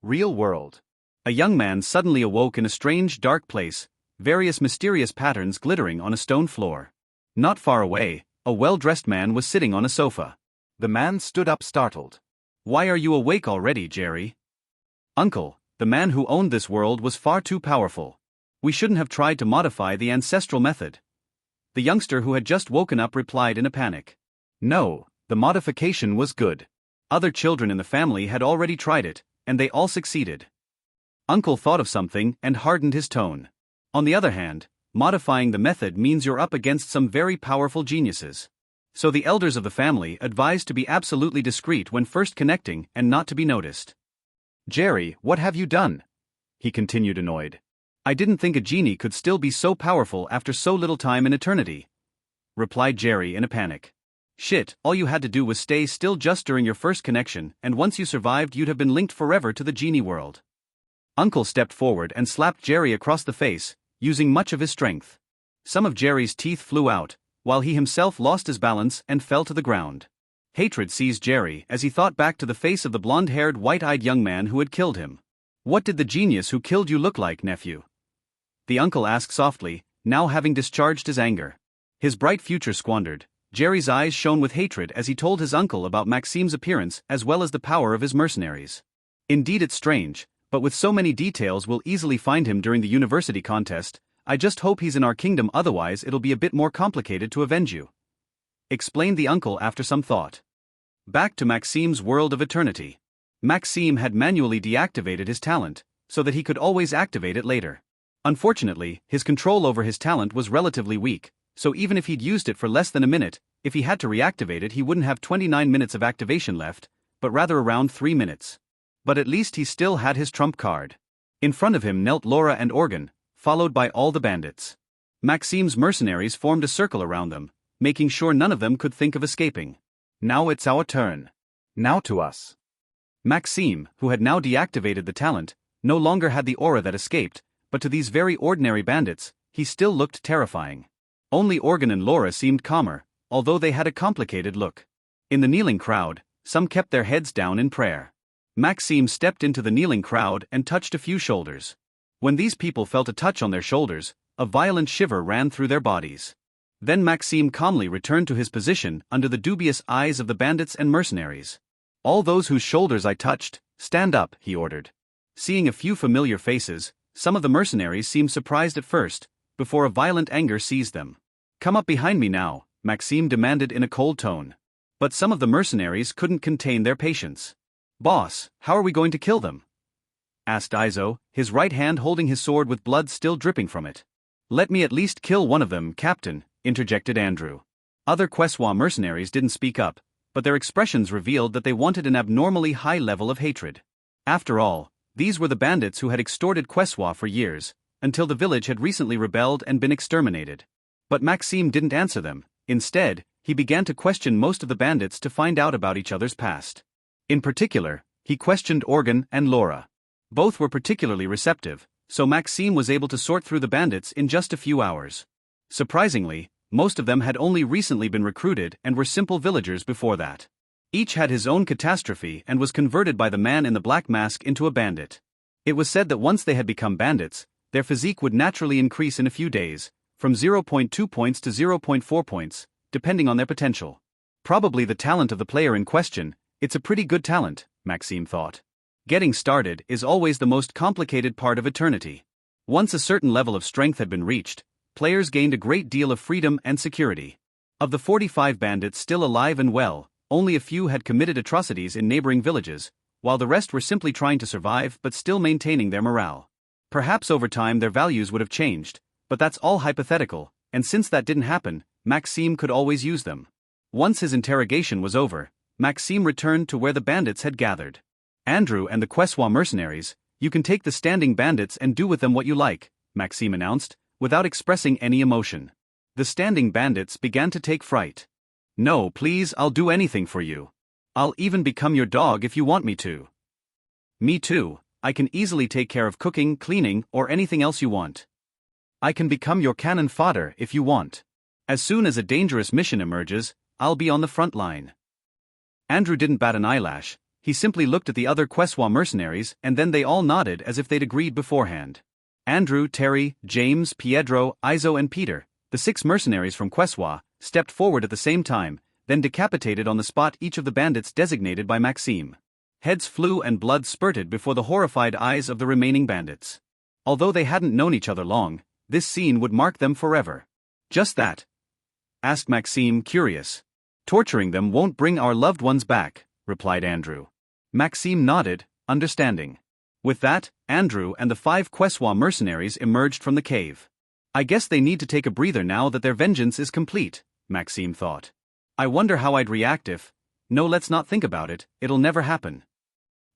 Real world. A young man suddenly awoke in a strange dark place, various mysterious patterns glittering on a stone floor. Not far away, a well-dressed man was sitting on a sofa. The man stood up startled. Why are you awake already, Jerry? Uncle, the man who owned this world was far too powerful. We shouldn't have tried to modify the ancestral method. The youngster who had just woken up replied in a panic. No, the modification was good. Other children in the family had already tried it, and they all succeeded. Uncle thought of something and hardened his tone. On the other hand, modifying the method means you're up against some very powerful geniuses. So the elders of the family advised to be absolutely discreet when first connecting and not to be noticed. Jerry, what have you done? He continued, annoyed. I didn't think a genie could still be so powerful after so little time in eternity, replied Jerry in a panic. Shit, all you had to do was stay still just during your first connection, and once you survived you'd have been linked forever to the genie world. Uncle stepped forward and slapped Jerry across the face, using much of his strength. Some of Jerry's teeth flew out, while he himself lost his balance and fell to the ground. Hatred seized Jerry as he thought back to the face of the blonde-haired, white-eyed young man who had killed him. "What did the genius who killed you look like, nephew?" the uncle asked softly, now having discharged his anger. His bright future squandered, Jerry's eyes shone with hatred as he told his uncle about Maxime's appearance as well as the power of his mercenaries. "Indeed it's strange, but with so many details we'll easily find him during the university contest. I just hope he's in our kingdom, otherwise it'll be a bit more complicated to avenge you," explained the uncle after some thought. Back to Maxime's world of eternity. Maxime had manually deactivated his talent, so that he could always activate it later. Unfortunately, his control over his talent was relatively weak, so even if he'd used it for less than a minute, if he had to reactivate it he wouldn't have 29 minutes of activation left, but rather around 3 minutes. But at least he still had his trump card. In front of him knelt Laura and Organ, followed by all the bandits. Maxime's mercenaries formed a circle around them, making sure none of them could think of escaping. "Now it's our turn. Now to us." Maxime, who had now deactivated the talent, no longer had the aura that escaped, but to these very ordinary bandits, he still looked terrifying. Only Organ and Laura seemed calmer, although they had a complicated look. In the kneeling crowd, some kept their heads down in prayer. Maxime stepped into the kneeling crowd and touched a few shoulders. When these people felt a touch on their shoulders, a violent shiver ran through their bodies. Then Maxime calmly returned to his position under the dubious eyes of the bandits and mercenaries. "All those whose shoulders I touched, stand up," he ordered. Seeing a few familiar faces, some of the mercenaries seemed surprised at first, before a violent anger seized them. "Come up behind me now," Maxime demanded in a cold tone. But some of the mercenaries couldn't contain their patience. "Boss, how are we going to kill them?" asked Izo, his right hand holding his sword with blood still dripping from it. "Let me at least kill one of them, Captain," interjected Andrew. Other Quessois mercenaries didn't speak up, but their expressions revealed that they wanted an abnormally high level of hatred. After all, these were the bandits who had extorted Quessois for years, until the village had recently rebelled and been exterminated. But Maxime didn't answer them. Instead, he began to question most of the bandits to find out about each other's past. In particular, he questioned Organ and Laura. Both were particularly receptive, so Maxime was able to sort through the bandits in just a few hours. Surprisingly, most of them had only recently been recruited and were simple villagers before that. Each had his own catastrophe and was converted by the man in the black mask into a bandit. It was said that once they had become bandits, their physique would naturally increase in a few days, from 0.2 points to 0.4 points, depending on their potential. Probably the talent of the player in question. It's a pretty good talent, Maxime thought. Getting started is always the most complicated part of eternity. Once a certain level of strength had been reached, players gained a great deal of freedom and security. Of the 45 bandits still alive and well, only a few had committed atrocities in neighboring villages, while the rest were simply trying to survive but still maintaining their morale. Perhaps over time their values would have changed, but that's all hypothetical, and since that didn't happen, Maxime could always use them. Once his interrogation was over, Maxime returned to where the bandits had gathered. "Andrew and the Quessois mercenaries, you can take the standing bandits and do with them what you like," Maxime announced, without expressing any emotion. The standing bandits began to take fright. "No, please, I'll do anything for you. I'll even become your dog if you want me to." "Me too, I can easily take care of cooking, cleaning, or anything else you want. I can become your cannon fodder if you want. As soon as a dangerous mission emerges, I'll be on the front line." Andrew didn't bat an eyelash. He simply looked at the other Quessois mercenaries and then they all nodded as if they'd agreed beforehand. Andrew, Terry, James, Pietro, Izo and Peter, the 6 mercenaries from Quessois, stepped forward at the same time, then decapitated on the spot each of the bandits designated by Maxime. Heads flew and blood spurted before the horrified eyes of the remaining bandits. Although they hadn't known each other long, this scene would mark them forever. "Just that?" asked Maxime, curious. "Torturing them won't bring our loved ones back," replied Andrew. Maxime nodded, understanding. With that, Andrew and the 5 Quessois mercenaries emerged from the cave. "I guess they need to take a breather now that their vengeance is complete," Maxime thought. "I wonder how I'd react if... No, let's not think about it, it'll never happen."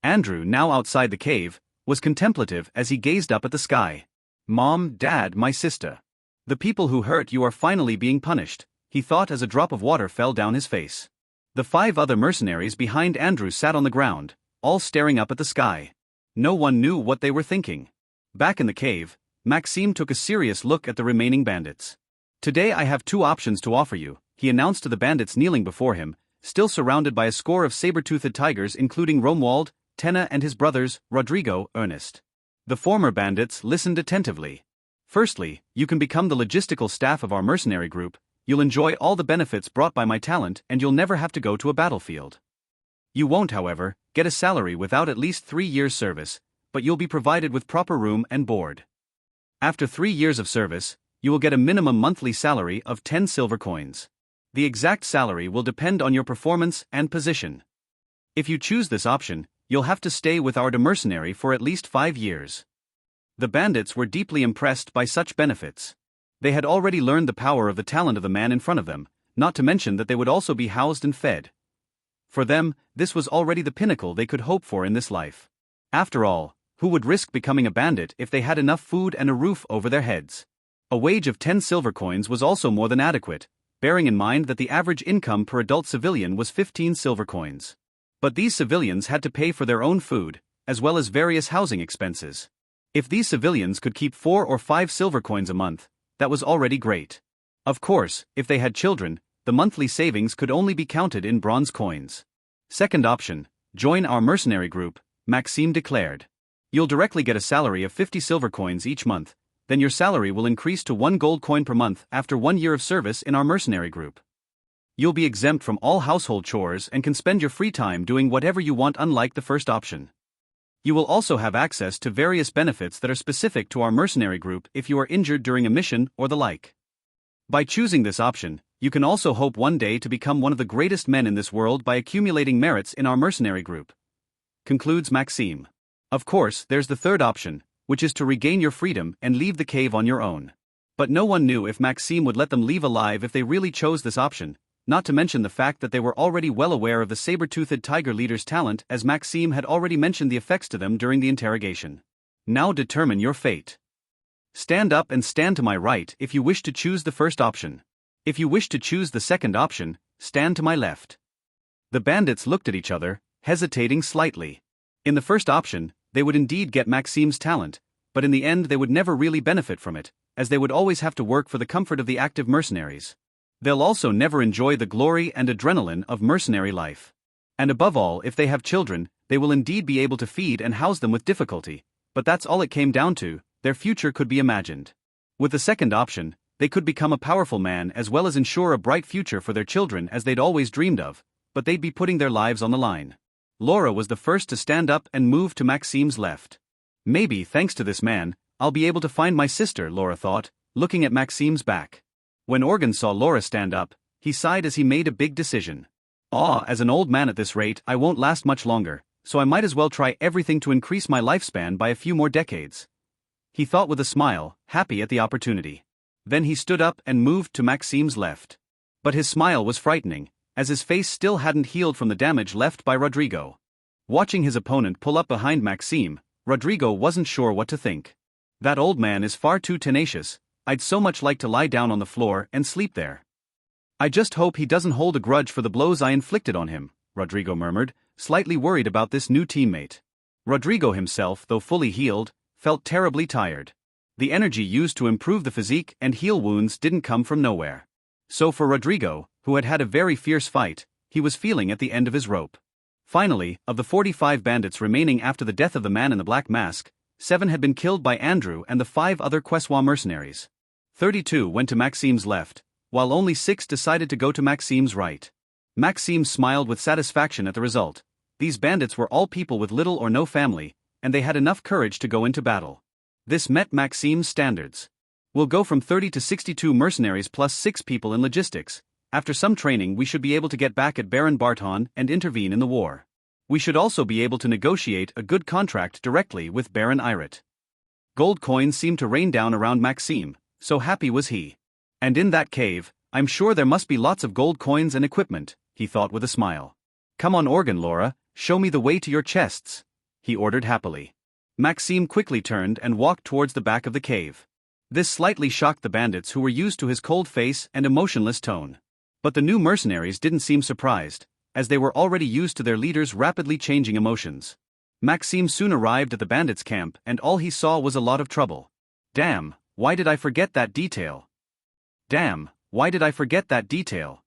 Andrew, now outside the cave, was contemplative as he gazed up at the sky. "Mom, Dad, my sister. The people who hurt you are finally being punished," he thought as a drop of water fell down his face. The 5 other mercenaries behind Andrew sat on the ground, all staring up at the sky. No one knew what they were thinking. Back in the cave, Maxime took a serious look at the remaining bandits. "Today I have two options to offer you," he announced to the bandits kneeling before him, still surrounded by a score of saber-toothed tigers including Romuald, Tenna and his brothers, Rodrigo, Ernest. The former bandits listened attentively. "Firstly, you can become the logistical staff of our mercenary group, you'll enjoy all the benefits brought by my talent and you'll never have to go to a battlefield. You won't, however, get a salary without at least 3 years' service, but you'll be provided with proper room and board. After 3 years of service, you will get a minimum monthly salary of 10 silver coins. The exact salary will depend on your performance and position. If you choose this option, you'll have to stay with our mercenary for at least 5 years." The bandits were deeply impressed by such benefits. They had already learned the power of the talent of the man in front of them, not to mention that they would also be housed and fed. For them, this was already the pinnacle they could hope for in this life. After all, who would risk becoming a bandit if they had enough food and a roof over their heads? A wage of 10 silver coins was also more than adequate, bearing in mind that the average income per adult civilian was 15 silver coins. But these civilians had to pay for their own food, as well as various housing expenses. If these civilians could keep 4 or 5 silver coins a month, that was already great. Of course, if they had children, the monthly savings could only be counted in bronze coins. "Second option, join our mercenary group," Maxime declared. "You'll directly get a salary of 50 silver coins each month, then your salary will increase to 1 gold coin per month after 1 year of service in our mercenary group. You'll be exempt from all household chores and can spend your free time doing whatever you want, unlike the first option. You will also have access to various benefits that are specific to our mercenary group if you are injured during a mission or the like. By choosing this option, you can also hope one day to become one of the greatest men in this world by accumulating merits in our mercenary group," concludes Maxime. Of course, there's the third option, which is to regain your freedom and leave the cave on your own. But no one knew if Maxime would let them leave alive if they really chose this option, not to mention the fact that they were already well aware of the saber-toothed tiger leader's talent, as Maxime had already mentioned the effects to them during the interrogation. "Now determine your fate. Stand up and stand to my right if you wish to choose the first option. If you wish to choose the second option, stand to my left." The bandits looked at each other, hesitating slightly. In the first option, they would indeed get Maxime's talent, but in the end they would never really benefit from it, as they would always have to work for the comfort of the active mercenaries. They'll also never enjoy the glory and adrenaline of mercenary life. And above all, if they have children, they will indeed be able to feed and house them with difficulty, but that's all it came down to, their future could be imagined. With the second option, they could become a powerful man as well as ensure a bright future for their children as they'd always dreamed of, but they'd be putting their lives on the line. Laura was the first to stand up and move to Maxime's left. "Maybe, thanks to this man, I'll be able to find my sister," Laura thought, looking at Maxime's back. When Organ saw Laura stand up, he sighed as he made a big decision. As an old man at this rate, I won't last much longer, so I might as well try everything to increase my lifespan by a few more decades," he thought with a smile, happy at the opportunity. Then he stood up and moved to Maxime's left. But his smile was frightening, as his face still hadn't healed from the damage left by Rodrigo. Watching his opponent pull up behind Maxime, Rodrigo wasn't sure what to think. "That old man is far too tenacious, I'd so much like to lie down on the floor and sleep there. I just hope he doesn't hold a grudge for the blows I inflicted on him," Rodrigo murmured, slightly worried about this new teammate. Rodrigo himself, though fully healed, felt terribly tired. The energy used to improve the physique and heal wounds didn't come from nowhere. So for Rodrigo, who had had a very fierce fight, he was feeling at the end of his rope. Finally, of the 45 bandits remaining after the death of the man in the black mask, 7 had been killed by Andrew and the 5 other Quessois mercenaries. 32 went to Maxime's left, while only 6 decided to go to Maxime's right. Maxime smiled with satisfaction at the result. These bandits were all people with little or no family, and they had enough courage to go into battle. This met Maxime's standards. "We'll go from 30 to 62 mercenaries plus 6 people in logistics. After some training we should be able to get back at Baron Barton and intervene in the war. We should also be able to negotiate a good contract directly with Baron Irit." Gold coins seemed to rain down around Maxime, so happy was he. "And in that cave, I'm sure there must be lots of gold coins and equipment," he thought with a smile. "Come on, Organ, Laura, show me the way to your chests," he ordered happily. Maxime quickly turned and walked towards the back of the cave. This slightly shocked the bandits who were used to his cold face and emotionless tone. But the new mercenaries didn't seem surprised, as they were already used to their leader's rapidly changing emotions. Maxime soon arrived at the bandits' camp and all he saw was a lot of trouble. Damn, why did I forget that detail? Damn, why did I forget that detail?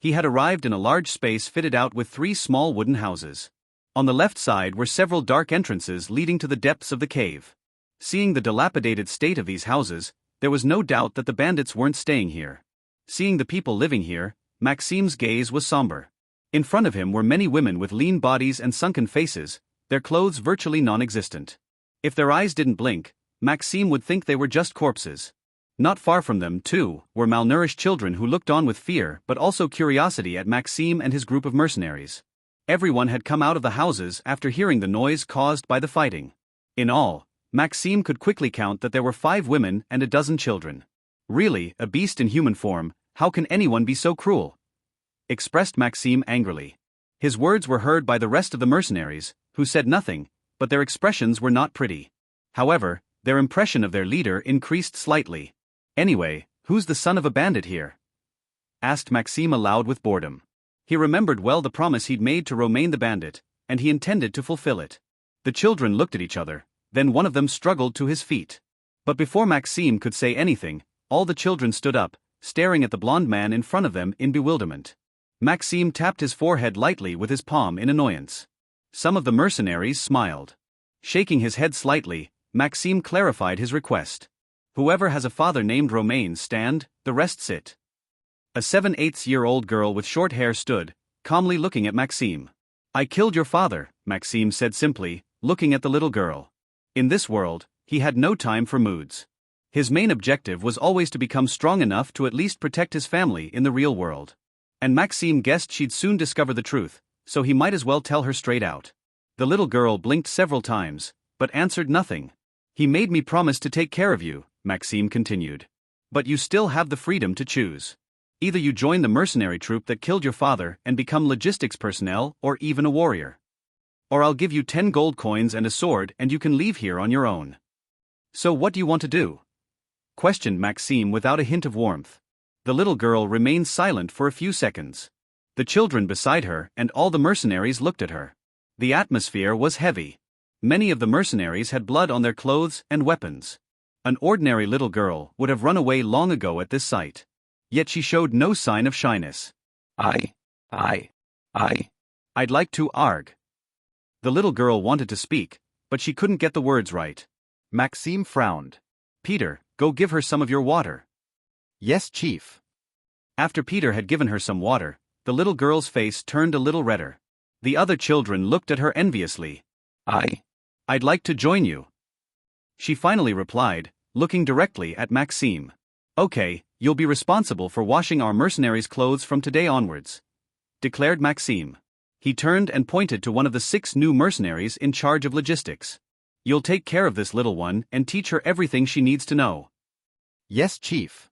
He had arrived in a large space fitted out with 3 small wooden houses. On the left side were several dark entrances leading to the depths of the cave. Seeing the dilapidated state of these houses, there was no doubt that the bandits weren't staying here. Seeing the people living here, Maxime's gaze was somber. In front of him were many women with lean bodies and sunken faces, their clothes virtually non-existent. If their eyes didn't blink, Maxime would think they were just corpses. Not far from them, too, were malnourished children who looked on with fear but also curiosity at Maxime and his group of mercenaries. Everyone had come out of the houses after hearing the noise caused by the fighting. In all, Maxime could quickly count that there were 5 women and a dozen children. Really, a beast in human form, how can anyone be so cruel? Expressed Maxime angrily. His words were heard by the rest of the mercenaries, who said nothing, but their expressions were not pretty. However, their impression of their leader increased slightly. Anyway, who's the son of a bandit here? Asked Maxime aloud with boredom. He remembered well the promise he'd made to Romain the bandit, and he intended to fulfill it. The children looked at each other, then one of them struggled to his feet. But before Maxime could say anything, all the children stood up, staring at the blond man in front of them in bewilderment. Maxime tapped his forehead lightly with his palm in annoyance. Some of the mercenaries smiled. Shaking his head slightly, Maxime clarified his request. Whoever has a father named Romain stand, the rest sit. A 7/8-year-old girl with short hair stood, calmly looking at Maxime. I killed your father, Maxime said simply, looking at the little girl. In this world, he had no time for moods. His main objective was always to become strong enough to at least protect his family in the real world. And Maxime guessed she'd soon discover the truth, so he might as well tell her straight out. The little girl blinked several times, but answered nothing. He made me promise to take care of you, Maxime continued. But you still have the freedom to choose. Either you join the mercenary troop that killed your father and become logistics personnel or even a warrior. Or I'll give you 10 gold coins and a sword and you can leave here on your own. So what do you want to do? Questioned Maxime without a hint of warmth. The little girl remained silent for a few seconds. The children beside her and all the mercenaries looked at her. The atmosphere was heavy. Many of the mercenaries had blood on their clothes and weapons. An ordinary little girl would have run away long ago at this sight. Yet she showed no sign of shyness. I'd like to arg. The little girl wanted to speak, but she couldn't get the words right. Maxime frowned. Peter, go give her some of your water. Yes, Chief. After Peter had given her some water, the little girl's face turned a little redder. The other children looked at her enviously. I'd like to join you. She finally replied, looking directly at Maxime. Okay, you'll be responsible for washing our mercenaries' clothes from today onwards, declared Maxime. He turned and pointed to one of the 6 new mercenaries in charge of logistics. You'll take care of this little one and teach her everything she needs to know. Yes, Chief.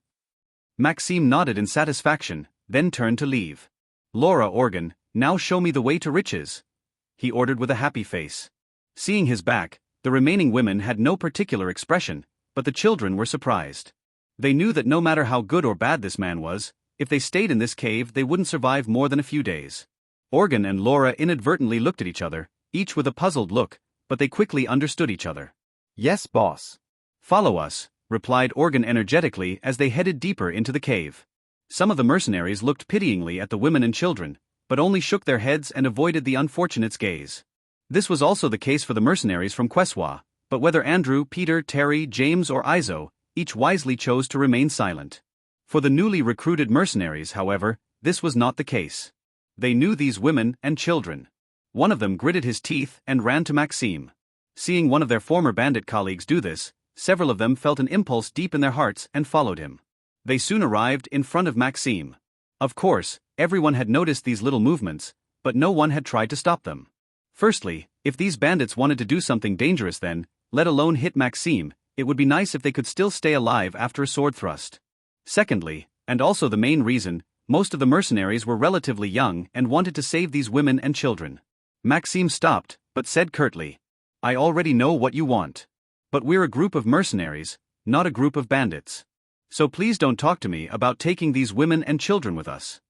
Maxime nodded in satisfaction, then turned to leave. Laura Organ, now show me the way to riches, he ordered with a happy face. Seeing his back, the remaining women had no particular expression, but the children were surprised. They knew that no matter how good or bad this man was, if they stayed in this cave they wouldn't survive more than a few days. Organ and Laura inadvertently looked at each other, each with a puzzled look, but they quickly understood each other. Yes, boss. Follow us, replied Organ energetically as they headed deeper into the cave. Some of the mercenaries looked pityingly at the women and children, but only shook their heads and avoided the unfortunate's gaze. This was also the case for the mercenaries from Quessois, but whether Andrew, Peter, Terry, James or Izo, each wisely chose to remain silent. For the newly recruited mercenaries, however, this was not the case. They knew these women and children. One of them gritted his teeth and ran to Maxime. Seeing one of their former bandit colleagues do this, several of them felt an impulse deep in their hearts and followed him. They soon arrived in front of Maxime. Of course, everyone had noticed these little movements, but no one had tried to stop them. Firstly, if these bandits wanted to do something dangerous then, let alone hit Maxime, it would be nice if they could still stay alive after a sword thrust. Secondly, and also the main reason, most of the mercenaries were relatively young and wanted to save these women and children. Maxime stopped, but said curtly, I already know what you want. But we're a group of mercenaries, not a group of bandits. So please don't talk to me about taking these women and children with us.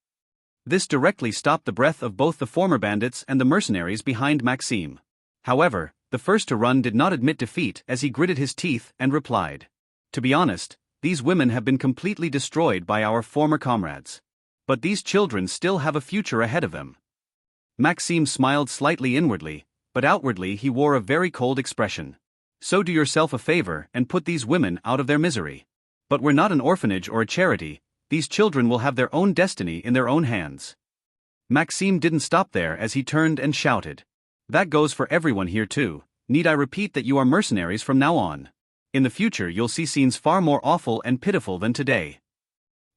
This directly stopped the breath of both the former bandits and the mercenaries behind Maxime. However, the first to run did not admit defeat as he gritted his teeth and replied. To be honest, these women have been completely destroyed by our former comrades. But these children still have a future ahead of them. Maxime smiled slightly inwardly, but outwardly he wore a very cold expression. So do yourself a favor and put these women out of their misery. But we're not an orphanage or a charity, these children will have their own destiny in their own hands. Maxime didn't stop there as he turned and shouted. That goes for everyone here too. Need I repeat that you are mercenaries from now on? In the future you'll see scenes far more awful and pitiful than today.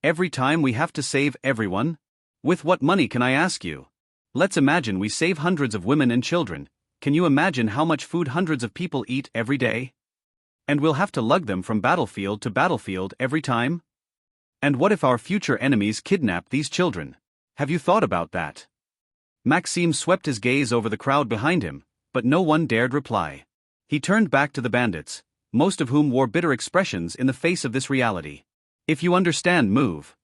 Every time we have to save everyone? With what money, can I ask you? Let's imagine we save hundreds of women and children. Can you imagine how much food hundreds of people eat every day? And we'll have to lug them from battlefield to battlefield every time? And what if our future enemies kidnap these children? Have you thought about that? Maxime swept his gaze over the crowd behind him, but no one dared reply. He turned back to the bandits, most of whom wore bitter expressions in the face of this reality. If you understand, move,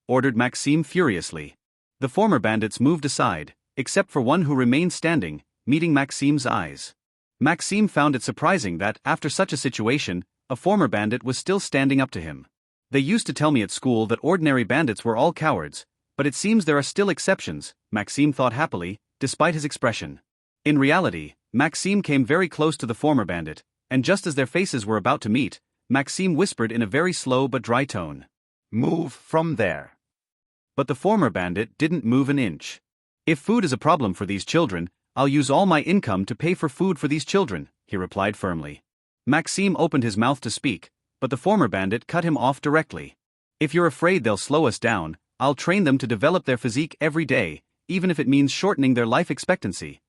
ordered Maxime furiously. The former bandits moved aside, except for one who remained standing, meeting Maxime's eyes. Maxime found it surprising that, after such a situation, a former bandit was still standing up to him. They used to tell me at school that ordinary bandits were all cowards, but it seems there are still exceptions, Maxime thought happily, despite his expression. In reality, Maxime came very close to the former bandit, and just as their faces were about to meet, Maxime whispered in a very slow but dry tone. Move from there. But the former bandit didn't move an inch. If food is a problem for these children, I'll use all my income to pay for food for these children, he replied firmly. Maxime opened his mouth to speak, but the former bandit cut him off directly. If you're afraid they'll slow us down, I'll train them to develop their physique every day, even if it means shortening their life expectancy,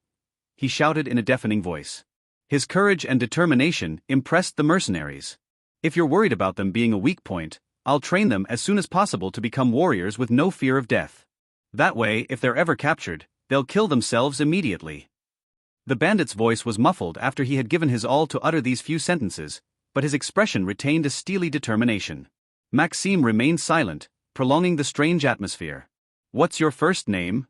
he shouted in a deafening voice. His courage and determination impressed the mercenaries. If you're worried about them being a weak point, I'll train them as soon as possible to become warriors with no fear of death. That way, if they're ever captured, they'll kill themselves immediately. The bandit's voice was muffled after he had given his all to utter these few sentences, but his expression retained a steely determination. Maxime remained silent, prolonging the strange atmosphere. What's your first name?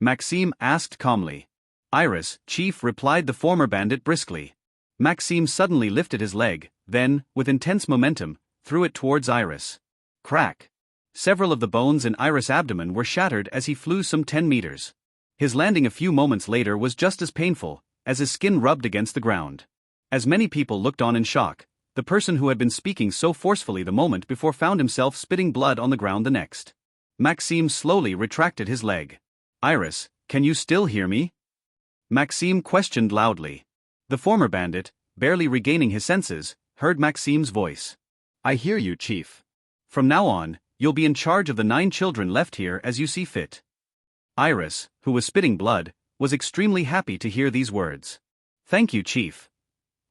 Maxime asked calmly. Iris, chief, replied the former bandit briskly. Maxime suddenly lifted his leg, then, with intense momentum, threw it towards Iris. Crack! Several of the bones in Iris' abdomen were shattered as he flew some 10 meters. His landing a few moments later was just as painful, as his skin rubbed against the ground. As many people looked on in shock, the person who had been speaking so forcefully the moment before found himself spitting blood on the ground the next. Maxime slowly retracted his leg. Iris, can you still hear me? Maxime questioned loudly. The former bandit, barely regaining his senses, heard Maxime's voice. I hear you, chief. From now on, you'll be in charge of the 9 children left here as you see fit. Iris, who was spitting blood, was extremely happy to hear these words. Thank you, chief,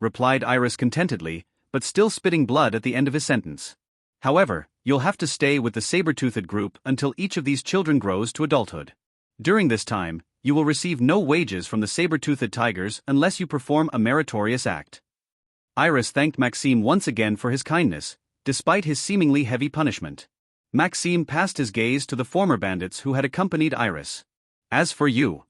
replied Iris contentedly, but still spitting blood at the end of his sentence. However, you'll have to stay with the saber-toothed group until each of these children grows to adulthood. During this time, you will receive no wages from the saber-toothed tigers unless you perform a meritorious act. Iris thanked Maxime once again for his kindness, despite his seemingly heavy punishment. Maxime passed his gaze to the former bandits who had accompanied Iris. As for you,